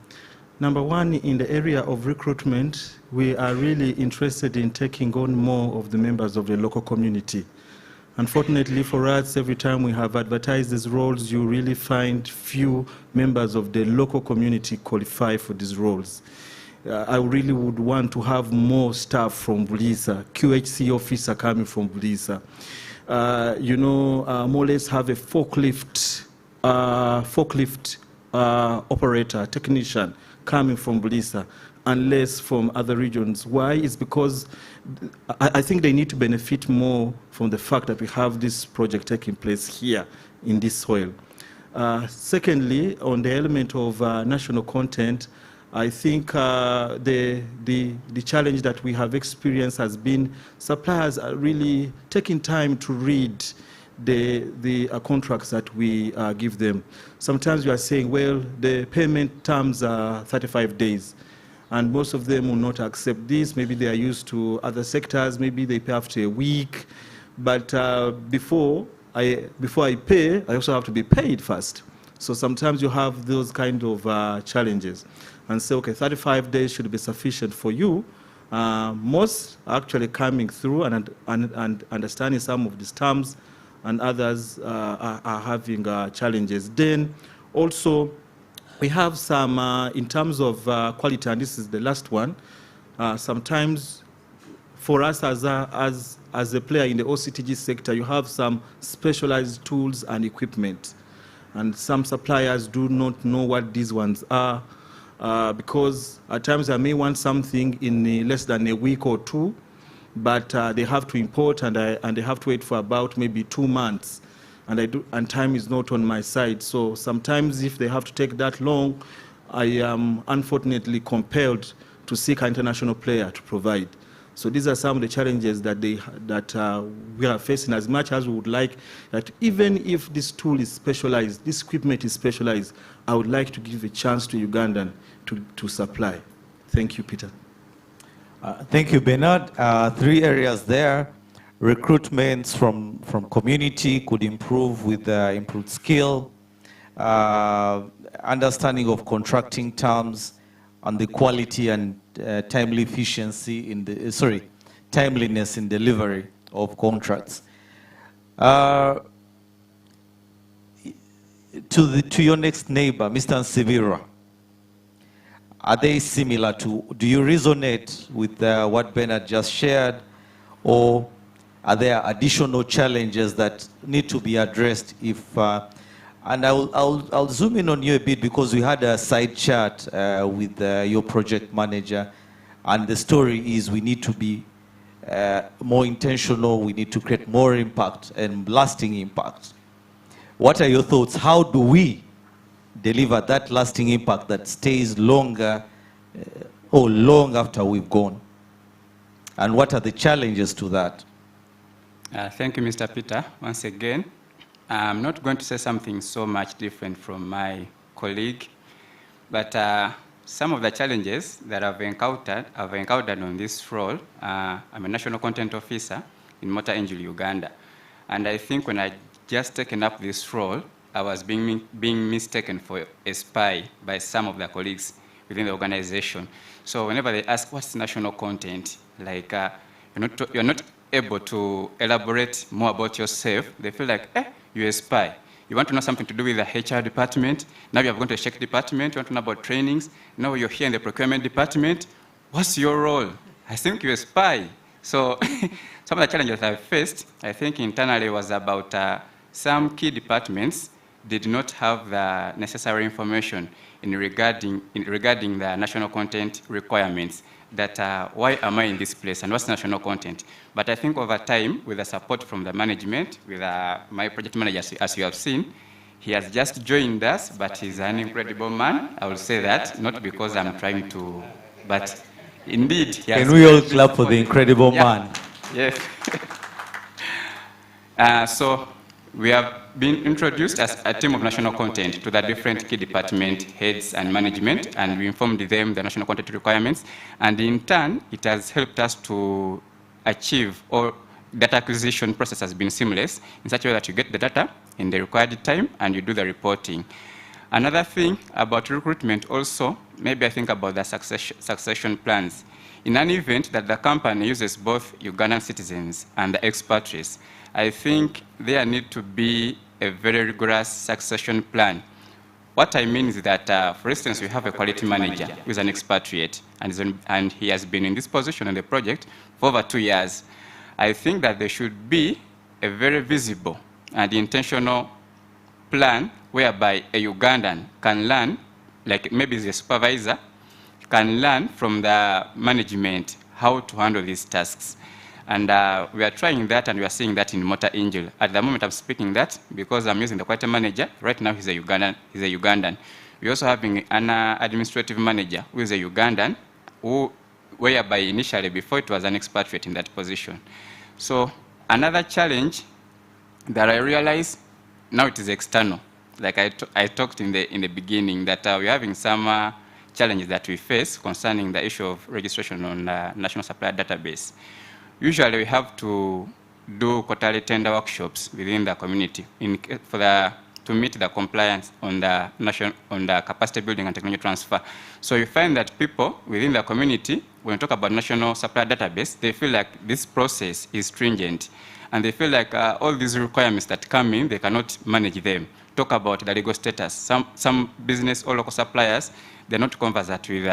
Number one, in the area of recruitment, we are really interested in taking on more of the members of the local community. Unfortunately for us, every time we have advertised these roles, you really find few members of the local community qualify for these roles. I really would want to have more staff from Bulisa, QHC officer coming from Bulisa. More or less have a forklift operator, technician coming from Bulisa, and less from other regions. Why? It's because I think they need to benefit more from the fact that we have this project taking place here in this soil. Secondly, on the element of national content, I think the challenge that we have experienced has been suppliers are really taking time to read the contracts that we give them. Sometimes we are saying, well, the payment terms are 35 days, and most of them will not accept this. Maybe they are used to other sectors, maybe they pay after a week, but before I pay, I also have to be paid first. So sometimes you have those kind of challenges, and say, okay, 35 days should be sufficient for you Most are actually coming through and understanding some of these terms, and others are having challenges. Then also, we have some, in terms of quality, and this is the last one, sometimes for us as a player in the OCTG sector, you have some specialized tools and equipment. And some suppliers do not know what these ones are, because at times I may want something in less than a week or two, but they have to import and they have to wait for about maybe 2 months. And time is not on my side. So sometimes if they have to take that long, I am unfortunately compelled to seek an international player to provide. So these are some of the challenges that we are facing, as much as we would like that even if this tool is specialized, this equipment is specialized, I would like to give a chance to Ugandan to supply. Thank you, Peter. Thank you, Bernard. 3 areas there. Recruitments from community could improve with improved skill, understanding of contracting terms, and the quality and timely efficiency in the, timeliness in delivery of contracts. To your next neighbor, Mr. Nsibira, are they similar to, do you resonate with what Bernard just shared, or are there additional challenges that need to be addressed if, and I'll zoom in on you a bit, because we had a side chat with your project manager, and the story is we need to be more intentional, we need to create more impact and lasting impact. What are your thoughts? How do we deliver that lasting impact that stays longer or long after we've gone? And what are the challenges to that? Thank you, Mr. Peter, once again. I'm not going to say something so much different from my colleague, but some of the challenges that I've encountered on this role, I'm a national content officer in Motor Angel, Uganda. And I think when I just taken up this role, I was being mistaken for a spy by some of the colleagues within the organization. So whenever they ask, what's national content? Like, you're not able to elaborate more about yourself. They feel like, you're a spy. You want to know something to do with the HR department. Now you have gone to the check department. You want to know about trainings. Now you're here in the procurement department. What's your role? I think you're a spy. So some of the challenges I faced, I think internally, was about some key departments did not have the necessary information regarding the national content requirements, that why am I in this place and what's national content. But I think over time, with the support from the management, with my project manager, as you have seen, he has just joined us, but he's an incredible man. I will say that, not because I'm trying to, but indeed, he has. Can we all clap for the incredible man? Yes. So we have been introduced as a team of national content to the different key department heads and management, and we informed them the national content requirements. And in turn, it has helped us to achieve, or data acquisition process has been seamless in such a way that you get the data in the required time and you do the reporting. Another thing about recruitment also, maybe I think about the succession plans. In an event that the company uses both Ugandan citizens and the expatriates, I think there need to be a very rigorous succession plan. What I mean is that, for instance, we have a quality manager who is an expatriate, and he has been in this position in the project for over 2 years. I think that there should be a very visible and intentional plan whereby a Ugandan can learn, like maybe the supervisor, can learn from the management how to handle these tasks. And we are trying that, and we are seeing that in Motor Angel. At the moment, I'm speaking that because I'm using the quality manager. Right now, he's a Ugandan. We're also having an administrative manager who is a Ugandan, whereby initially, before, it was an expatriate in that position. So another challenge that I realize now, it is external. Like I talked in the beginning, that we're having some challenges that we face concerning the issue of registration on the National Supplier Database. Usually we have to do quarterly tender workshops within the community for the to meet the compliance on the capacity building and technology transfer. So you find that people within the community, when you talk about national supplier database, they feel like this process is stringent. And they feel like all these requirements that come in, they cannot manage them. Talk about the legal status. Some business or local suppliers, they're not conversant with,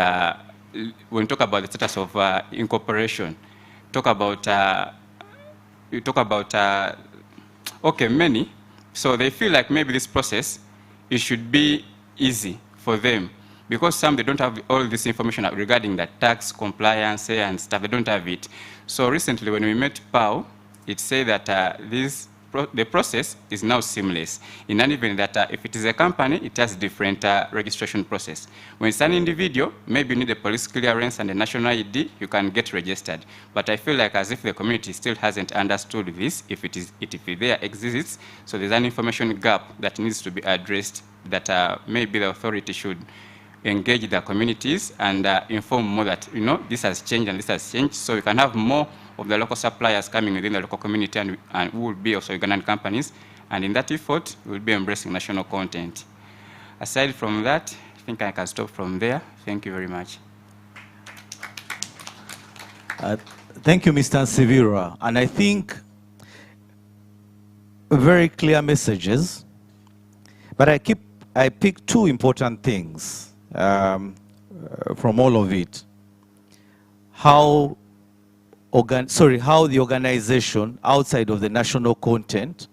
when you talk about the status of incorporation, talk about, okay, many. So they feel like maybe this process, it should be easy for them. Because some, they don't have all this information regarding the tax compliance and stuff, they don't have it. So recently when we met PAO, it said that the process is now seamless. In an event that if it is a company, it has different registration process. When it's an individual, maybe you need a police clearance and a national ID, you can get registered. But I feel like as if the community still hasn't understood this, if there exists, so there's an information gap that needs to be addressed, that maybe the authority should engage the communities and inform more that, you know, this has changed and this has changed, so we can have more of the local suppliers coming within the local community, and we will be also Ugandan companies, and in that effort, we will be embracing national content. Aside from that, I think I can stop from there. Thank you very much. Thank you, Mr. Nsibirwa. And I think very clear messages, but I pick two important things from all of it. How the organization outside of the national content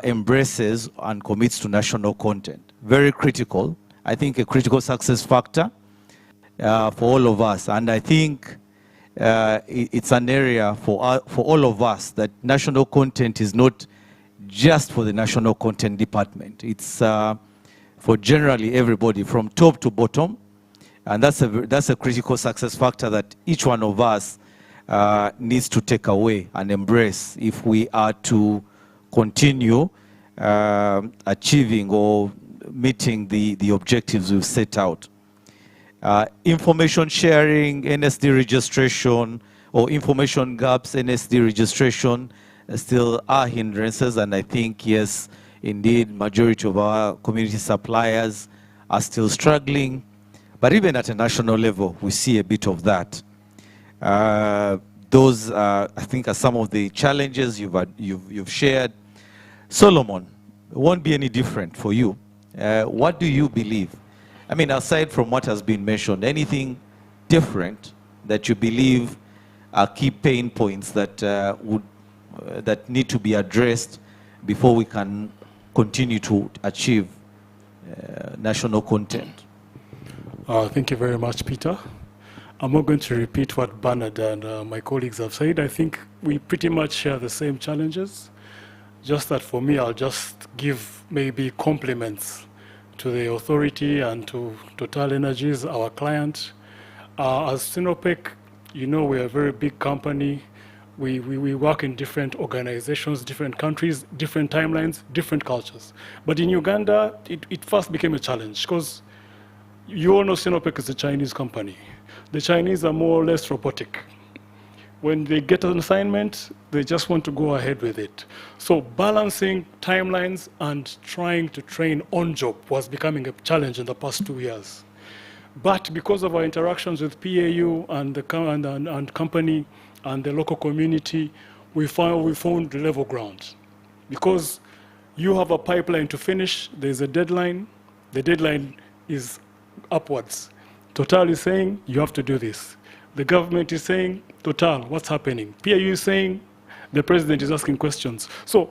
embraces and commits to national content. Very critical. I think a critical success factor for all of us. And I think it's an area for all of us that national content is not just for the national content department. It's for generally everybody from top to bottom. And that's a critical success factor that each one of us needs to take away and embrace if we are to continue achieving or meeting the objectives we've set out. Information sharing, NSD registration, or information gaps, NSD registration still are hindrances, and I think, yes, indeed, majority of our community suppliers are still struggling. But even at a national level, we see a bit of that. Those, I think, are some of the challenges you've shared. Solomon, it won't be any different for you. What do you believe? I mean, aside from what has been mentioned, anything different that you believe are key pain points that that need to be addressed before we can continue to achieve national content? Thank you very much, Peter. I'm not going to repeat what Bernard and my colleagues have said. I think we pretty much share the same challenges. Just that for me, I'll just give maybe compliments to the authority and to Total Energies, our client. As Sinopec, you know, we're a very big company. We work in different organizations, different countries, different timelines, different cultures. But in Uganda, it first became a challenge because you all know Sinopec is a Chinese company. The Chinese are more or less robotic. When they get an assignment, they just want to go ahead with it. So balancing timelines and trying to train on job was becoming a challenge in the past 2 years. But because of our interactions with PAU and the company and the local community, we found level ground. Because you have a pipeline to finish, there's a deadline. The deadline is upwards. Total is saying, you have to do this. The government is saying, Total, what's happening? PAU is saying, the president is asking questions. So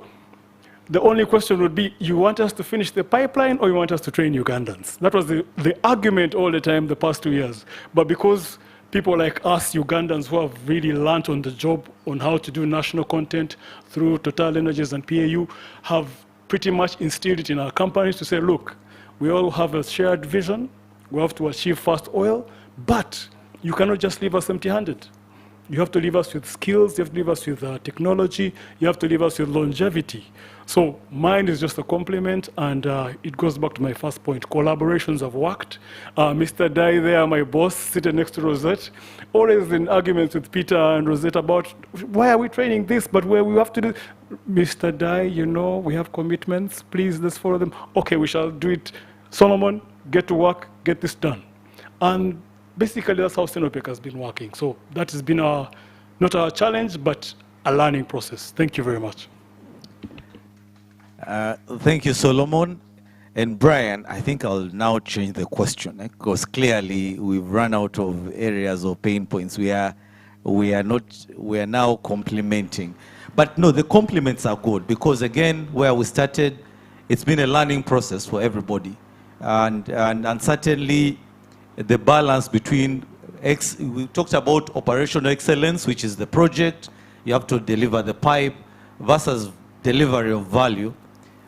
the only question would be, you want us to finish the pipeline or you want us to train Ugandans? That was the argument all the time the past 2 years. But because people like us, Ugandans, who have really learned on the job on how to do national content through Total Energies and PAU, have pretty much instilled it in our companies to say, look, we all have a shared vision. We have to achieve fast oil, but you cannot just leave us empty-handed. You have to leave us with skills, you have to leave us with technology, you have to leave us with longevity. So mine is just a compliment, and it goes back to my first point. Collaborations have worked. Mr. Dai there, my boss, sitting next to Rosette, always in arguments with Peter and Rosette about why are we training this, but where we have to do. Mr. Dai, you know, we have commitments. Please, let's follow them. Okay, we shall do it. Solomon, get to work, get this done. And basically, that's how Sinopec has been working. So that has been not a challenge, but a learning process. Thank you very much. Thank you, Solomon. And Brian, I think I'll now change the question, because clearly we've run out of areas or pain points. We are now complimenting. But no, the compliments are good, because again, where we started, it's been a learning process for everybody. And certainly the balance between, we talked about operational excellence, which is the project, you have to deliver the pipe, versus delivery of value.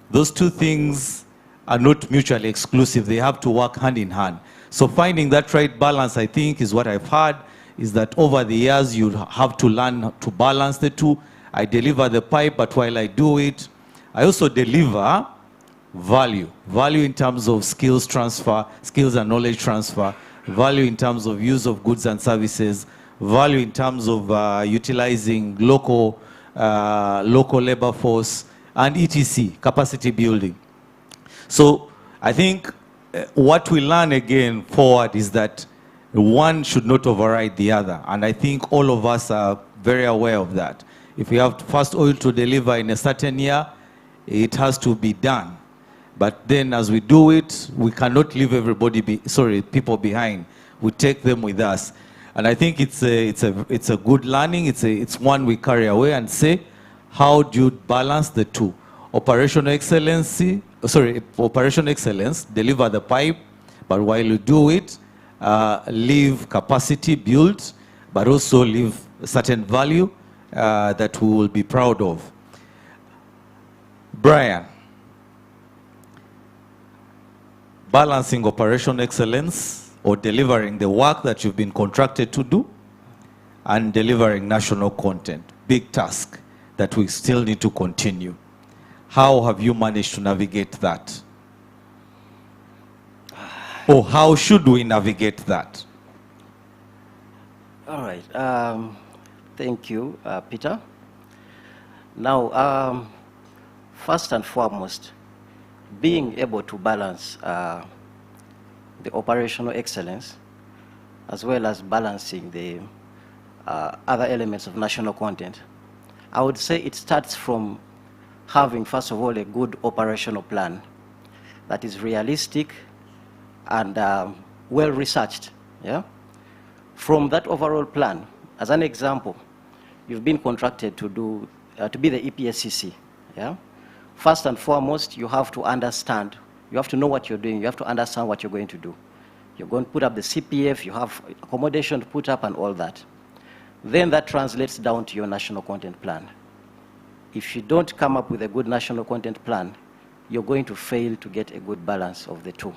Those two things are not mutually exclusive. They have to work hand in hand. So finding that right balance, I think, is what I've heard, is that over the years, you have to learn to balance the two. I deliver the pipe, but while I do it, I also deliver value. Value in terms of skills transfer, skills and knowledge transfer, value in terms of use of goods and services, value in terms of utilizing local labor force, and etc., capacity building. So I think what we learn again forward is that one should not override the other. And I think all of us are very aware of that. If we have first oil to deliver in a certain year, it has to be done. But then as we do it, we cannot leave people behind. We take them with us. And I think it's a good learning. It's one we carry away and say, how do you balance the two? Operational excellence, deliver the pipe, but while you do it, leave capacity built, but also leave a certain value that we will be proud of. Brian, balancing operational excellence or delivering the work that you've been contracted to do and delivering national content, big task that we still need to continue. How have you managed to navigate that? Or how should we navigate that? All right. Thank you, Peter. Now, first and foremost, being able to balance the operational excellence as well as balancing the other elements of national content, I would say it starts from having, first of all, a good operational plan that is realistic and well-researched. Yeah? From that overall plan, as an example, you've been contracted to be the EPSCC. Yeah? First and foremost, you have to understand, you have to know what you're doing, you have to understand what you're going to do. You're going to put up the CPF, you have accommodation to put up and all that. Then that translates down to your national content plan. If you don't come up with a good national content plan, you're going to fail to get a good balance of the two.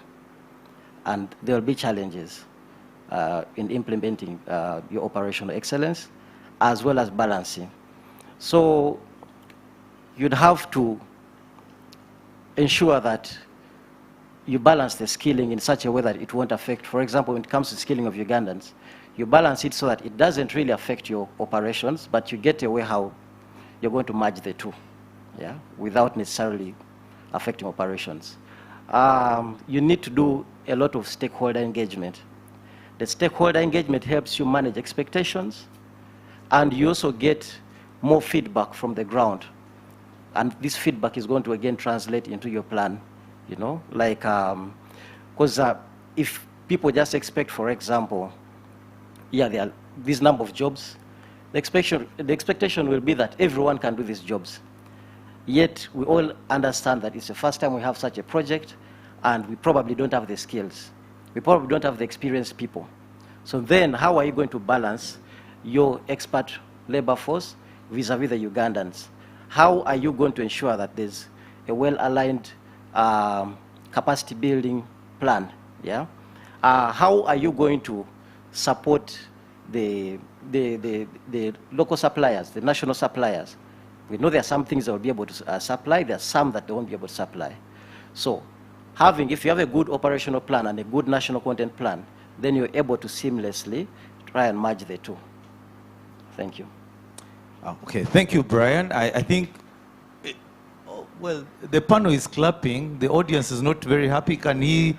And there will be challenges in implementing your operational excellence as well as balancing. So you'd have to ensure that you balance the skilling in such a way that it won't affect, for example, when it comes to skilling of Ugandans, you balance it so that it doesn't really affect your operations, but you get a way how you're going to merge the two, yeah, without necessarily affecting operations. You need to do a lot of stakeholder engagement. The stakeholder engagement helps you manage expectations, and you also get more feedback from the ground. And this feedback is going to again translate into your plan, you know, like, because if people just expect, for example, yeah, there are this number of jobs, the expectation will be that everyone can do these jobs. Yet we all understand that it's the first time we have such a project, and we probably don't have the skills. We probably don't have the experienced people. So then how are you going to balance your expert labor force vis-a-vis the Ugandans? How are you going to ensure that there's a well-aligned capacity building plan? Yeah? How are you going to support the local suppliers, the national suppliers. We know there are some things that will be able to supply, there are some that they won't be able to supply. So if you have a good operational plan and a good national content plan, then you're able to seamlessly try and merge the two. Thank you. Okay, thank you, Brian. I think, well, the panel is clapping. The audience is not very happy. Can he?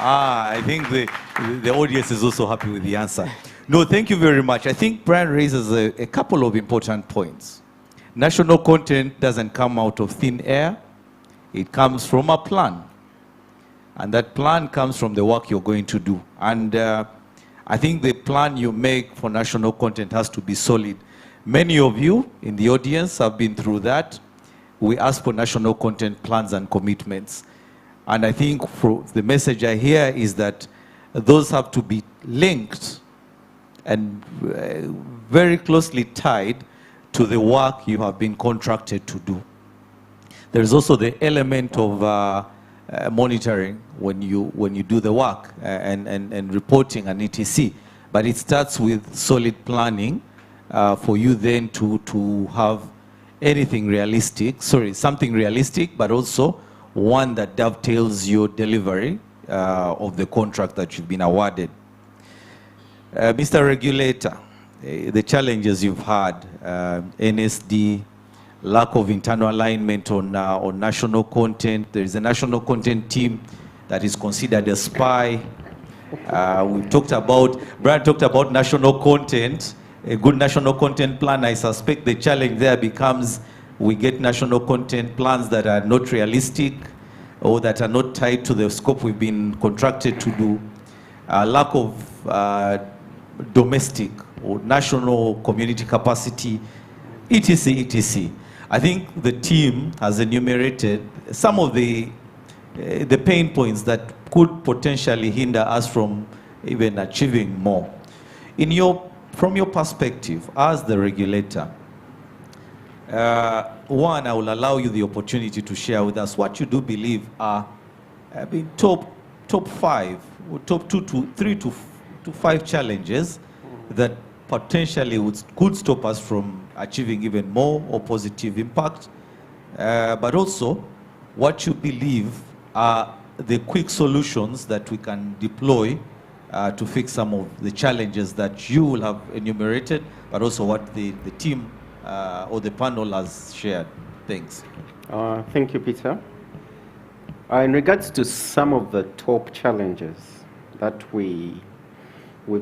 I think the audience is also happy with the answer. No, thank you very much. I think Brian raises a couple of important points. National content doesn't come out of thin air. It comes from a plan. And that plan comes from the work you're going to do. And I think the plan you make for national content has to be solid. Many of you in the audience have been through that. We ask for national content plans and commitments. And I think the message I hear is that those have to be linked and very closely tied to the work you have been contracted to do. There's also the element of monitoring when you do the work and reporting and etc. But it starts with solid planning for you then to have something realistic, but also one that dovetails your delivery of the contract that you've been awarded. Mr. Regulator, the challenges you've had, NSD, lack of internal alignment on national content. There is a national content team that is considered a spy. Brian talked about national content, a good national content plan. I suspect the challenge there becomes we get national content plans that are not realistic or that are not tied to the scope we've been contracted to do. Lack of domestic or national community capacity, etc. I think the team has enumerated some of the pain points that could potentially hinder us from even achieving more. From your perspective as the regulator, one, I will allow you the opportunity to share with us what you do believe are top 5 or top 3 to 5 challenges that potentially could stop us from achieving even more or positive impact, but also what you believe are the quick solutions that we can deploy to fix some of the challenges that you will have enumerated, but also what the team or the panel has shared. Thanks. Thank you, Peter. In regards to some of the top challenges that we've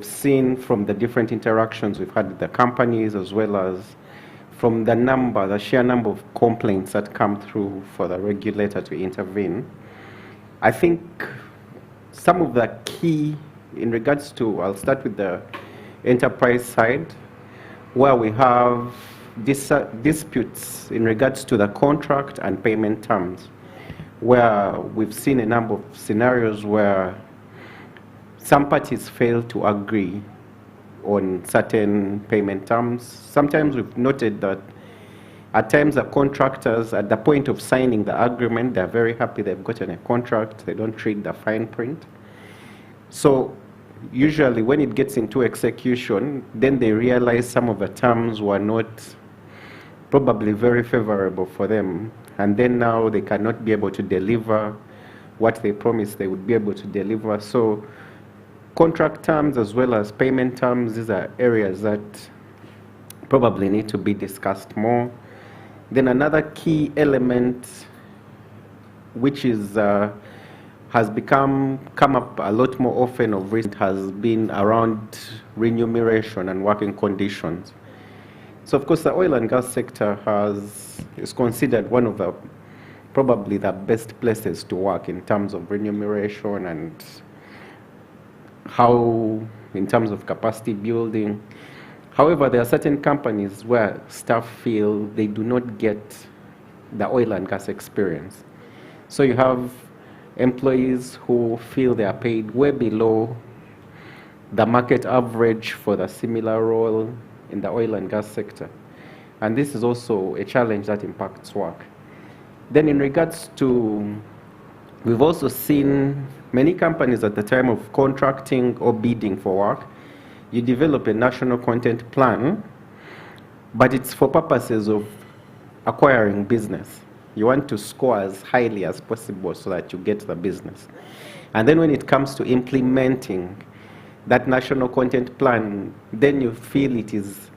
seen from the different interactions we've had with the companies, as well as from the sheer number of complaints that come through for the regulator to intervene, I think some of the key in regards to, I'll start with the enterprise side, where we have disputes in regards to the contract and payment terms, where we've seen a number of scenarios where some parties fail to agree on certain payment terms. Sometimes we've noted that at times the contractors, at the point of signing the agreement, they're very happy they've gotten a contract, they don't read the fine print. So usually when it gets into execution, then they realize some of the terms were not probably very favorable for them. And then now they cannot be able to deliver what they promised they would be able to deliver. So contract terms as well as payment terms, these are areas that probably need to be discussed more. Then another key element which is has come up a lot more often of recent has been around remuneration and working conditions. So of course the oil and gas sector is considered one of the probably the best places to work in terms of remuneration and how in terms of capacity building. However, there are certain companies where staff feel they do not get the oil and gas experience. So you have employees who feel they are paid way below the market average for the similar role in the oil and gas sector. And this is also a challenge that impacts work. Then in regards to We've also seen many companies at the time of contracting or bidding for work, you develop a national content plan, but it's for purposes of acquiring business. You want to score as highly as possible so that you get the business. And then when it comes to implementing that national content plan, then you feel it is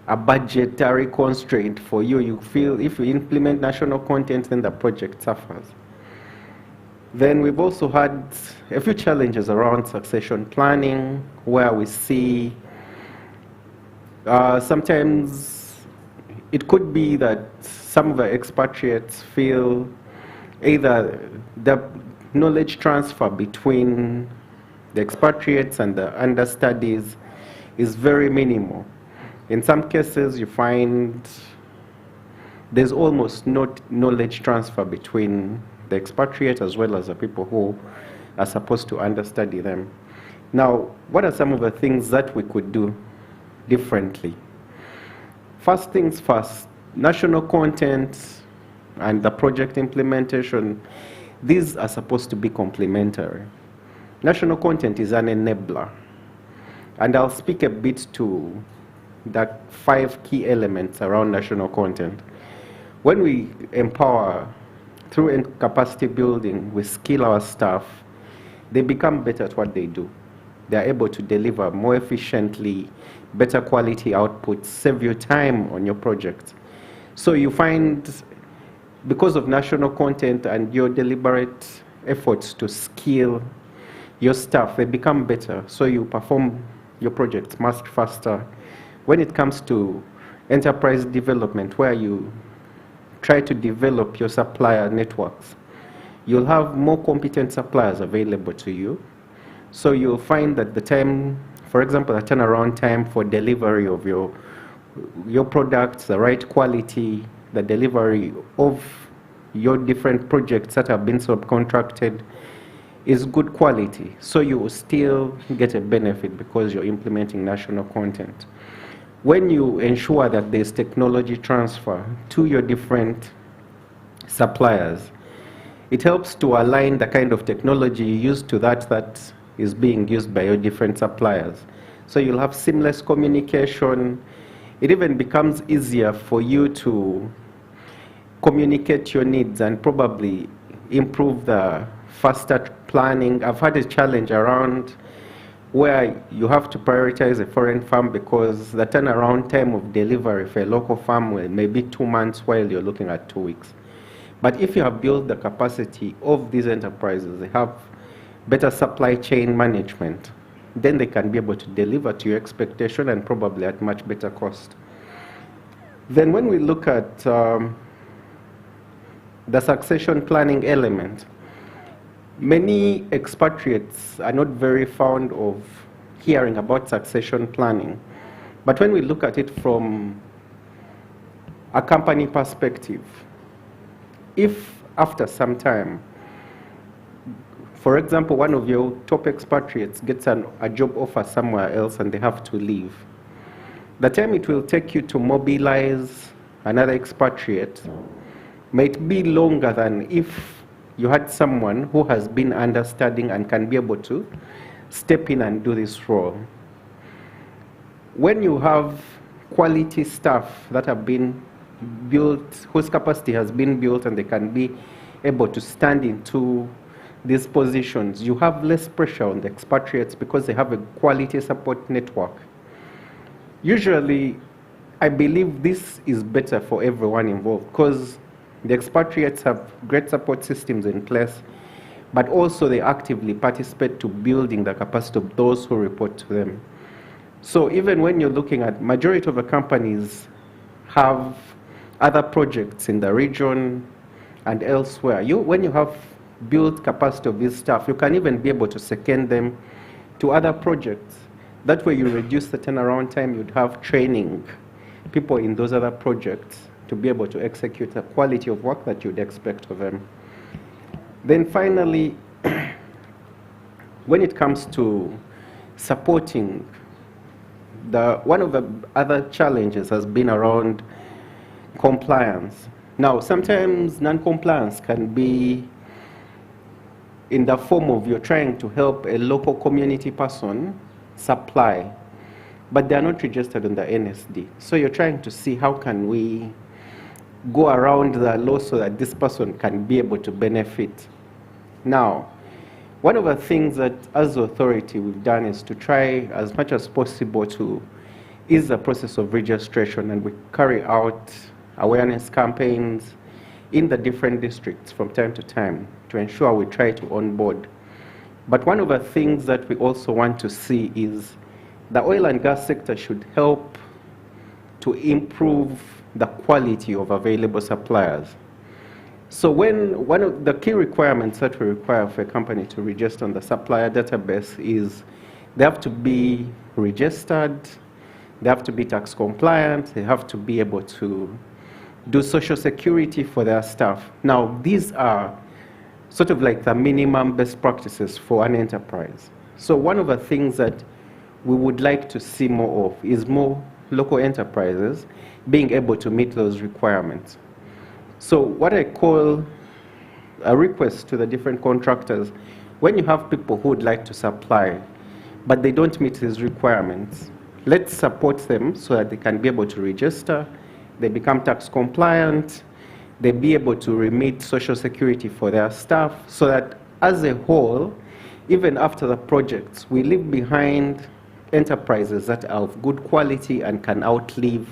a budgetary constraint for you. You feel if you implement national content, then the project suffers. Then we've also had a few challenges around succession planning, where we see sometimes it could be that some of the expatriates feel either the knowledge transfer between the expatriates and the understudies is very minimal. In some cases, you find there's almost no knowledge transfer between the expatriates as well as the people who are supposed to understudy them. Now, what are some of the things that we could do differently? First things first, national content and the project implementation, these are supposed to be complementary. National content is an enabler. And I'll speak a bit to the 5 key elements around national content. When we empower through capacity building, we skill our staff, they become better at what they do. They are able to deliver more efficiently, better quality output, save you time on your project. So you find, because of national content and your deliberate efforts to skill your staff, they become better. So you perform your projects much faster. When it comes to enterprise development, where you try to develop your supplier networks, you'll have more competent suppliers available to you. So you'll find that the time, for example, the turnaround time for delivery of your products, the right quality, the delivery of your different projects that have been subcontracted is good quality. So you will still get a benefit because you're implementing national content. When you ensure that there's technology transfer to your different suppliers, it helps to align the kind of technology you use to that is being used by your different suppliers. So you'll have seamless communication. It even becomes easier for you to communicate your needs and probably improve the faster planning. I've had a challenge around where you have to prioritize a foreign farm because the turnaround time of delivery for a local farm may be 2 months while you're looking at 2 weeks. But if you have built the capacity of these enterprises, they have better supply chain management, then they can be able to deliver to your expectation and probably at much better cost. Then when we look at the succession planning element, many expatriates are not very fond of hearing about succession planning. But when we look at it from a company perspective, if after some time, for example, one of your top expatriates gets a job offer somewhere else and they have to leave, the time it will take you to mobilize another expatriate might be longer than if you had someone who has been understudying and can be able to step in and do this role. When you have quality staff that have been built, whose capacity has been built and they can be able to stand into these positions, you have less pressure on the expatriates because they have a quality support network. Usually, I believe this is better for everyone involved because the expatriates have great support systems in place, but also they actively participate to building the capacity of those who report to them. So even when you're looking at majority of the companies have other projects in the region and elsewhere, when you have built capacity of this staff, you can even be able to second them to other projects. That way you reduce the turnaround time. You'd have training people in those other projects to be able to execute the quality of work that you'd expect of them. Then finally, when it comes to supporting, one of the other challenges has been around compliance. Now, sometimes non-compliance can be in the form of you're trying to help a local community person supply, but they're not registered on the NSD. So you're trying to see how can we go around the law so that this person can be able to benefit. Now, one of the things that as authority we've done is to try as much as possible to ease the process of registration, and we carry out awareness campaigns in the different districts from time to time to ensure we try to onboard. But one of the things that we also want to see is the oil and gas sector should help to improve the quality of available suppliers. So when one of the key requirements that we require for a company to register on the supplier database is they have to be registered, they have to be tax compliant, they have to be able to do social security for their staff. Now, these are sort of like the minimum best practices for an enterprise. So one of the things that we would like to see more of is more local enterprises being able to meet those requirements. So what I call a request to the different contractors, when you have people who would like to supply, but they don't meet these requirements, let's support them so that they can be able to register, they become tax compliant, they be able to remit social security for their staff, so that as a whole, even after the projects, we leave behind enterprises that are of good quality and can outlive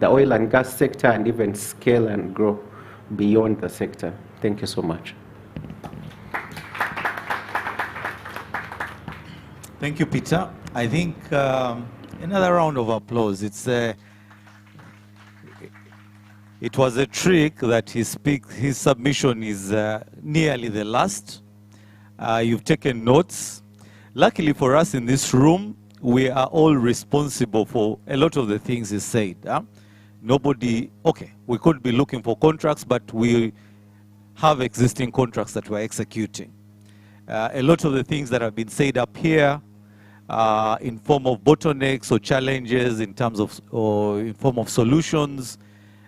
the oil and gas sector and even scale and grow beyond the sector. Thank you so much. Thank you, Peter. I think another round of applause. It was a trick that his submission is nearly the last. You've taken notes. Luckily for us in this room, we are all responsible for a lot of the things he said. Nobody, okay, we could be looking for contracts, but we have existing contracts that we're executing. A lot of the things that have been said up here in form of bottlenecks or challenges in terms of, or in form of solutions,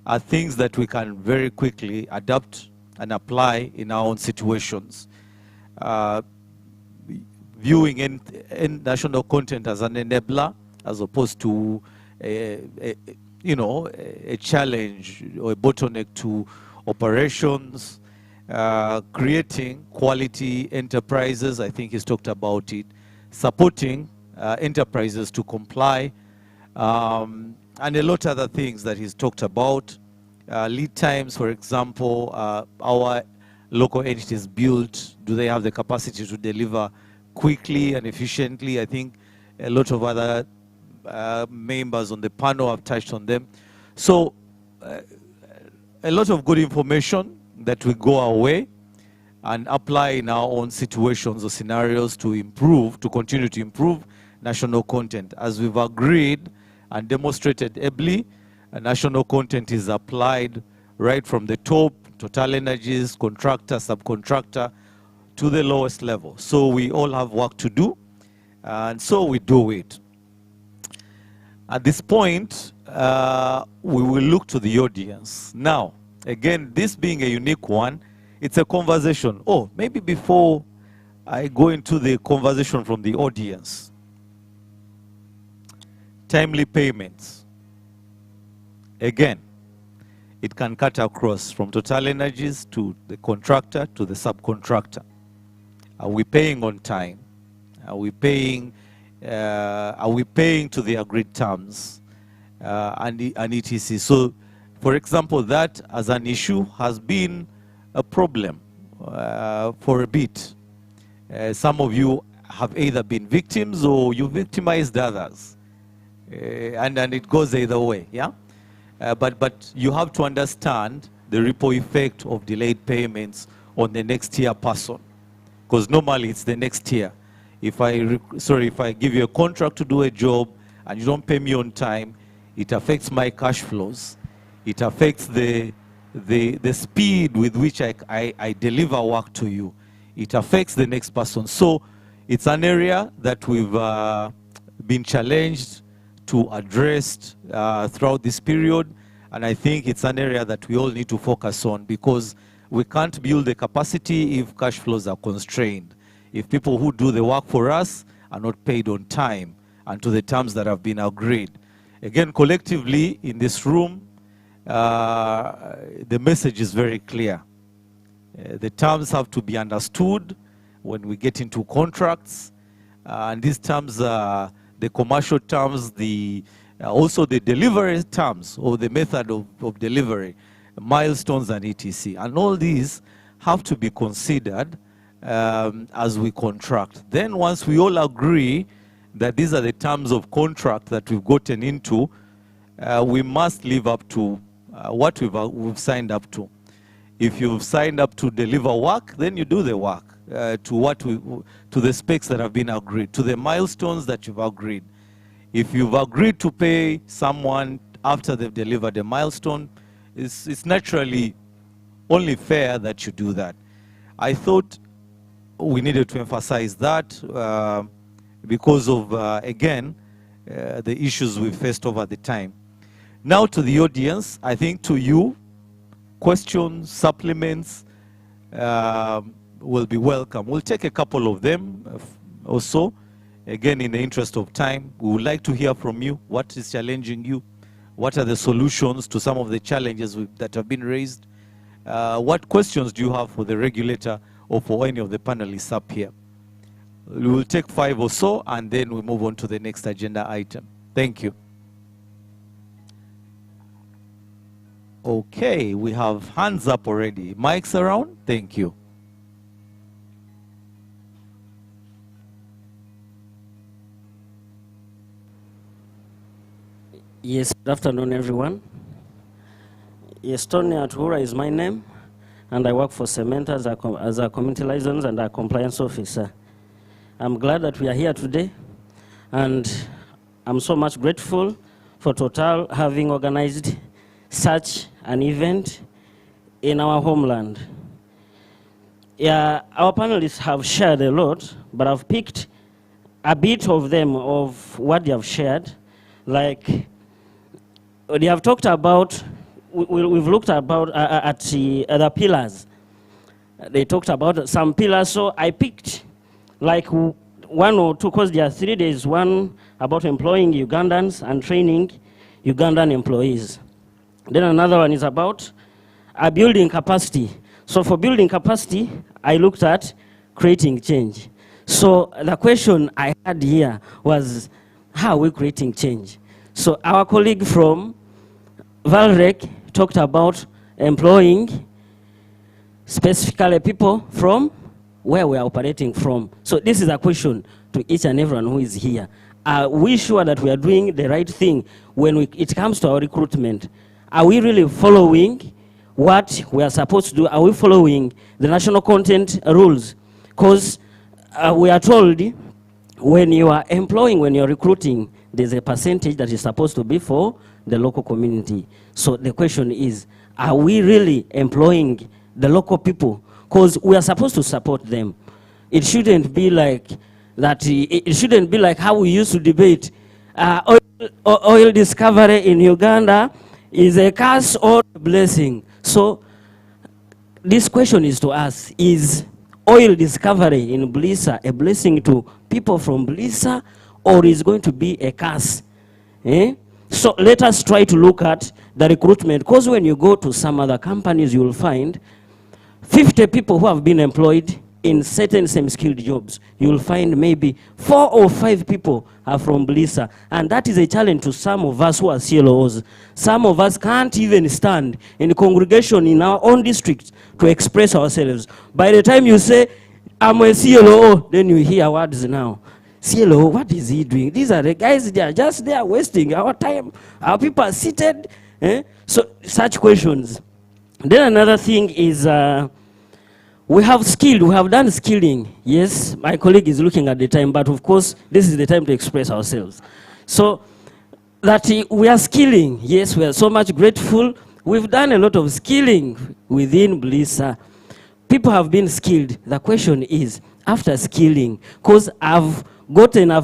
are things that we can very quickly adapt and apply in our own situations. Viewing in national content as an enabler, as opposed to a challenge or a bottleneck to operations, creating quality enterprises, I think he's talked about it, supporting enterprises to comply, and a lot of other things that he's talked about. Lead times, for example, our local entities built, do they have the capacity to deliver quickly and efficiently? I think a lot of other members on the panel have touched on them. So a lot of good information that we go away and apply in our own situations or scenarios to improve, to continue to improve national content. As we've agreed and demonstrated ably, national content is applied right from the top, Total Energies, contractor, subcontractor, to the lowest level. So we all have work to do, and so we do it. At this point, we will look to the audience. Now, again, this being a unique one, it's a conversation. Oh, maybe before I go into the conversation from the audience, timely payments. Again, it can cut across from Total Energies to the contractor to the subcontractor. Are we paying on time? Are we paying to the agreed terms? And etc. So, for example, that as an issue has been a problem for a bit. Some of you have either been victims or you victimized others. And it goes either way, yeah? But you have to understand the ripple effect of delayed payments on the next tier person. Because normally it's the next tier. If I give you a contract to do a job and you don't pay me on time, it affects my cash flows. It affects the speed with which I deliver work to you. It affects the next person. So it's an area that we've been challenged to address throughout this period. And I think it's an area that we all need to focus on, because We can't build the capacity if cash flows are constrained, if people who do the work for us are not paid on time and to the terms that have been agreed. Again, collectively in this room, the message is very clear. The terms have to be understood when we get into contracts, and these terms are the commercial terms, also the delivery terms or the method of delivery, milestones and etc. And all these have to be considered as we contract. Then once we all agree that these are the terms of contract that we've gotten into, we must live up to what we've signed up to. If you've signed up to deliver work, then you do the work to the specs that have been agreed, to the milestones that you've agreed. If you've agreed to pay someone after they've delivered a milestone, it's naturally only fair that you do that. I thought we needed to emphasize that because of, again, the issues we faced over the time. Now to the audience, I think to you, questions, supplements will be welcome. We'll take a couple of them or so. Again, in the interest of time, we would like to hear from you. What is challenging you? What are the solutions to some of the challenges that have been raised? What questions do you have for the regulator or for any of the panelists up here? We will take 5 or so, and then we move on to the next agenda item. Thank you. Okay, we have hands up already. Mics around? Thank you. Yes, good afternoon, everyone. Yes, Tony Atura is my name, and I work for Cement as a community liaison and a compliance officer. I'm glad that we are here today, and I'm so much grateful for Total having organized such an event in our homeland. Yeah, our panelists have shared a lot, but I've picked a bit of them of what they have shared. Like, they have talked about, we've looked about at the pillars. They talked about some pillars, so I picked like 1 or 2, because there are 3 days. One about employing Ugandans and training Ugandan employees. Then another one is about building capacity. So for building capacity, I looked at creating change. So the question I had here was, how are we creating change? So our colleague from Valrec talked about employing specifically people from where we are operating from. So this is a question to each and everyone who is here. Are we sure that we are doing the right thing when it comes to our recruitment? Are we really following what we are supposed to do? Are we following the national content rules? Because we are told when you are employing, when you're recruiting, there's a percentage that is supposed to be for the local community. So the question is, are we really employing the local people? Because we are supposed to support them. It shouldn't be like that. It shouldn't be like how we used to debate oil discovery in Uganda is a curse or a blessing. So this question is to us, is oil discovery in Blissa a blessing to people from Blissa, or is going to be a curse? So let us try to look at the recruitment, because when you go to some other companies, you will find 50 people who have been employed in certain same-skilled jobs. You will find maybe 4 or 5 people are from Blissa. And that is a challenge to some of us who are CLOs. Some of us can't even stand in the congregation in our own district to express ourselves. By the time you say, I'm a CLO, then you hear words now. CLO, what is he doing? These are the guys, they are just there wasting our time. Our people are seated. So such questions. Then another thing is, we have skilled, we have done skilling. Yes, my colleague is looking at the time, but of course, this is the time to express ourselves. So that we are skilling. Yes, we are so much grateful. We've done a lot of skilling within Blissa. People have been skilled. The question is, after skilling, because I've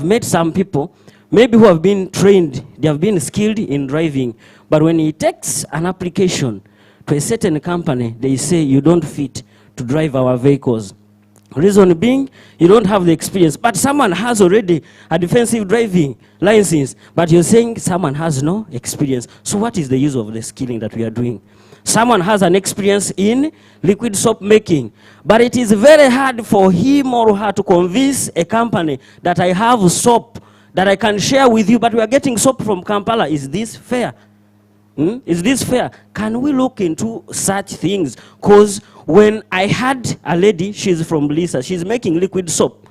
met some people, maybe who have been trained, they have been skilled in driving, but when he takes an application to a certain company, they say you don't fit to drive our vehicles. Reason being, you don't have the experience, but someone has already a defensive driving license, but you're saying someone has no experience. So what is the use of the skilling that we are doing? Someone has an experience in liquid soap making, but it is very hard for him or her to convince a company that I have soap that I can share with you, but we are getting soap from Kampala. Is this fair? Is this fair? Can we look into such things? Because when I had a lady, she's from Lisa, she's making liquid soap.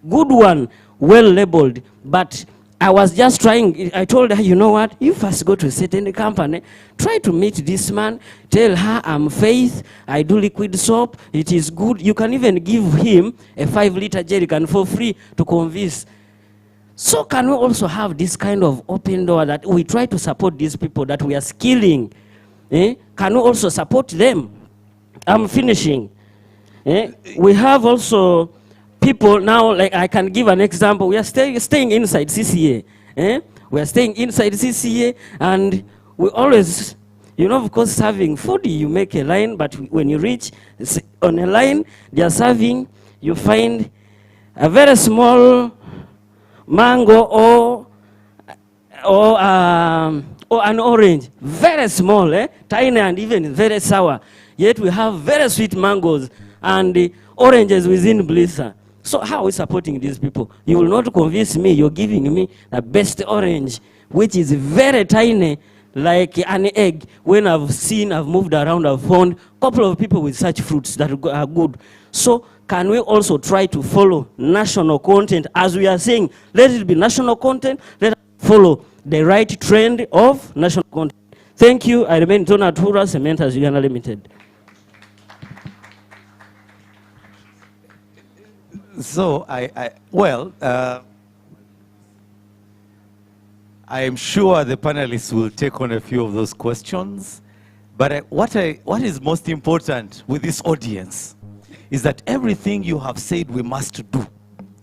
Good one, well labeled, but I was just trying, I told her, you know what, you first go to a certain company, try to meet this man, tell her I'm Faith, I do liquid soap, it is good. You can even give him a 5-liter jerrycan for free to convince. So can we also have this kind of open door that we try to support these people that we are skilling? Can we also support them? I'm finishing. We have also people now, like I can give an example. We are staying inside CCA. We are staying inside CCA, and we always, you know, of course, serving food, you make a line, but when you reach on a line, they are serving, you find a very small mango or an orange, very small, tiny and even very sour. Yet we have very sweet mangoes and oranges within Blissa. So how are we supporting these people? You will not convince me you're giving me the best orange, which is very tiny, like an egg. When I've moved around, I've found a couple of people with such fruits that are good. So can we also try to follow national content? As we are saying, let it be national content, let us follow the right trend of national content. Thank you. I remain Tona Tura, Cementas Uganda Limited. So, I am sure the panelists will take on a few of those questions. But what is most important with this audience is that everything you have said we must do.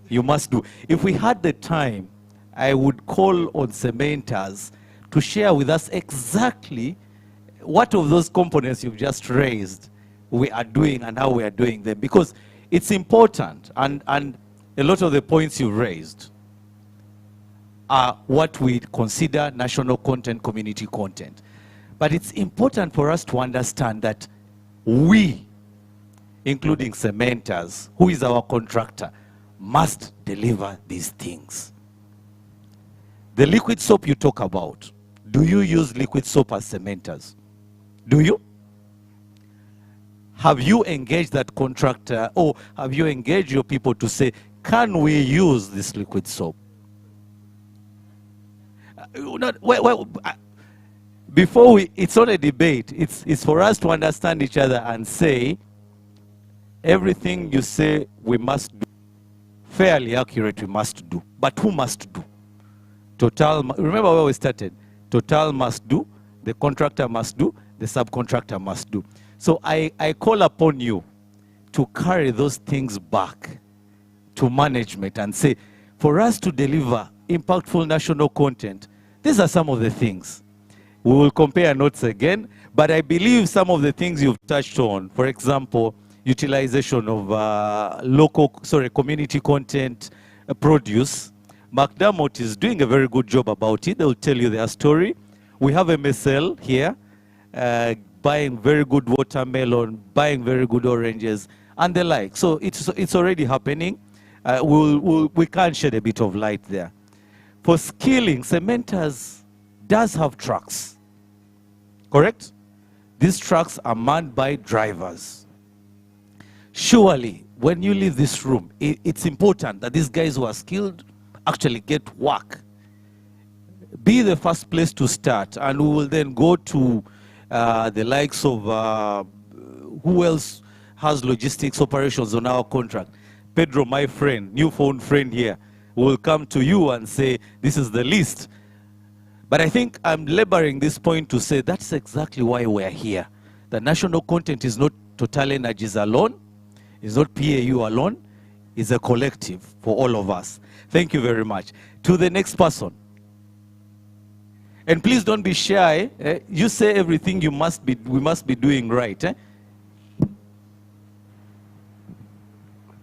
You must do. If we had the time, I would call on cementers to share with us exactly what of those components you've just raised we are doing and how we are doing them. Because it's important, and a lot of the points you raised are what we consider national content, community content. But it's important for us to understand that we, including cementers, who is our contractor, must deliver these things. The liquid soap you talk about, do you use liquid soap as cementers? Do you? Have you engaged that contractor, or have you engaged your people to say, can we use this liquid soap? It's not a debate. It's for us to understand each other and say, everything you say we must do, fairly accurate we must do. But who must do? Total, remember where we started. Total must do, the contractor must do, the subcontractor must do. So I call upon you to carry those things back to management and say, for us to deliver impactful national content, these are some of the things. We will compare notes again, but I believe some of the things you've touched on, for example, utilization of community content produce. McDermott is doing a very good job about it. They'll tell you their story. We have MSL here, buying very good watermelon, buying very good oranges, and the like. So it's already happening. We can shed a bit of light there. For skilling, cementers does have trucks, correct? These trucks are manned by drivers. Surely, when you leave this room, it's important that these guys who are skilled actually get work. Be the first place to start, and we will then go to the likes of who else has logistics operations on our contract. Pedro, my friend, newfound friend here, will come to you and say, this is the list. But I think I'm laboring this point to say that's exactly why we're here. The national content is not Total Energies alone, it's not PAU alone, it's a collective for all of us. Thank you very much. To the next person. And please don't be shy. You say everything we must be doing right.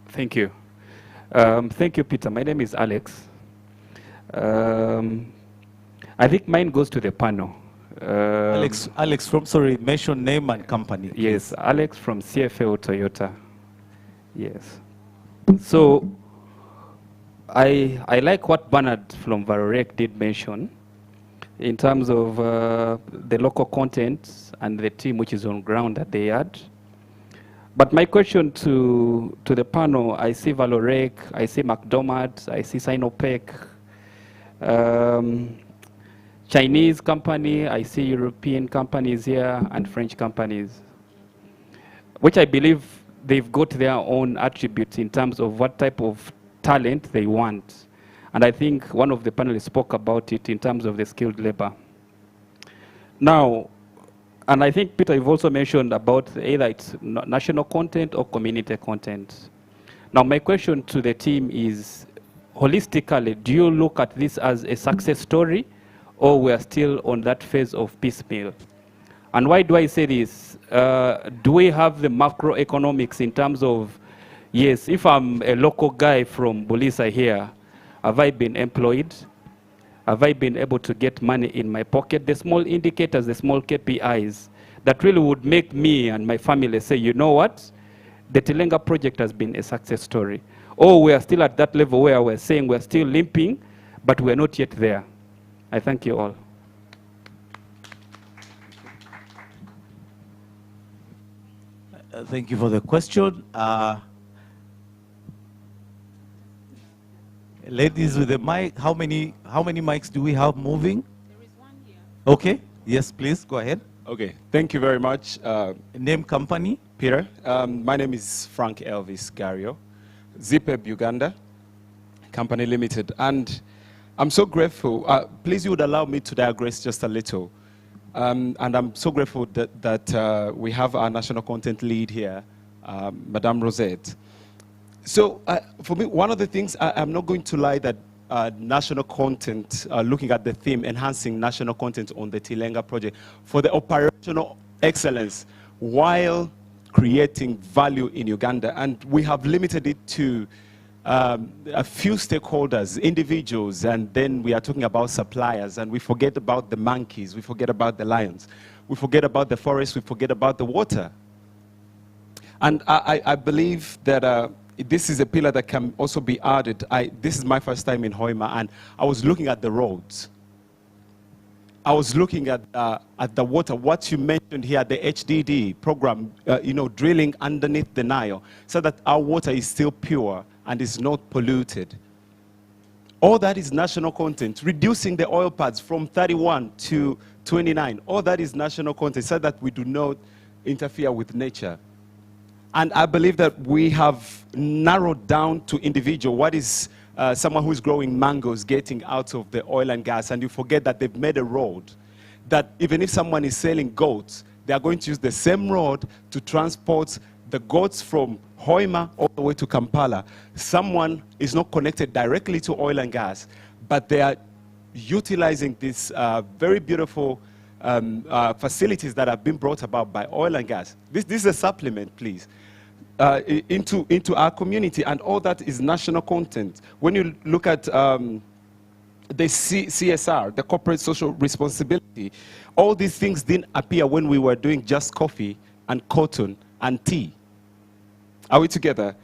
Thank you. Thank you, Peter. My name is Alex. I think mine goes to the panel. Alex from, sorry, mention name and company. Yes, Alex from CFL Toyota. Yes. So I like what Bernard from Varorek did mention in terms of the local content and the team which is on ground that they had. But my question to the panel, I see Valorec, I see McDermott, I see Sinopec, Chinese company, I see European companies here and French companies, which I believe they've got their own attributes in terms of what type of talent they want. And I think one of the panelists spoke about it in terms of the skilled labor. Now, and I think, Peter, you've also mentioned about either it's national content or community content. Now, my question to the team is, holistically, do you look at this as a success story, or we're still on that phase of piecemeal? And why do I say this? Do we have the macroeconomics in terms of, yes, if I'm a local guy from Bulisa here, have I been employed? Have I been able to get money in my pocket? The small indicators, the small KPIs that really would make me and my family say, you know what? The Tilenga project has been a success story. Or we are still at that level where we're saying we're still limping, but we're not yet there. I thank you all. Thank you for the question. Ladies with the mic, how many mics do we have moving? There is one here. Okay, yes, please, go ahead. Okay, thank you very much. Name, company? Peter. My name is Frank Elvis Gario, Zipeb Uganda, Company Limited. And I'm so grateful. Please, you would allow me to digress just a little. And I'm so grateful that we have our national content lead here, Madame Rosette. So for me, one of the things, I'm not going to lie that national content, looking at the theme, enhancing national content on the Tilenga project for the operational excellence while creating value in Uganda. And we have limited it to a few stakeholders, individuals, and then we are talking about suppliers, and we forget about the monkeys, we forget about the lions, we forget about the forest, we forget about the water. And I believe that this is a pillar that can also be added. This is my first time in Hoima, and I was looking at the roads. I was looking at the water, what you mentioned here, the HDD program, drilling underneath the Nile, so that our water is still pure and is not polluted. All that is national content. Reducing the oil pads from 31 to 29, all that is national content, so that we do not interfere with nature. And I believe that we have narrowed down to individual. What is someone who's growing mangoes getting out of the oil and gas? And you forget that they've made a road that even if someone is selling goats, they are going to use the same road to transport the goats from Hoima all the way to Kampala. Someone is not connected directly to oil and gas, but they are utilizing these very beautiful facilities that have been brought about by oil and gas. This is a supplement, please, into our community, and all that is national content. When you look at the CSR, the corporate social responsibility, all these things didn't appear when we were doing just coffee and cotton and tea. Are we together?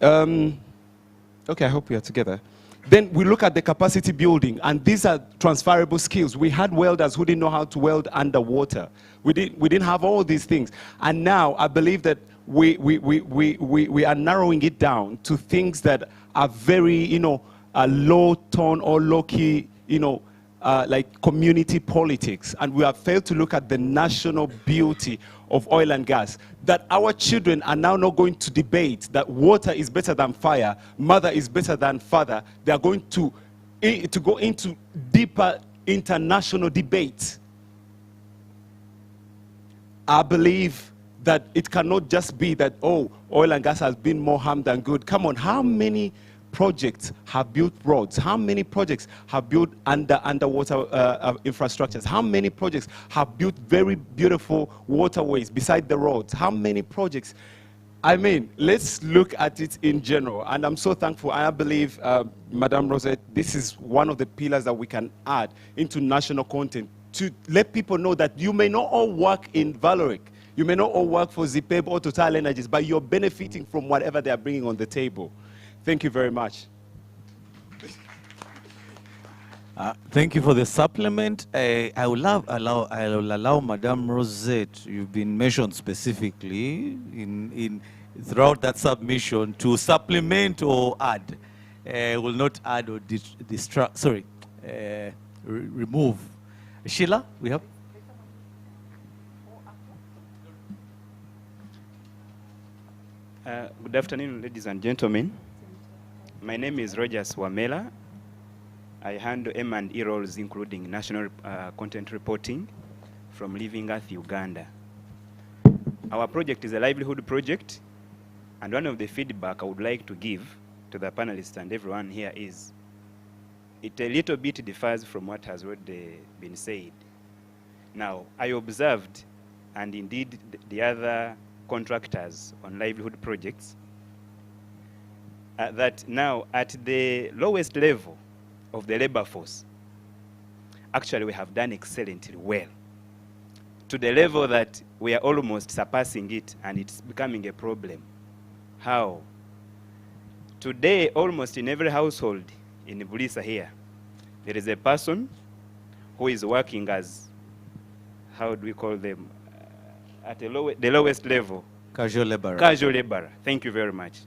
Okay, I hope we are together. Then we look at the capacity building, and these are transferable skills. We had welders who didn't know how to weld underwater. We didn't have all these things. And now I believe that we are narrowing it down to things that are very, low tone or low key, like community politics. And we have failed to look at the national beauty of oil and gas, that our children are now not going to debate that water is better than fire, mother is better than father. They are going to go into deeper international debate. I believe that it cannot just be that, oh, oil and gas has been more harm than good. Come on, how many projects have built roads? How many projects have built underwater infrastructures? How many projects have built very beautiful waterways beside the roads? How many projects? I mean, let's look at it in general. And I'm so thankful. I believe, Madame Rosette, this is one of the pillars that we can add into national content to let people know that you may not all work in Valoric. You may not all work for ZPEB or Total Energies, but you're benefiting from whatever they are bringing on the table. Thank you very much. Thank you for the supplement. I will allow Madame Rosette, you've been mentioned specifically throughout that submission, to supplement or add. Will not add or distract, sorry, remove. Sheila, we have? Good afternoon, ladies and gentlemen. My name is Rogers Wamela. I handle M&E roles, including national content reporting from Living Earth, Uganda. Our project is a livelihood project, and one of the feedback I would like to give to the panelists and everyone here is, it a little bit differs from what has already been said. Now, I observed, and indeed the other contractors on livelihood projects, that now at the lowest level of the labor force, actually we have done excellently well, to the level that we are almost surpassing it and it's becoming a problem. How? Today, almost in every household in Bulisa here, there is a person who is working as, how do we call them, at the lowest level. Casual laborer. Casual laborer. Thank you very much.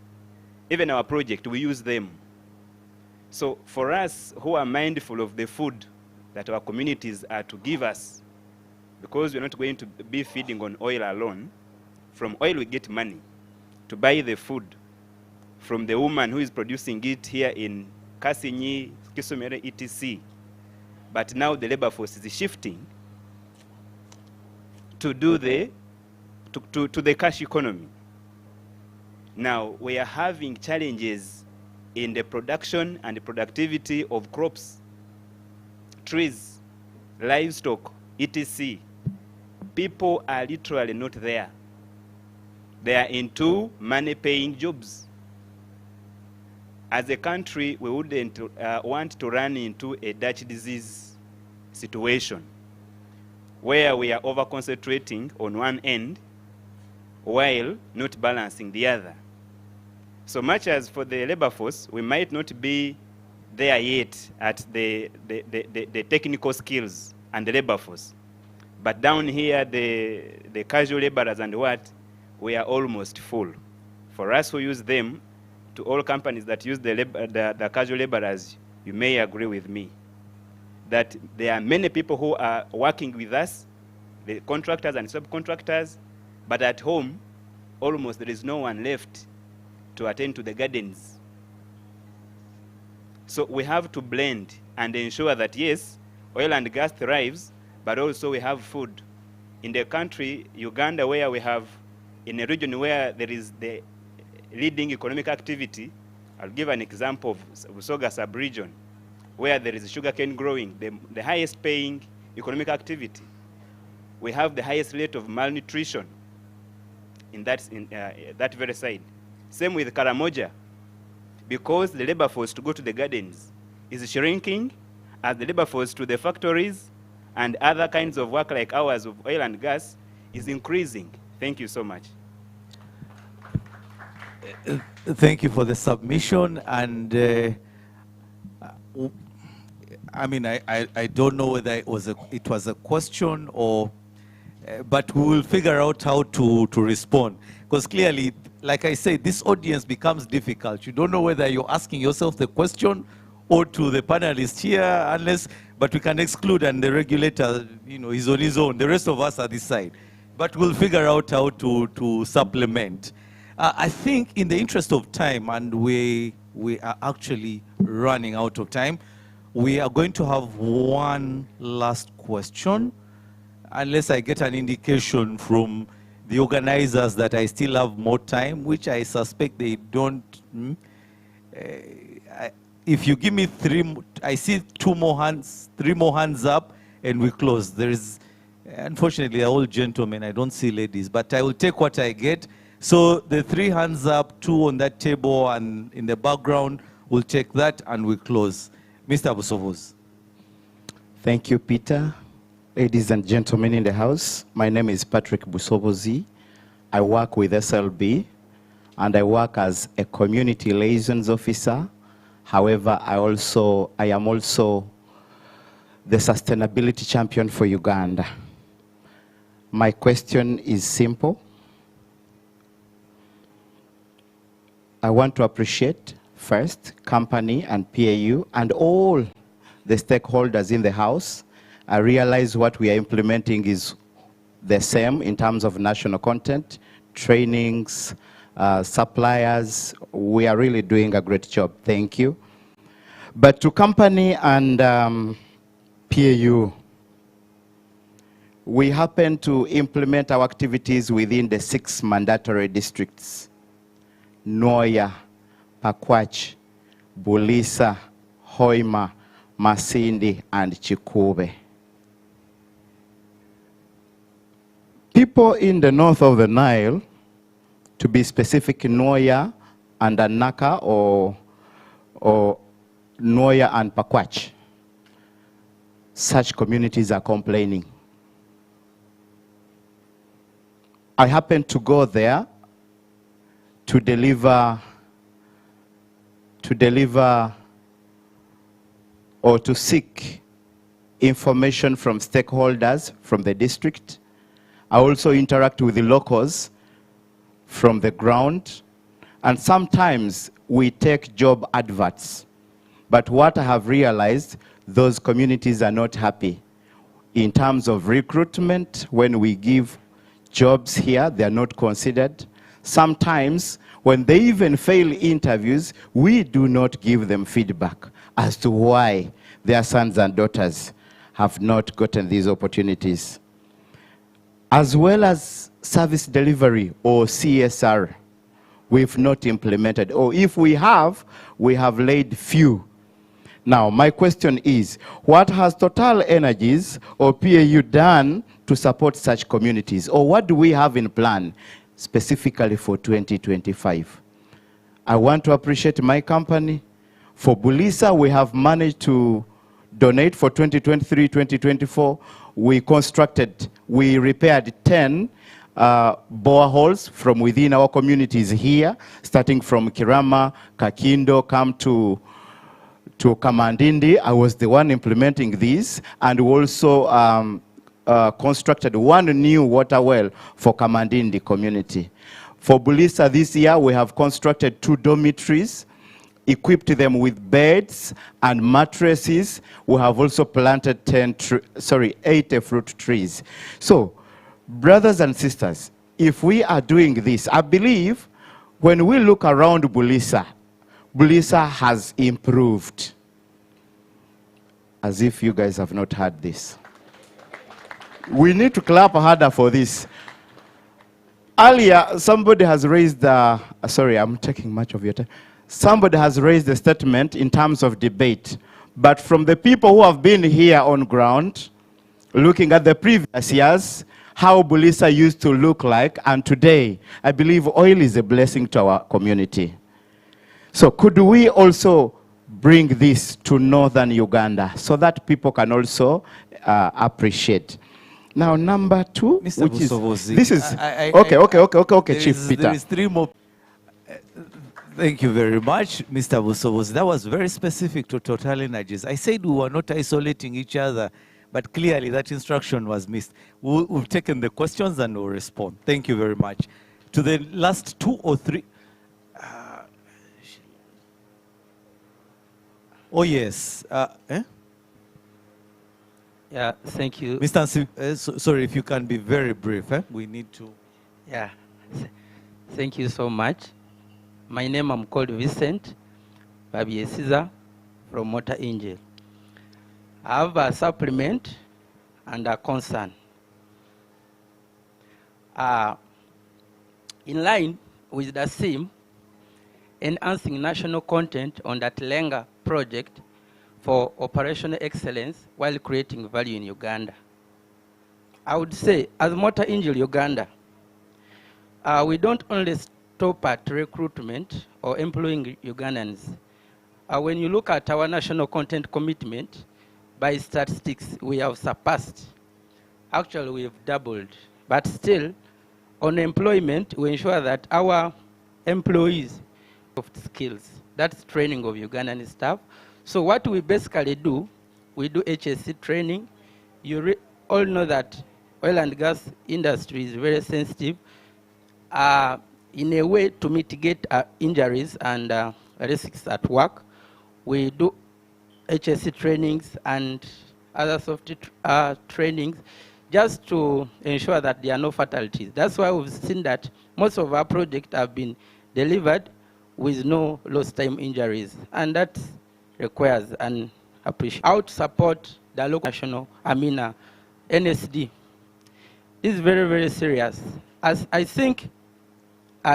Even our project, we use them. So for us who are mindful of the food that our communities are to give us, because we're not going to be feeding on oil alone, from oil we get money to buy the food from the woman who is producing it here in Kasinyi, Kisumere, etc. But now the labor force is shifting to do to the cash economy. Now, we are having challenges in the production and the productivity of crops, trees, livestock, etc. People are literally not there. They are into money-paying jobs. As a country, we wouldn't want to run into a Dutch disease situation where we are over-concentrating on one end while not balancing the other. So much as for the labor force, we might not be there yet at the technical skills and the labor force. But down here, the casual laborers and what, we are almost full. For us who use them, to all companies that use the casual laborers, you may agree with me that there are many people who are working with us, the contractors and subcontractors, but at home, almost there is no one left to attend to the gardens. So we have to blend and ensure that, yes, oil and gas thrives, but also we have food. In the country, Uganda, where we have, in a region where there is the leading economic activity, I'll give an example of Busoga sub-region, where there is sugarcane growing, the highest paying economic activity. We have the highest rate of malnutrition in that very side. Same with Karamoja, because the labor force to go to the gardens is shrinking, as the labor force to the factories and other kinds of work like ours of oil and gas is increasing. Thank you so much. Thank you for the submission. And I mean, I don't know whether it was a question or, but we will figure out how to respond. Because clearly, like I said, this audience becomes difficult. You don't know whether you're asking yourself the question or to the panelists here, unless, but we can exclude, and the regulator, you know, is on his own. The rest of us are this side. But we'll figure out how to supplement. I think in the interest of time, and we are actually running out of time, we are going to have one last question, unless I get an indication from the organizers that I still have more time, which I suspect they don't. If you give me I see three more hands up, and we close. There is, unfortunately, they're all gentlemen. I don't see ladies, but I will take what I get. So the 3 hands up, 2 on that table, and in the background, we'll take that, and we close. Mr. Busovos. Thank you, Peter. Ladies and gentlemen in the house, my name is Patrick Busobozi. I work with SLB, and I work as a community liaisons officer. However, I am also the sustainability champion for Uganda. My question is simple. I want to appreciate, first, company and PAU and all the stakeholders in the house. I realize what we are implementing is the same in terms of national content, trainings, suppliers. We are really doing a great job. Thank you. But to company and PAU, we happen to implement our activities within the 6 mandatory districts: Noya, Pakwach, Bulisa, Hoima, Masindi, and Chikube. People in the north of the Nile, to be specific, Noya and Anaka, or Noya and Pakwach, such communities are complaining. I happened to go there to deliver or to seek information from stakeholders from the district. I also interact with the locals from the ground, and sometimes we take job adverts. But what I have realized, those communities are not happy. In terms of recruitment, when we give jobs here, they are not considered. Sometimes, when they even fail interviews, we do not give them feedback as to why their sons and daughters have not gotten these opportunities. As well as service delivery, or CSR, we've not implemented, or if we have laid few. Now, my question is, what has Total Energies or PAU done to support such communities, or what do we have in plan specifically for 2025? I want to appreciate my company. For Bulisa, we have managed to donate for 2023-2024. We repaired 10 boreholes from within our communities here, starting from Kirama, Kakindo, come to Kamandindi. I was the one implementing these, and we also constructed 1 new water well for Kamandindi community. For Bulisa this year, we have constructed 2 dormitories, equipped them with beds and mattresses. We have also planted 8 fruit trees. So, brothers and sisters, if we are doing this, I believe when we look around Bulisa, Bulisa has improved. As if you guys have not heard this. We need to clap harder for this. Earlier, somebody has raised sorry, I'm taking much of your time. Somebody has raised a statement in terms of debate. But from the people who have been here on ground, looking at the previous years, how Bulisa used to look like, and today, I believe oil is a blessing to our community. So could we also bring this to northern Uganda so that people can also appreciate? Now, number 2, Mr. which Busobozi, this is okay, Chief Peter. There is 3 more. Thank you very much, Mr. Busobozi. That was very specific to Total Energies. I said we were not isolating each other, but clearly that instruction was missed. We've taken the questions and we'll respond. Thank you very much. To the last 2 or 3. Oh, yes. Yeah, thank you. Mr. Sorry, if you can be very brief. We need to. Yeah, thank you so much. My name, I'm called Vincent Babie Caesar from Motor Angel. I have a supplement and a concern. In line with the same, enhancing national content on the Tilenga project for operational excellence while creating value in Uganda. I would say, as Motor Angel Uganda, we don't only stop at recruitment or employing Ugandans. When you look at our national content commitment, by statistics, we have surpassed. Actually, we've doubled. But still, on employment, we ensure that our employees have skills. That's training of Ugandan staff. So what we basically do, we do HSC training. You all know that oil and gas industry is very sensitive in a way to mitigate injuries and risks at work. We do HSC trainings and other software trainings just to ensure that there are no fatalities. That's why we've seen that most of our projects have been delivered with no lost time injuries, and that requires an appreciation. How to support the local national, NSD. This is very, very serious. As I think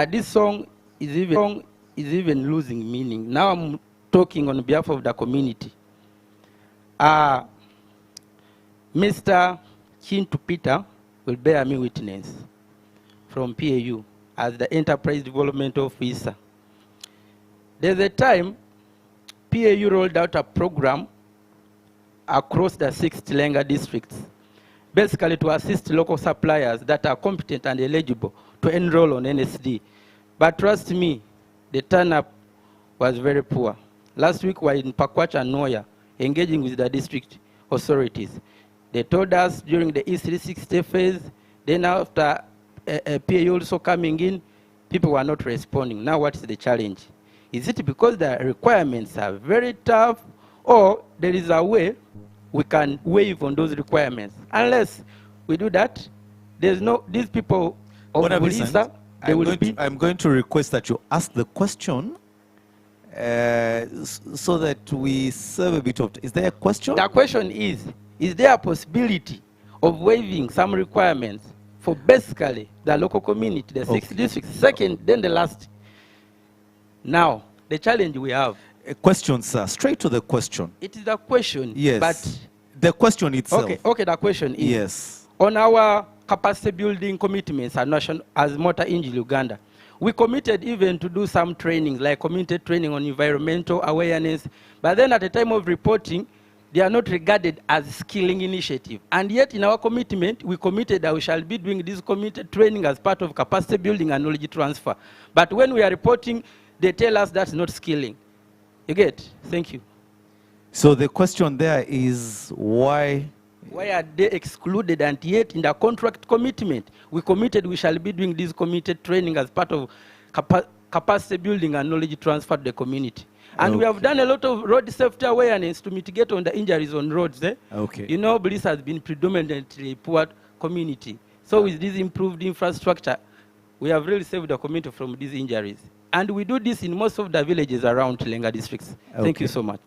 this song is even losing meaning. Now I'm talking on behalf of the community. Mr. Chintu Peter will bear me witness from PAU as the Enterprise Development Officer. There's a time PAU rolled out a program across the 6 Tilenga districts, basically to assist local suppliers that are competent and eligible to enroll on NSD. But trust me, the turn-up was very poor. Last week we were in Pakwach and Noya, engaging with the district authorities. They told us during the E360 phase, then after PAU also coming in, people were not responding. Now what is the challenge? Is it because the requirements are very tough, or there is a way we can waive on those requirements? Unless we do that, there's no, these people of Bulisa, I'm going to request that you ask the question so that we serve a bit of, is there a question? The question is there a possibility of waiving some requirements for basically the local community, the 6 districts, second, then the last? Now, the challenge we have. A question, sir. Straight to the question. It is a question. Yes. But the question itself. Okay, the question is. Yes. On our capacity building commitments as Motor Angel Uganda, we committed even to do some trainings, like community training on environmental awareness. But then at the time of reporting, they are not regarded as skilling initiative. And yet in our commitment, we committed that we shall be doing this community training as part of capacity building and knowledge transfer. But when we are reporting, they tell us that's not skilling. You get? Thank you. So the question there is why? Why are they excluded? And yet in the contract commitment, we committed we shall be doing this committed training as part of capacity building and knowledge transfer to the community. And we have done a lot of road safety awareness to mitigate on the injuries on roads. Okay. You know, Bulisa has been predominantly poor community. So with this improved infrastructure, we have really saved the community from these injuries. And we do this in most of the villages around Tilenga districts. Thank you so much.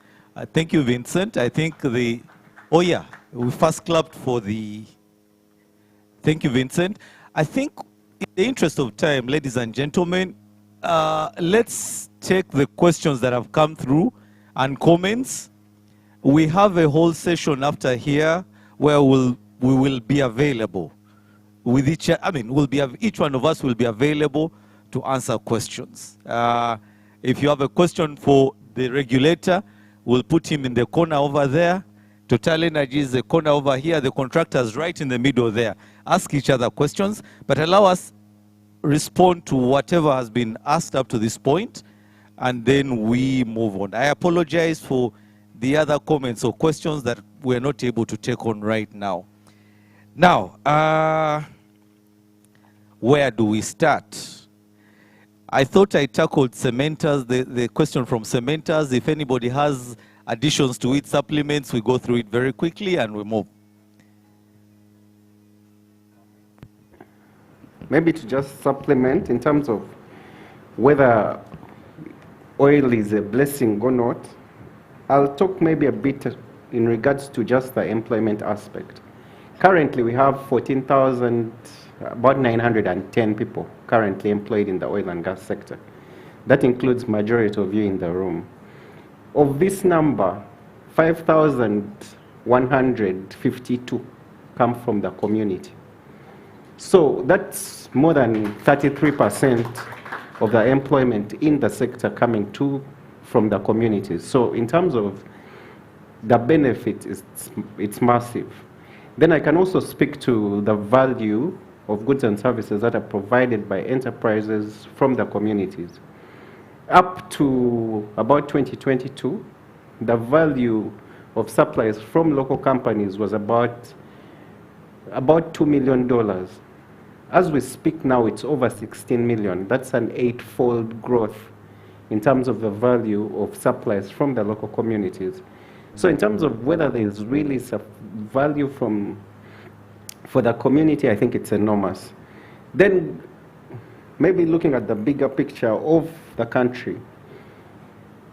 Thank you, Vincent. I think we first clapped for the, thank you, Vincent. I think in the interest of time, ladies and gentlemen, let's take the questions that have come through and comments. We have a whole session after here where we will be available with each one of us will be available to answer questions. If you have a question for the regulator, we'll put him in the corner over there. Total Energy is the corner over here. The contractors right in the middle there. Ask each other questions, but allow us respond to whatever has been asked up to this point, and then we move on. I apologize for the other comments or questions that we're not able to take on right now. Now, where do we start? I thought I tackled cementers, the question from cementers. If anybody has additions to it, supplements, we go through it very quickly and we move. Maybe to just supplement in terms of whether oil is a blessing or not, I'll talk maybe a bit in regards to just the employment aspect. Currently, we have 14,000, about 910 people currently employed in the oil and gas sector. That includes majority of you in the room. Of this number, 5,152 come from the community. So that's more than 33% of the employment in the sector coming from the communities. So in terms of the benefit, it's massive. Then I can also speak to the value of goods and services that are provided by enterprises from the communities. Up to about 2022, the value of supplies from local companies was about $2 million. As we speak now, it's over 16 million. That's an 8-fold growth in terms of the value of supplies from the local communities. So in terms of whether there's really value for the community, I think it's enormous. Then maybe looking at the bigger picture of the country,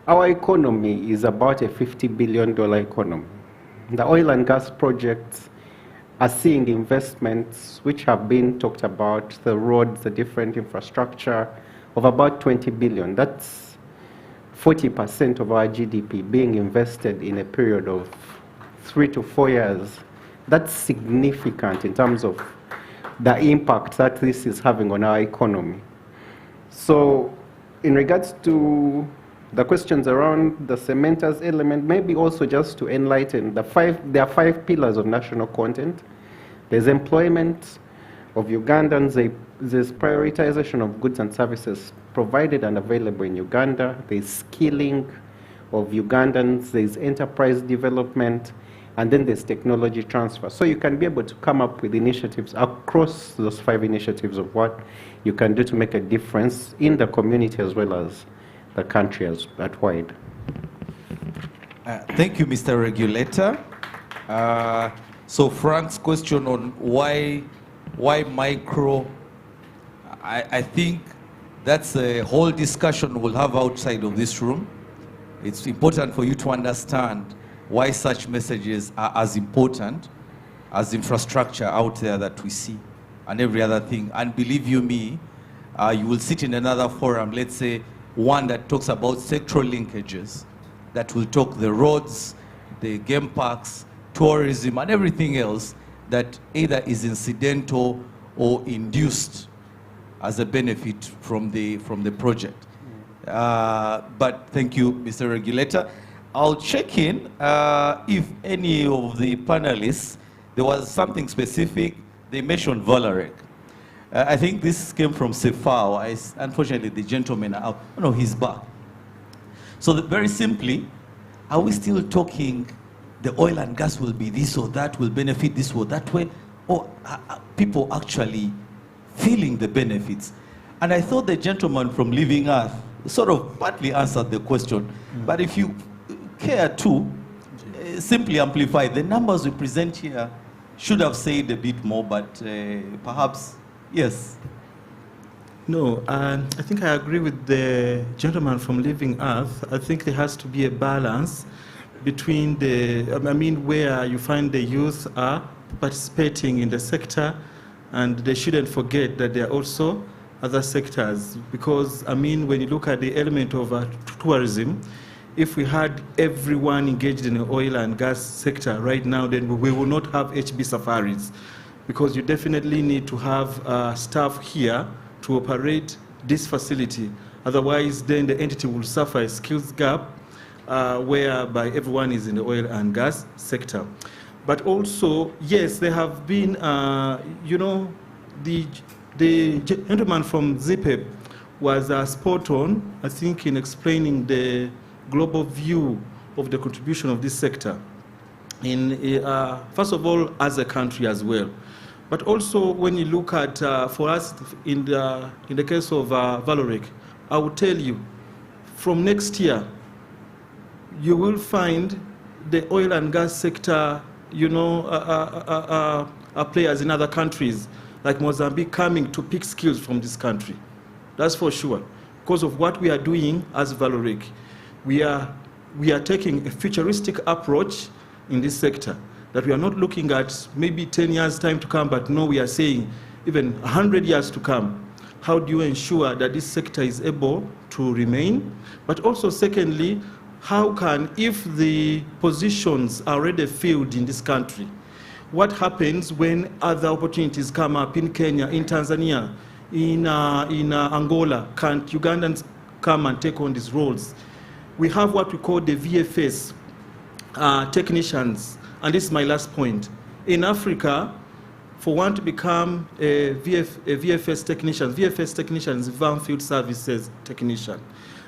our economy is about a $50 billion economy. The oil and gas projects are seeing investments which have been talked about, the roads, the different infrastructure, of about 20 billion. That's 40% of our GDP being invested in a period of 3 to 4 years. That's significant in terms of the impact that this is having on our economy. So in regards to the questions around the cementers element, maybe also just to enlighten, there are 5 pillars of national content. There's employment of Ugandans, there's prioritization of goods and services provided and available in Uganda, there's skilling of Ugandans, there's enterprise development, and then there's technology transfer. So you can be able to come up with initiatives across those 5 initiatives of what you can do to make a difference in the community as well as the country at wide. Thank you, Mr. Regulator. So Frank's question on why micro, I think that's a whole discussion we'll have outside of this room. It's important for you to understand why such messages are as important as infrastructure out there that we see and every other thing. And believe you me, you will sit in another forum, let's say one that talks about sectoral linkages, that will talk the roads, the game parks, tourism, and everything else that either is incidental or induced as a benefit from the project. But thank you, Mr. Regulator. I'll check in if any of the panelists, there was something specific. They mentioned Valorec. I think this came from Sefao. Unfortunately, the gentleman out. Oh, no, he's back. So very simply, are we still talking the oil and gas will be this or that, will benefit this or that way? Or are people actually feeling the benefits? And I thought the gentleman from Living Earth sort of partly answered the question. But if you care to, simply amplify. The numbers we present here should have said a bit more, but perhaps, yes. No, I think I agree with the gentleman from Living Earth. I think there has to be a balance between where you find the youth are participating in the sector, and they shouldn't forget that there are also other sectors. Because, when you look at the element of tourism, if we had everyone engaged in the oil and gas sector right now, then we will not have HB safaris, because you definitely need to have staff here to operate this facility. Otherwise, then the entity will suffer a skills gap whereby everyone is in the oil and gas sector. But also, yes, there have been, the gentleman from ZPEP was spot on, I think, in explaining the global view of the contribution of this sector, first of all, as a country as well. But also, when you look at, for us, in the case of Valorec, I will tell you, from next year, you will find the oil and gas sector, players in other countries, like Mozambique, coming to pick skills from this country. That's for sure. Because of what we are doing as Valorec, we are taking a futuristic approach in this sector, that we are not looking at maybe 10 years time to come, but no, we are saying even 100 years to come. how do you ensure that this sector is able to remain? But also, secondly, how can, if the positions are already filled in this country, what happens when other opportunities come up in Kenya, in Tanzania, in Angola? Can't Ugandans come and take on these roles? We have what we call the VFS technicians, and this is my last point. In Africa, for one to become a VFS technician is Van Field Services technician.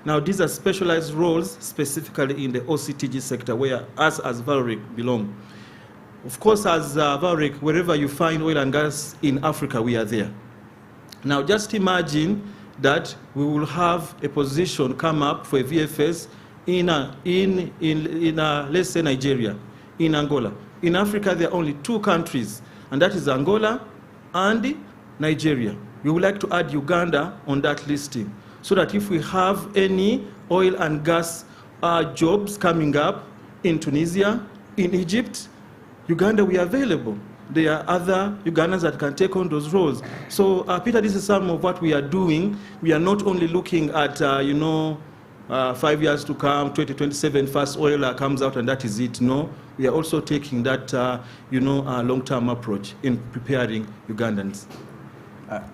Now, these are specialized roles specifically in the OCTG sector, where us as Valoric belong. Of course, as Valoric, wherever you find oil and gas in Africa, we are there. Now, just imagine that we will have a position come up for a VFS in let's say, Nigeria, in Angola. In Africa, there are only 2 countries, and that is Angola and Nigeria. We would like to add Uganda on that listing, so that if we have any oil and gas jobs coming up in Tunisia, in Egypt, Uganda, we are available. There are other Ugandans that can take on those roles. So, Peter, this is some of what we are doing. We are not only looking at, 5 years to come, 2027, first oil comes out and that is it. No, we are also taking that, long-term approach in preparing Ugandans.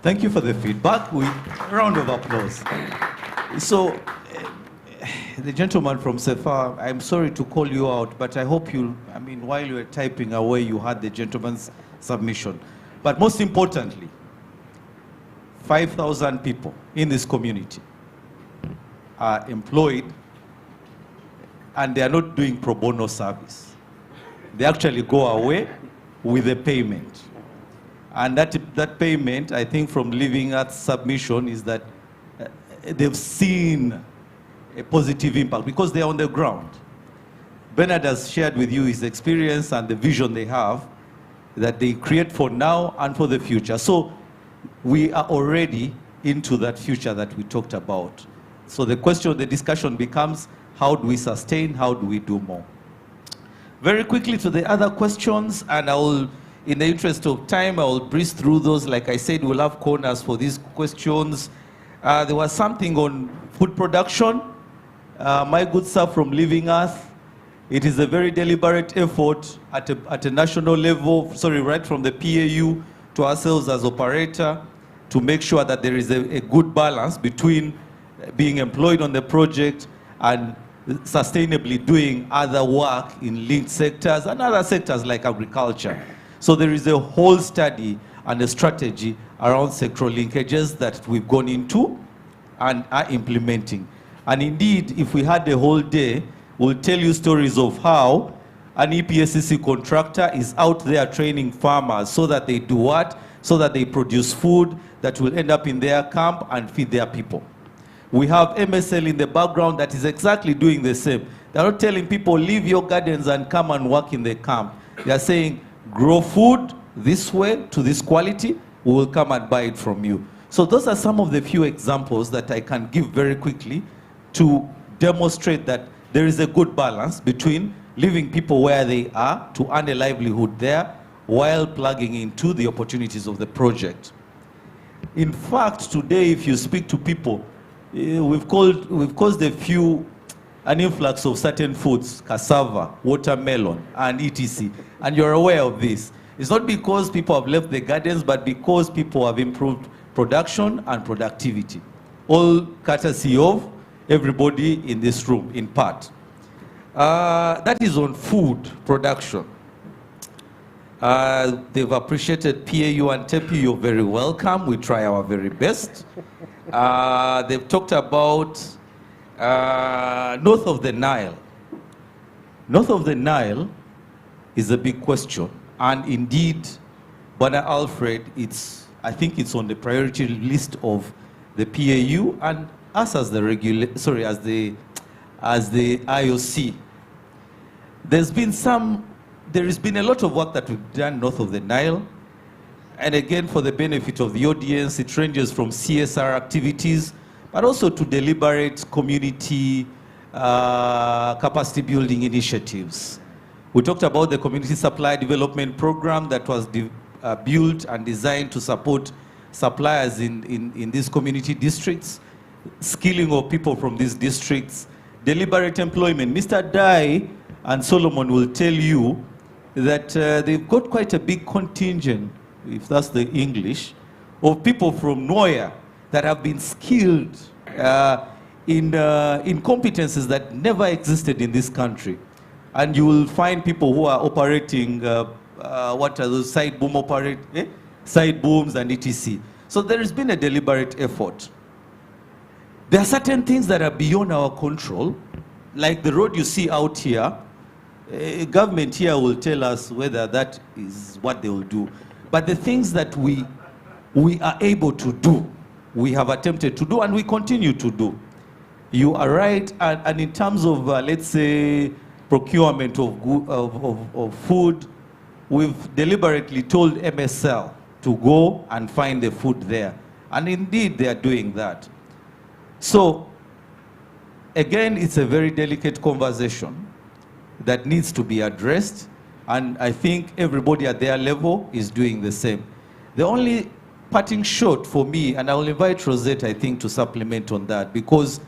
Thank you for the feedback. A round of applause. So, the gentleman from Sefa, I'm sorry to call you out, but I hope while you were typing away, you had the gentleman's submission. But most importantly, 5,000 people in this community are employed, and they are not doing pro bono service. They actually go away with a payment. And that payment, I think from Living Earth's submission, is that they've seen a positive impact because they're on the ground. Bernard has shared with you his experience and the vision they have that they create for now and for the future. So we are already into that future that we talked about. So the question, the discussion becomes, how do we sustain, how do we do more? Very quickly to the other questions, and I will, in the interest of time, I will breeze through those. Like I said, we'll have corners for these questions. There was something on food production. My good sir from Living Earth, it is a very deliberate effort at a national level, right from the PAU to ourselves as operator, to make sure that there is a good balance between being employed on the project and sustainably doing other work in linked sectors and other sectors like agriculture. So there is a whole study and a strategy around sectoral linkages that we've gone into and are implementing. And indeed, if we had the whole day, we'll tell you stories of how an EPSCC contractor is out there training farmers so that they do what? So that they produce food that will end up in their camp and feed their people. We have MSL in the background that is exactly doing the same. They're not telling people, leave your gardens and come and work in the camp. They're saying, grow food this way, to this quality, we will come and buy it from you. So those are some of the few examples that I can give very quickly to demonstrate that there is a good balance between leaving people where they are to earn a livelihood there while plugging into the opportunities of the project. In fact, today, if you speak to people, we've caused an influx of certain foods, cassava, watermelon, and etc. And you're aware of this. It's not because people have left the gardens, but because people have improved production and productivity. All courtesy of everybody in this room, in part. That is on food production. They've appreciated PAU and TEPI. You're very welcome. We try our very best. They've talked about north of the Nile. North of the Nile is a big question. And indeed, Bwana Alfred, I think it's on the priority list of the PAU and us as the IOC. There has been a lot of work that we've done north of the Nile. And again, for the benefit of the audience, it ranges from CSR activities, but also to deliberate community capacity building initiatives. We talked about the Community Supply Development Program that was built and designed to support suppliers in these community districts, skilling of people from these districts, deliberate employment. Mr. Dai and Solomon will tell you that they've got quite a big contingent, if that's the English, of people from Noya that have been skilled in competences that never existed in this country. And you will find people who are operating, what are those side boom side booms and etc. So there has been a deliberate effort. There are certain things that are beyond our control, like the road you see out here. Government here will tell us whether that is what they will do. But the things that we are able to do, we have attempted to do, and we continue to do. You are right, and in terms of, let's say, procurement of food, we've deliberately told MSL to go and find the food there. And indeed, they are doing that. So, again, it's a very delicate conversation that needs to be addressed, and I think everybody at their level is doing the same. The only parting shot for me, and I will invite Rosette, I think, to supplement on that, because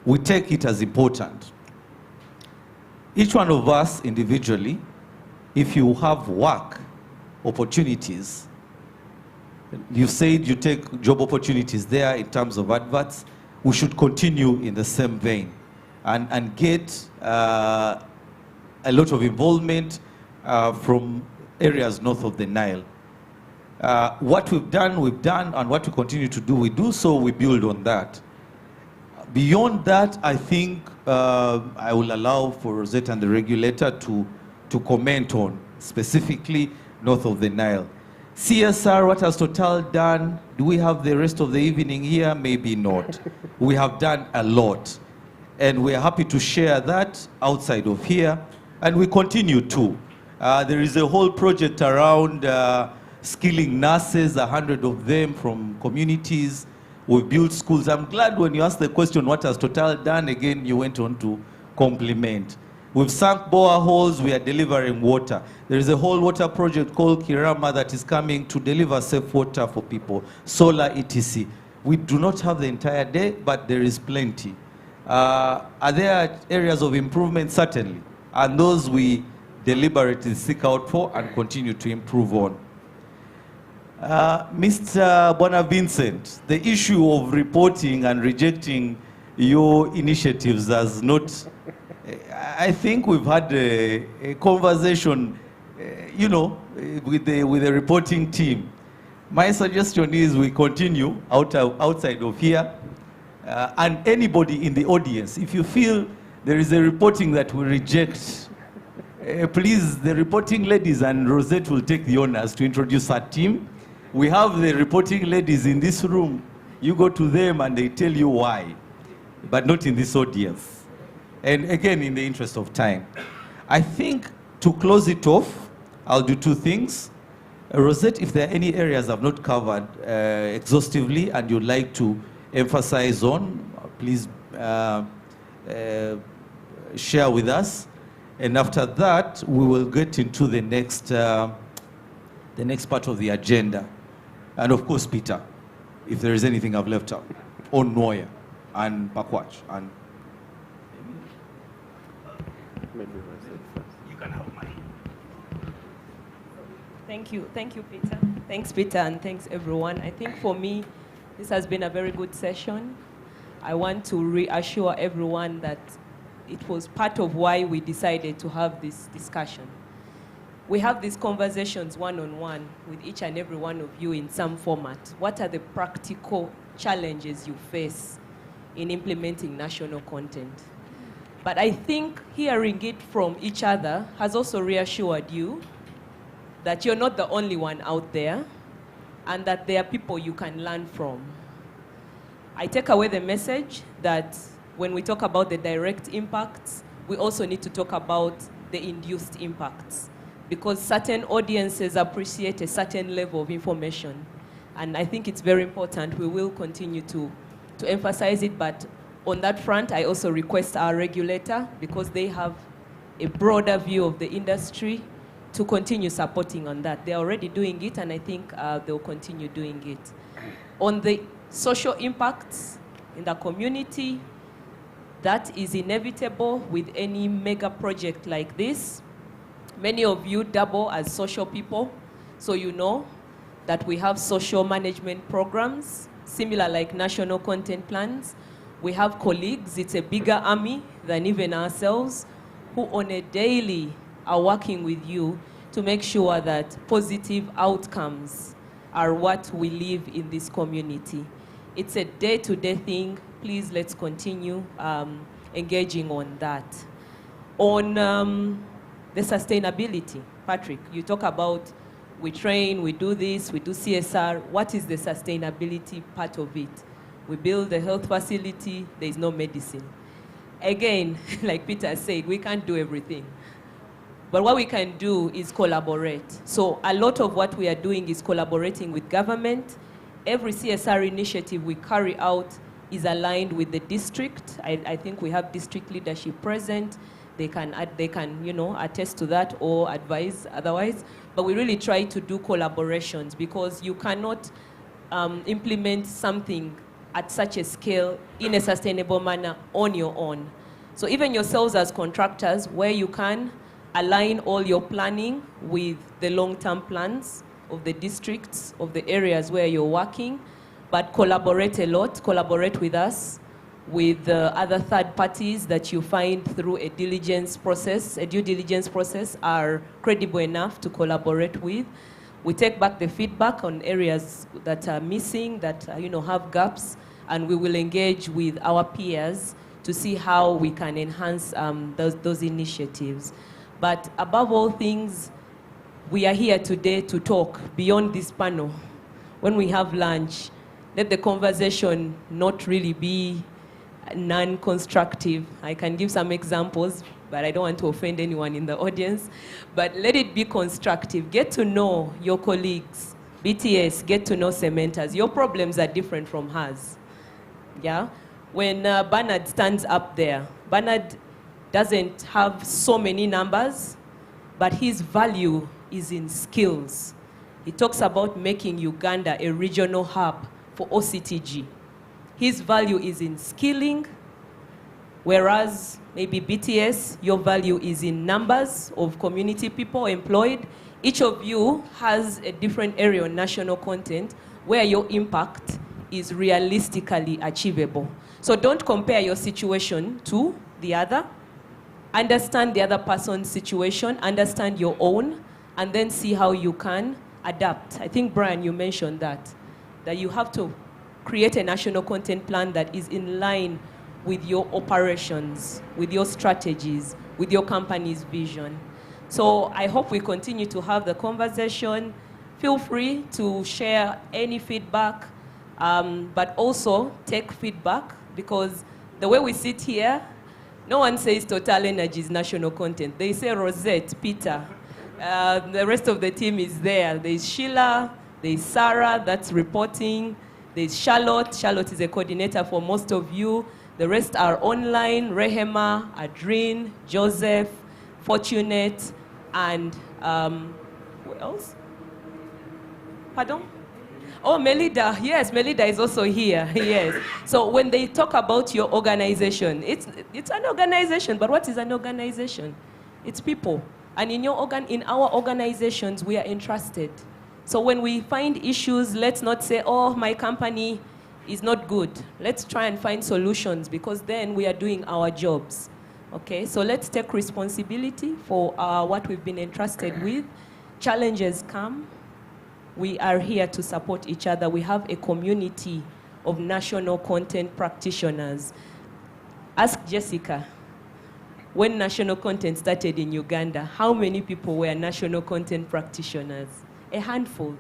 we take it as important. Each one of us individually, if you have work opportunities, you said you take job opportunities there in terms of adverts, we should continue in the same vein and get a lot of involvement from areas north of the Nile. What we've done, and what we continue to do, we do, so we build on that. Beyond that, I think I will allow for Rosetta and the regulator to comment on, specifically north of the Nile. CSR, what has Total done? Do we have the rest of the evening here? Maybe not. We have done a lot. And we are happy to share that outside of here. And we continue to. There is a whole project around skilling nurses, 100 of them from communities. We've built schools. I'm glad when you asked the question, what has Total done? Again, you went on to compliment. We've sunk boreholes, we are delivering water. There is a whole water project called Kirama that is coming to deliver safe water for people, solar etc. We do not have the entire day, but there is plenty. Are there areas of improvement? Certainly. And those we deliberately seek out for and continue to improve on. Mr. Bonavincent, the issue of reporting and rejecting your initiatives as not, I think we've had a conversation, you know, with the reporting team. My suggestion is we continue outside of here, and anybody in the audience, if you feel there is a reporting that we reject, please, the reporting ladies and Rosette will take the honors to introduce our team. We have the reporting ladies in this room. You go to them and they tell you why, but not in this audience. And again, in the interest of time, I think to close it off, I'll do two things. Rosette, if there are any areas I've not covered exhaustively and you'd like to emphasize on, please share with us. And after that, we will get into the next part of the agenda. And of course, Peter, if there is anything I've left out, on Noya and Pakwach. And you can have mine. Thank you, Peter. Thanks, Peter, and thanks, everyone. I think for me, this has been a very good session. I want to reassure everyone that it was part of why we decided to have this discussion. We have these conversations one-on-one with each and every one of you in some format. What are the practical challenges you face in implementing national content? But I think hearing it from each other has also reassured you that you're not the only one out there and that there are people you can learn from. I take away the message that when we talk about the direct impacts, we also need to talk about the induced impacts, because certain audiences appreciate a certain level of information. And I think it's very important. We will continue to emphasize it, but on that front, I also request our regulator, because they have a broader view of the industry, to continue supporting on that. They're already doing it, and I think they'll continue doing it. On the social impacts in the community, that is inevitable with any mega project like this. Many of you double as social people, so you know that we have social management programs, similar like national content plans. We have colleagues, it's a bigger army than even ourselves, who on a daily are working with you to make sure that positive outcomes are what we live in this community. It's a day-to-day thing. Please, let's continue engaging on that. On the sustainability, Patrick, you talk about we train, we do this, we do CSR. What is the sustainability part of it? We build a health facility, there is no medicine. Again, like Peter said, we can't do everything. But what we can do is collaborate. So a lot of what we are doing is collaborating with government. Every CSR initiative we carry out is aligned with the district. I think we have district leadership present. They can attest to that or advise otherwise. But we really try to do collaborations because you cannot implement something at such a scale in a sustainable manner on your own. So even yourselves as contractors, where you can, align all your planning with the long-term plans of the districts, of the areas where you're working, but collaborate a lot, collaborate with us, with other third parties that you find through a diligence process, a due diligence process, are credible enough to collaborate with. We take back the feedback on areas that are missing, that have gaps, and we will engage with our peers to see how we can enhance those initiatives. But above all things, we are here today to talk beyond this panel. When we have lunch, let the conversation not really be non-constructive. I can give some examples, but I don't want to offend anyone in the audience. But let it be constructive. Get to know your colleagues. BTS, get to know cementers. Your problems are different from hers. Yeah? When Bernard stands up there, Bernard doesn't have so many numbers, but his value is in skills. He talks about making Uganda a regional hub for OCTG. His value is in skilling, whereas maybe BTS, your value is in numbers of community people employed. Each of you has a different area on national content where your impact is realistically achievable. So don't compare your situation to the other. Understand the other person's situation, understand your own, and then see how you can adapt. I think, Brian, you mentioned that you have to create a national content plan that is in line with your operations, with your strategies, with your company's vision. So I hope we continue to have the conversation. Feel free to share any feedback, but also take feedback, because the way we sit here, no one says Total Energies national content. They say Rosette, Peter. The rest of the team is there. There's Sheila, there's Sarah, that's reporting. There's Charlotte. Charlotte is a coordinator for most of you. The rest are online. Rehema, Adrien, Joseph, Fortunate, and who else? Pardon? Oh, Melida. Yes, Melida is also here. Yes. So when they talk about your organization, it's an organization, but what is an organization? It's people. And in our organizations, we are entrusted. So when we find issues, let's not say, oh, my company is not good. Let's try and find solutions, because then we are doing our jobs. Okay, so let's take responsibility for what we've been entrusted with. Challenges come. We are here to support each other. We have a community of national content practitioners. Ask Jessica, when national content started in Uganda, how many people were national content practitioners? A handful.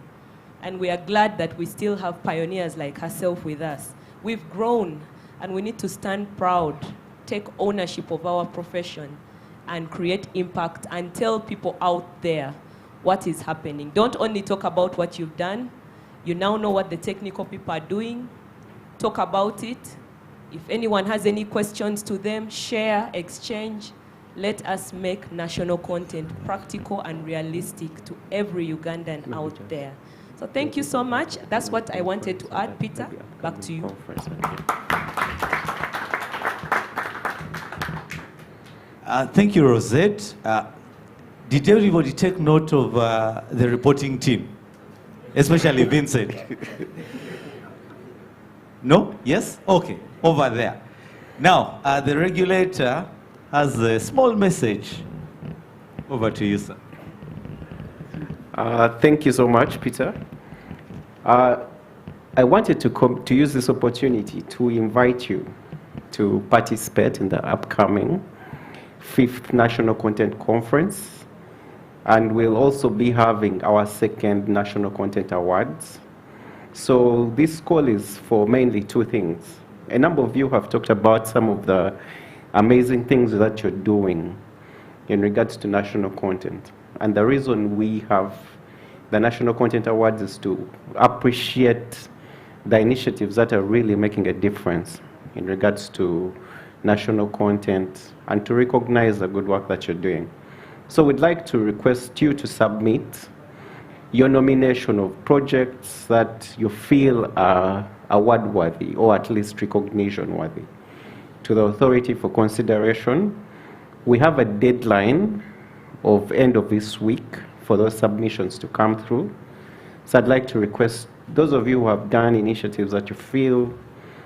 And we are glad that we still have pioneers like herself with us. We've grown, and we need to stand proud, take ownership of our profession, and create impact and tell people out there what is happening. Don't only talk about what you've done. You now know what the technical people are doing. Talk about it. If anyone has any questions to them, share, exchange. let us make national content practical and realistic to every Ugandan out there. So thank you so much. That's what I wanted to add. Peter, back to you. Thank you, Rosette. Did everybody take note of the reporting team? Especially Vincent. No? Yes? Okay. Over there. Now, the regulator has a small message. Over to you, sir. Thank you so much, Peter. I wanted to use this opportunity to invite you to participate in the upcoming 5th National Content Conference. And we'll also be having our 2nd National Content Awards. So this call is for mainly 2 things. A number of you have talked about some of the amazing things that you're doing in regards to national content. And the reason we have the National Content Awards is to appreciate the initiatives that are really making a difference in regards to national content and to recognize the good work that you're doing. So we'd like to request you to submit your nomination of projects that you feel are award-worthy or at least recognition-worthy to the authority for consideration. We have a deadline of end of this week for those submissions to come through. So I'd like to request those of you who have done initiatives that you feel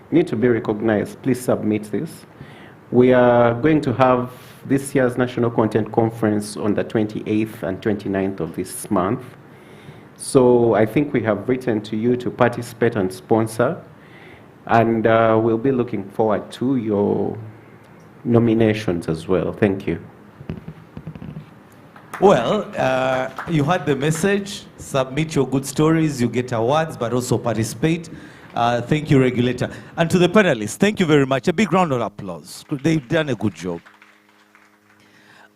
need to be recognized, please submit this. We are going to have this year's National Content Conference on the 28th and 29th of this month. So I think we have written to you to participate and sponsor, and we'll be looking forward to your nominations as well. Thank you. Well, you heard the message. Submit your good stories, you get awards, but also participate. Thank you, regulator. And to the panelists, thank you very much. A big round of applause. They've done a good job.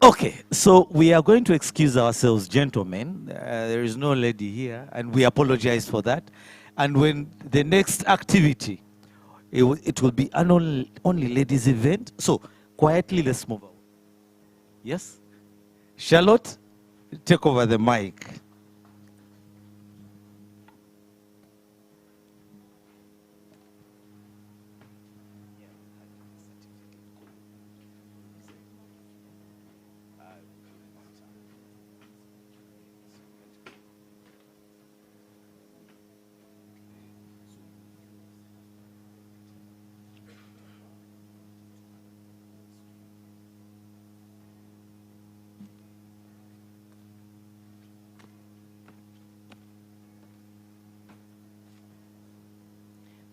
Okay, so we are going to excuse ourselves, gentlemen. There is no lady here, and we apologize for that. And when the next activity, it will be an only ladies event. So quietly, let's move on. Yes? Charlotte, take over the mic.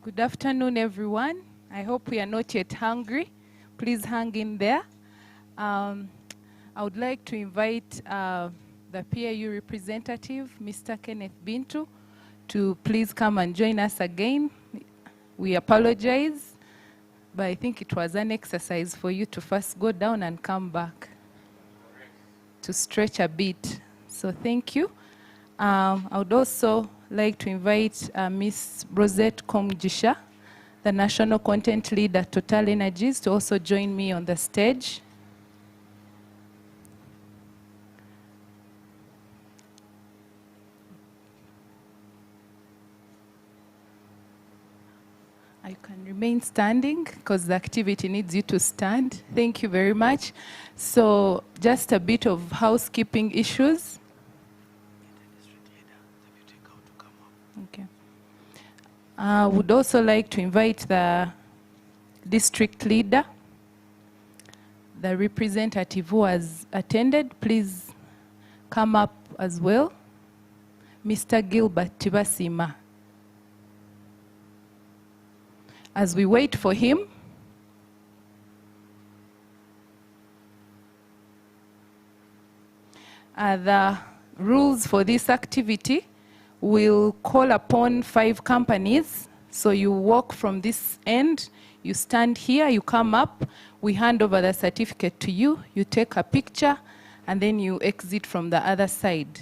Good afternoon, everyone. I hope we are not yet hungry. Please hang in there. I would like to invite the PIU representative, Mr. Kenneth Bintu, to please come and join us again. We apologize, but I think it was an exercise for you to first go down and come back to stretch a bit. So thank you. I would also like to invite Ms. Rosette Komjisha, the National Content Lead at Total Energies, to also join me on the stage. You can remain standing because the activity needs you to stand. Thank you very much. So just a bit of housekeeping issues. Okay. I would also like to invite the district leader, the representative who has attended, please come up as well. Mr. Gilbert Tibasima. As we wait for him, the rules for this activity will call upon 5 companies. So you walk from this end, you stand here, you come up, we hand over the certificate to you, you take a picture, and then you exit from the other side.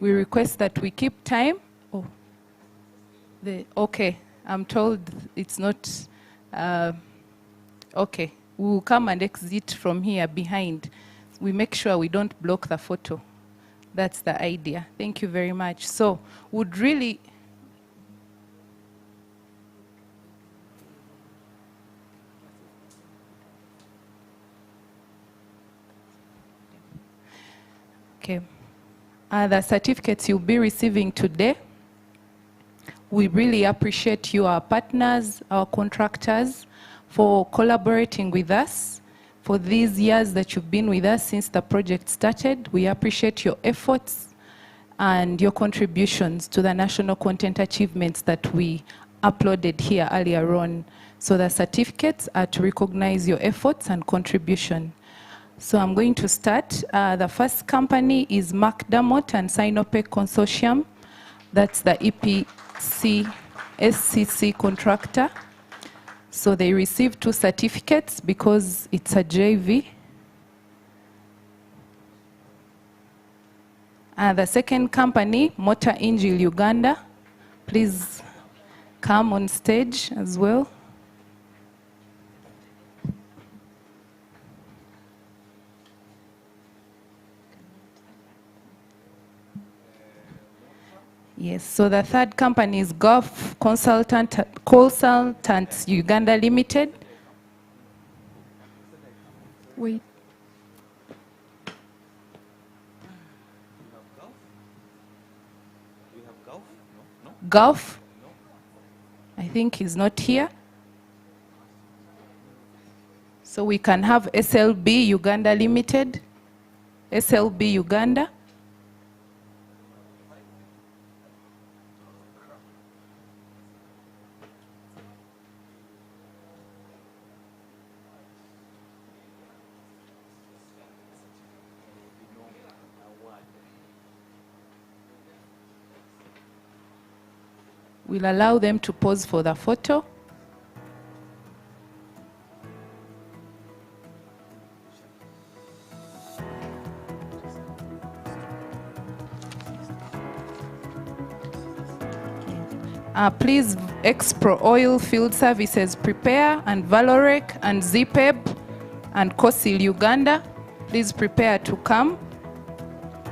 We request that we keep time. Oh, okay, I'm told it's not, okay, we will come and exit from here behind. We make sure we don't block the photo. That's the idea. Thank you very much. So would really... Okay. The certificates you'll be receiving today, we really appreciate you, our partners, our contractors, for collaborating with us for these years that you've been with us since the project started. We appreciate your efforts and your contributions to the national content achievements that we uploaded here earlier on. So the certificates are to recognize your efforts and contribution. So I'm going to start. The first company is McDermott and Sinopec Consortium. That's the EPC SCC contractor. So they received 2 certificates because it's a JV. The second company, Motor Angel Uganda. Please come on stage as well. Yes, so the third company is Gulf Consultants Uganda Limited. Wait. Gulf? I think he's not here. So we can have SLB Uganda Limited. SLB Uganda. We'll allow them to pose for the photo. Please, Expro Oil Field Services Prepare and Valorec and ZPEB and COSIL Uganda, please prepare to come.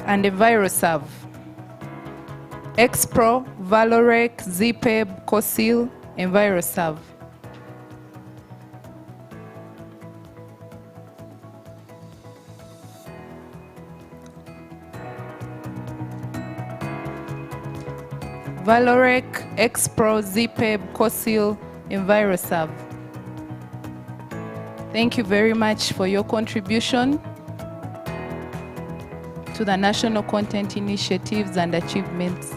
And EnviroServe. Expro, Valorec, ZPEB, COSIL, EnviroServe. Valorec, Expro, ZPEB, COSIL, EnviroServe. Thank you very much for your contribution to the national content initiatives and achievements.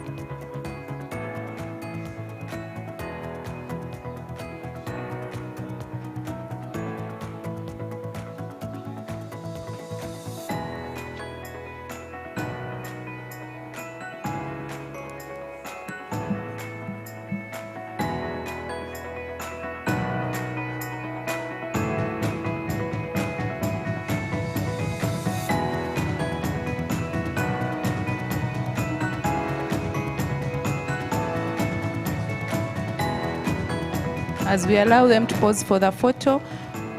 As we allow them to pose for the photo,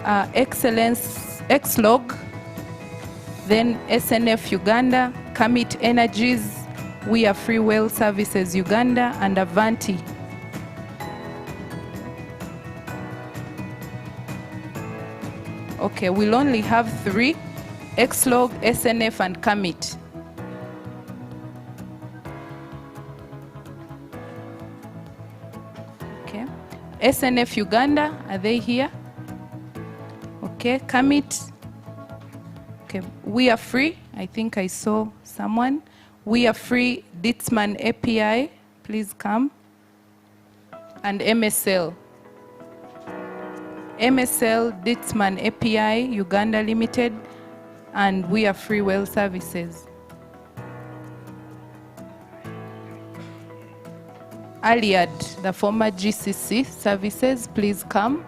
Excellence Xlog, then SNF Uganda, Commit Energies, We Are Free Well Services Uganda, and Avanti. Okay, we'll only have 3, Xlog, SNF, and Commit. SNF Uganda, are they here? Okay, Commit. Okay, We Are Free, I think I saw someone. We Are Free, Ditzman API, please come. And MSL. MSL, Ditzman API, Uganda Limited, and We Are Free Well Services. Aliad, the former GCC services, please come.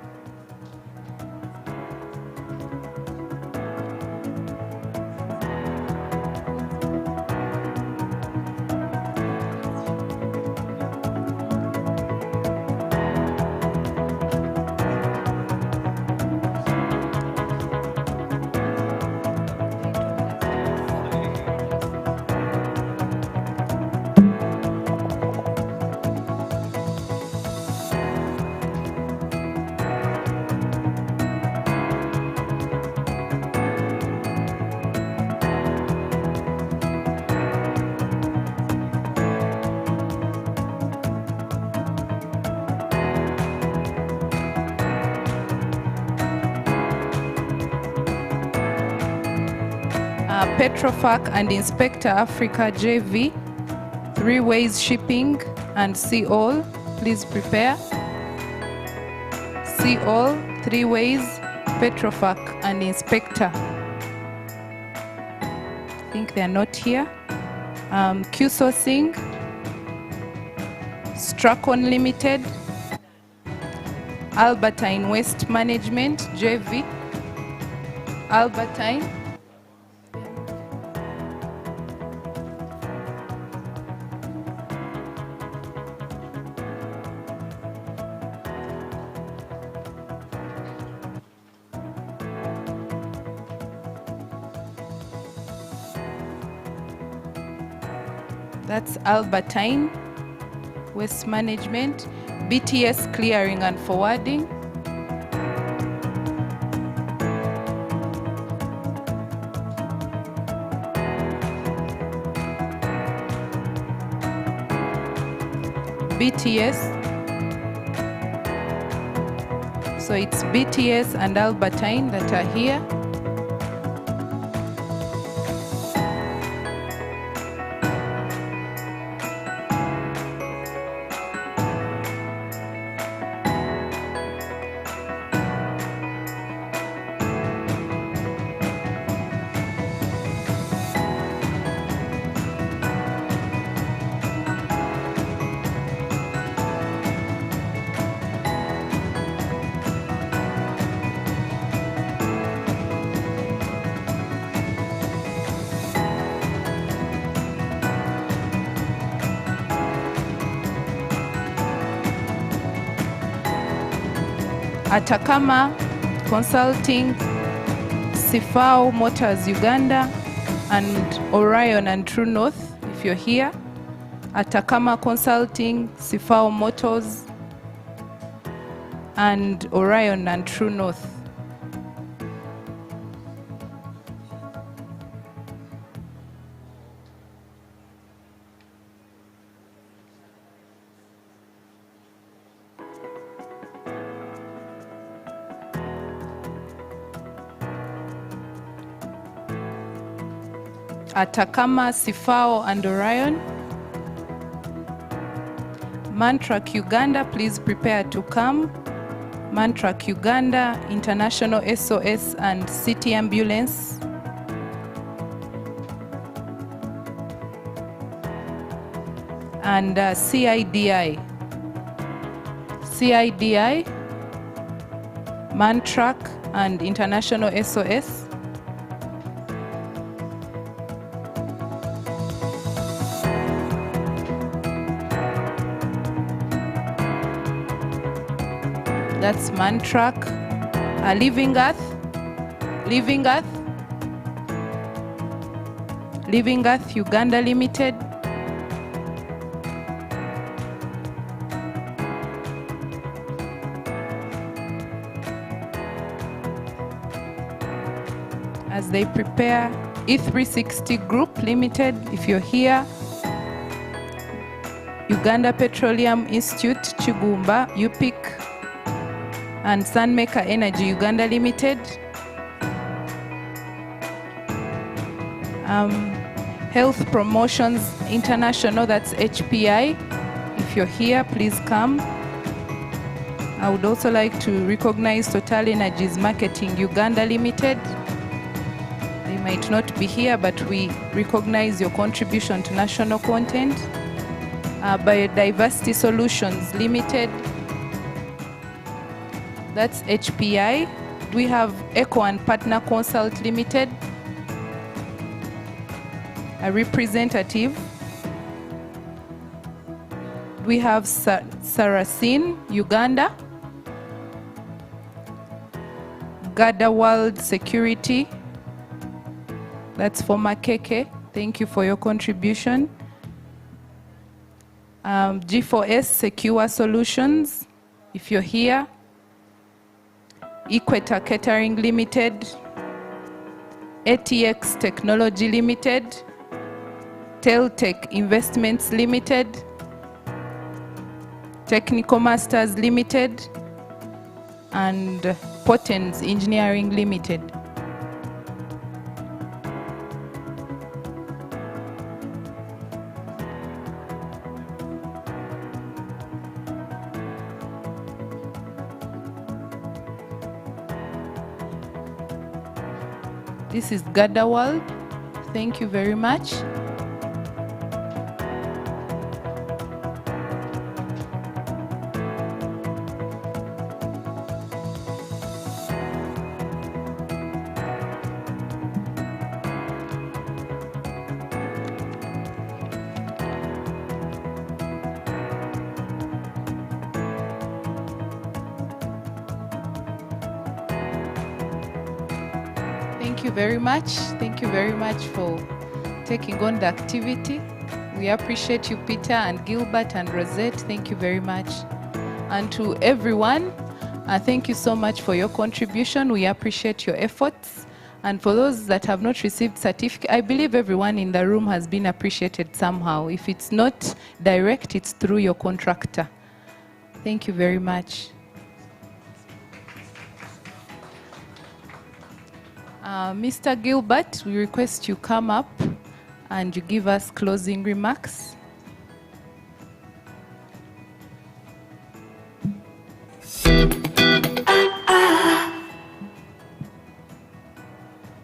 Petrofac and Inspector Africa JV, 3 Ways Shipping and See All, please prepare. See All, 3 Ways, Petrofac and Inspector. I think they're not here. Q Sourcing, Stracon Limited, Albertine Waste Management, JV, Albertine. That's Albertine Waste Management, BTS Clearing and Forwarding, BTS. So it's BTS and Albertine that are here. Atakama Consulting, Sifao Motors Uganda, and Orion and True North, if you're here. Atakama Consulting, Sifao Motors, and Orion and True North. Atakama, Sifao, and Orion. Mantrak Uganda, please prepare to come. Mantrak Uganda, International SOS and City Ambulance. And CIDI. CIDI, Mantrak and International SOS. That's Mantrak. Living Earth. Living Earth. Living Earth Uganda Limited. As they prepare, E360 Group Limited, if you're here. Uganda Petroleum Institute, Chibumba, UPIC, and Sunmaker Energy Uganda Limited. Health Promotions International, that's HPI. If you're here, please come. I would also like to recognize Total Energies Marketing Uganda Limited. They might not be here, but we recognize your contribution to national content. Biodiversity Solutions Limited, that's HPI. We have Eco and Partner Consult Limited, a representative. We have Saracen Uganda, Gada World Security, that's for Makeke. Thank you for your contribution. G4S Secure Solutions, if you're here. Equator Catering Limited, ATX Technology Limited, Teltech Investments Limited, Technical Masters Limited, and Potens Engineering Limited. This is Gadawal. Thank you very much. Thank you very much. Thank you very much for taking on the activity. We appreciate you, Peter and Gilbert and Rosette. Thank you very much. And to everyone, thank you so much for your contribution. We appreciate your efforts. And for those that have not received certificate, I believe everyone in the room has been appreciated somehow. If it's not direct, it's through your contractor. Thank you very much. Mr. Gilbert, we request you come up and you give us closing remarks.